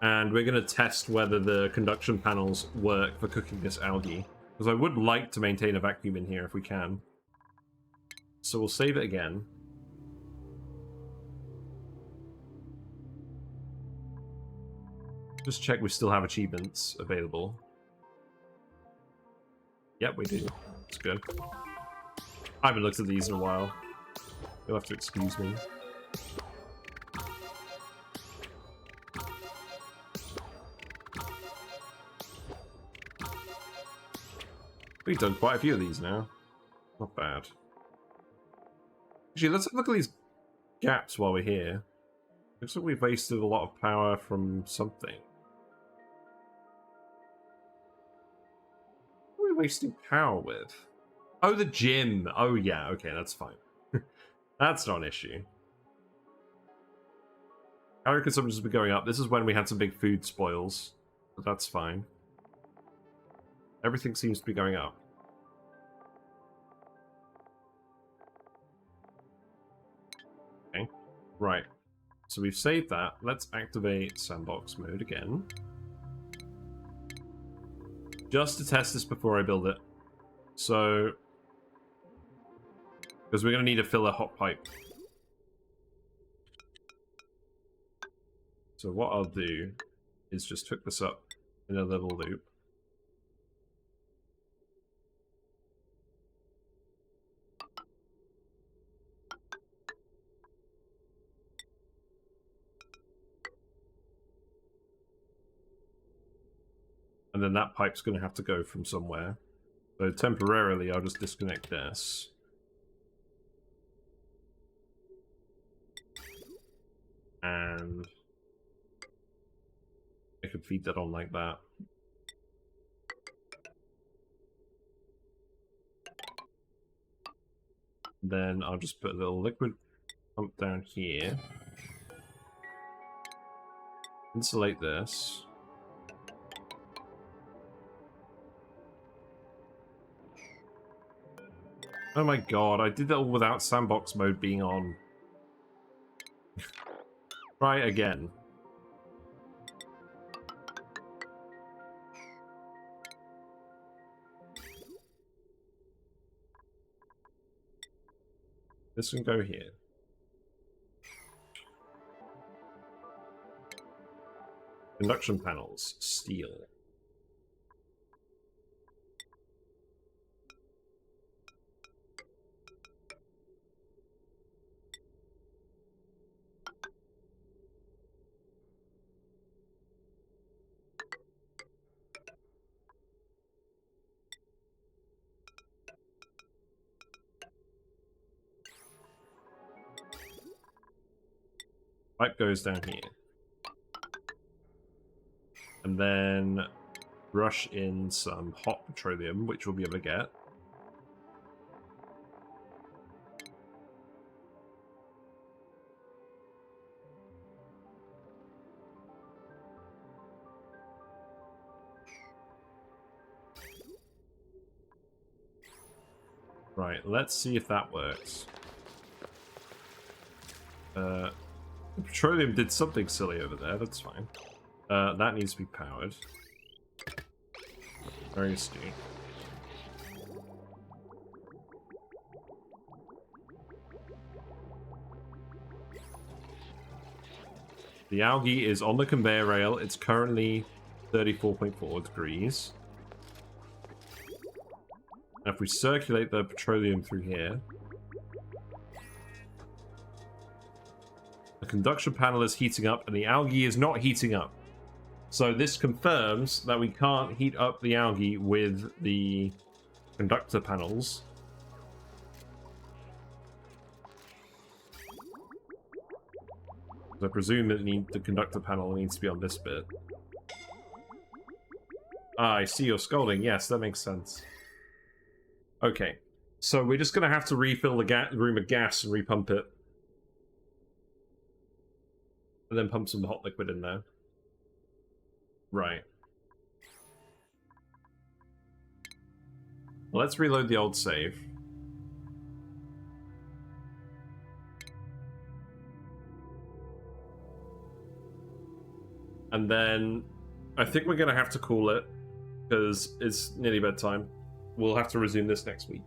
And we're going to test whether the conduction panels work for cooking this algae. Because I would like to maintain a vacuum in here if we can. So we'll save it again. Just check we still have achievements available. Yep, we do. That's good. I haven't looked at these in a while. You'll have to excuse me. We've done quite a few of these now. Not bad. Actually, let's have a look at these gaps while we're here. Looks like we've wasted a lot of power from something. What are we wasting power with? Oh, the gym. Oh, yeah. Okay, that's fine. That's not an issue. Calorie consumption has been going up. This is when we had some big food spoils. But that's fine. Everything seems to be going up. Okay. Right. So we've saved that. Let's activate sandbox mode again. Just to test this before I build it. So... because we're going to need to fill a hot pipe. So what I'll do is just hook this up in a little loop. And then that pipe's going to have to go from somewhere. So temporarily, I'll just disconnect this. And I could feed that on like that. Then I'll just put a little liquid pump down here. Insulate this. Oh my god, I did that all without sandbox mode being on. Try again. This can go here. Conduction panels, steel. Pipe goes down here. And then rush in some hot petroleum, which we'll be able to get. Right, let's see if that works. The petroleum did something silly over there, that's fine. That needs to be powered. Very astute. The algae is on the conveyor rail. It's currently 34.4 degrees. And if we circulate the petroleum through here, the conduction panel is heating up and the algae is not heating up. So this confirms that we can't heat up the algae with the conductor panels. I presume that the conductor panel needs to be on this bit. Ah, I see you're scolding. Yes, that makes sense. Okay, so we're just going to have to refill the room with gas and repump it. And then pump some hot liquid in there. Right. Well, let's reload the old save. And then I think we're going to have to call it because it's nearly bedtime. We'll have to resume this next week.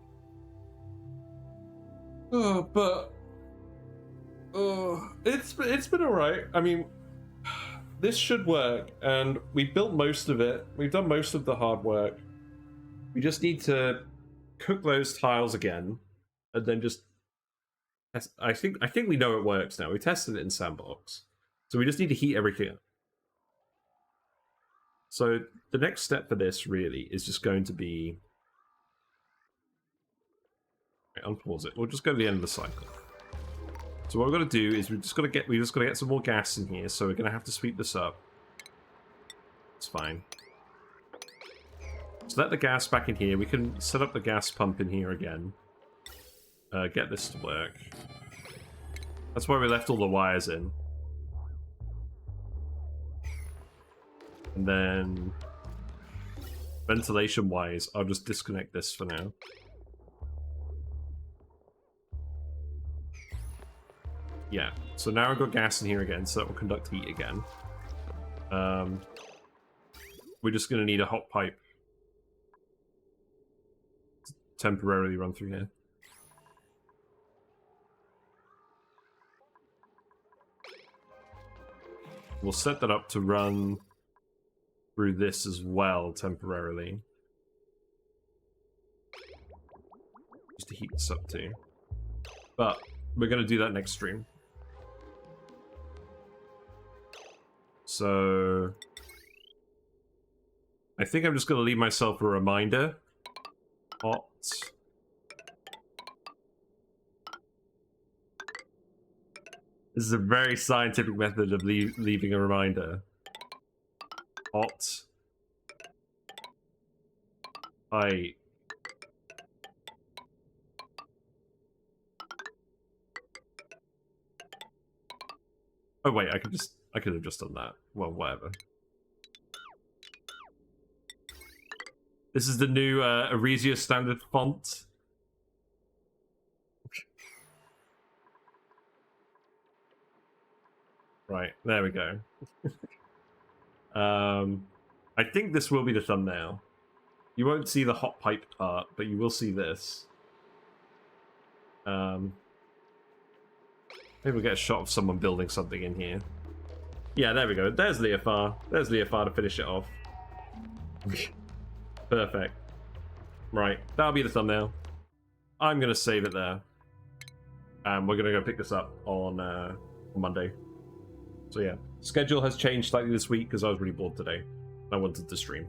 It's been alright. I mean, this should work, and we built most of it. We've done most of the hard work. We just need to cook those tiles again, and then just test. I think we know it works now. We tested it in Sandbox, so we just need to heat everything up. So the next step for this really is just going to be. Unpause it. We'll just go to the end of the cycle. So what we're going to do is we just got to get some more gas in here. So we're going to have to sweep this up. It's fine. So let the gas back in here. We can set up the gas pump in here again. Get this to work. That's why we left all the wires in. And then ventilation wise, I'll just disconnect this for now. Yeah, so now I've got gas in here again, so that will conduct heat again. We're just going to need a hot pipe to temporarily run through here. We'll set that up to run through this as well, temporarily. Just to heat this up too. But we're going to do that next stream. So I think I'm just going to leave myself a reminder. Hot. This is a very scientific method of leaving a reminder. Hot. Oh wait, I could have just done that. Well, whatever. This is the new Aresia standard font. Right, there we go. I think this will be the thumbnail. You won't see the hot pipe part, but you will see this. Maybe we'll get a shot of someone building something in here. Yeah, there we go. There's Leofar. There's Leofar to finish it off. Perfect. Right, that'll be the thumbnail. I'm going to save it there. And we're going to go pick this up on Monday. So yeah, schedule has changed slightly this week because I was really bored today. I wanted to stream.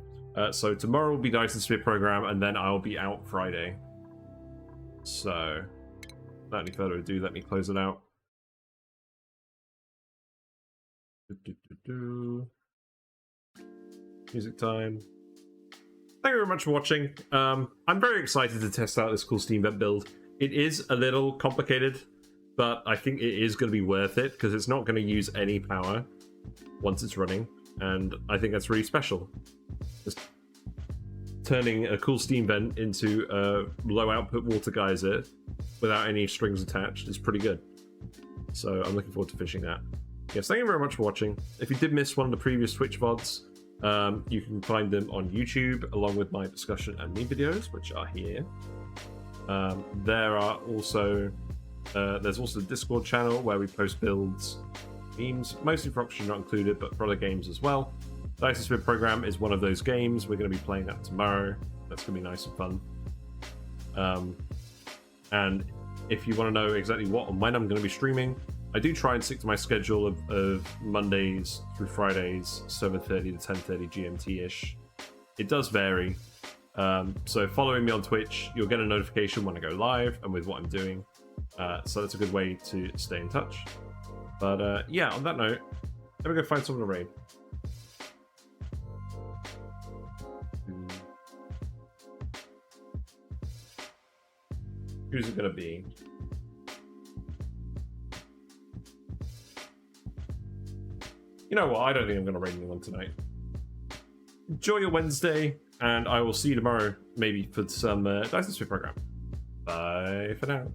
So tomorrow will be Dyson Sphere program, and then I'll be out Friday. So, without any further ado, let me close it out. Music time. Thank you very much for watching. I'm very excited to test out this cool Steam Vent build. It is a little complicated, but I think it is going to be worth it because it's not going to use any power once it's running, and I think that's really special. Just turning a cool steam vent into a low output water geyser without any strings attached is pretty good. So I'm looking forward to finishing that. Yes, thank you very much for watching. If you did miss one of the previous Twitch VODs, you can find them on YouTube along with my discussion and meme videos, which are here. There's also the Discord channel where we post builds, memes, mostly for Oxygen not included, but for other games as well. Dyson Sphere program is one of those games. We're going to be playing that tomorrow. That's going to be nice and fun. And if you want to know exactly what and when I'm going to be streaming, I do try and stick to my schedule of Mondays through Fridays, 7:30 to 10:30 GMT-ish. It does vary. So following me on Twitch, you'll get a notification when I go live and with what I'm doing. So that's a good way to stay in touch. But yeah, on that note, let me go find someone to raid. Who's it gonna be? You know what? I don't think I'm going to raid anyone tonight. Enjoy your Wednesday, and I will see you tomorrow, maybe for some Dice and Spit program. Bye for now.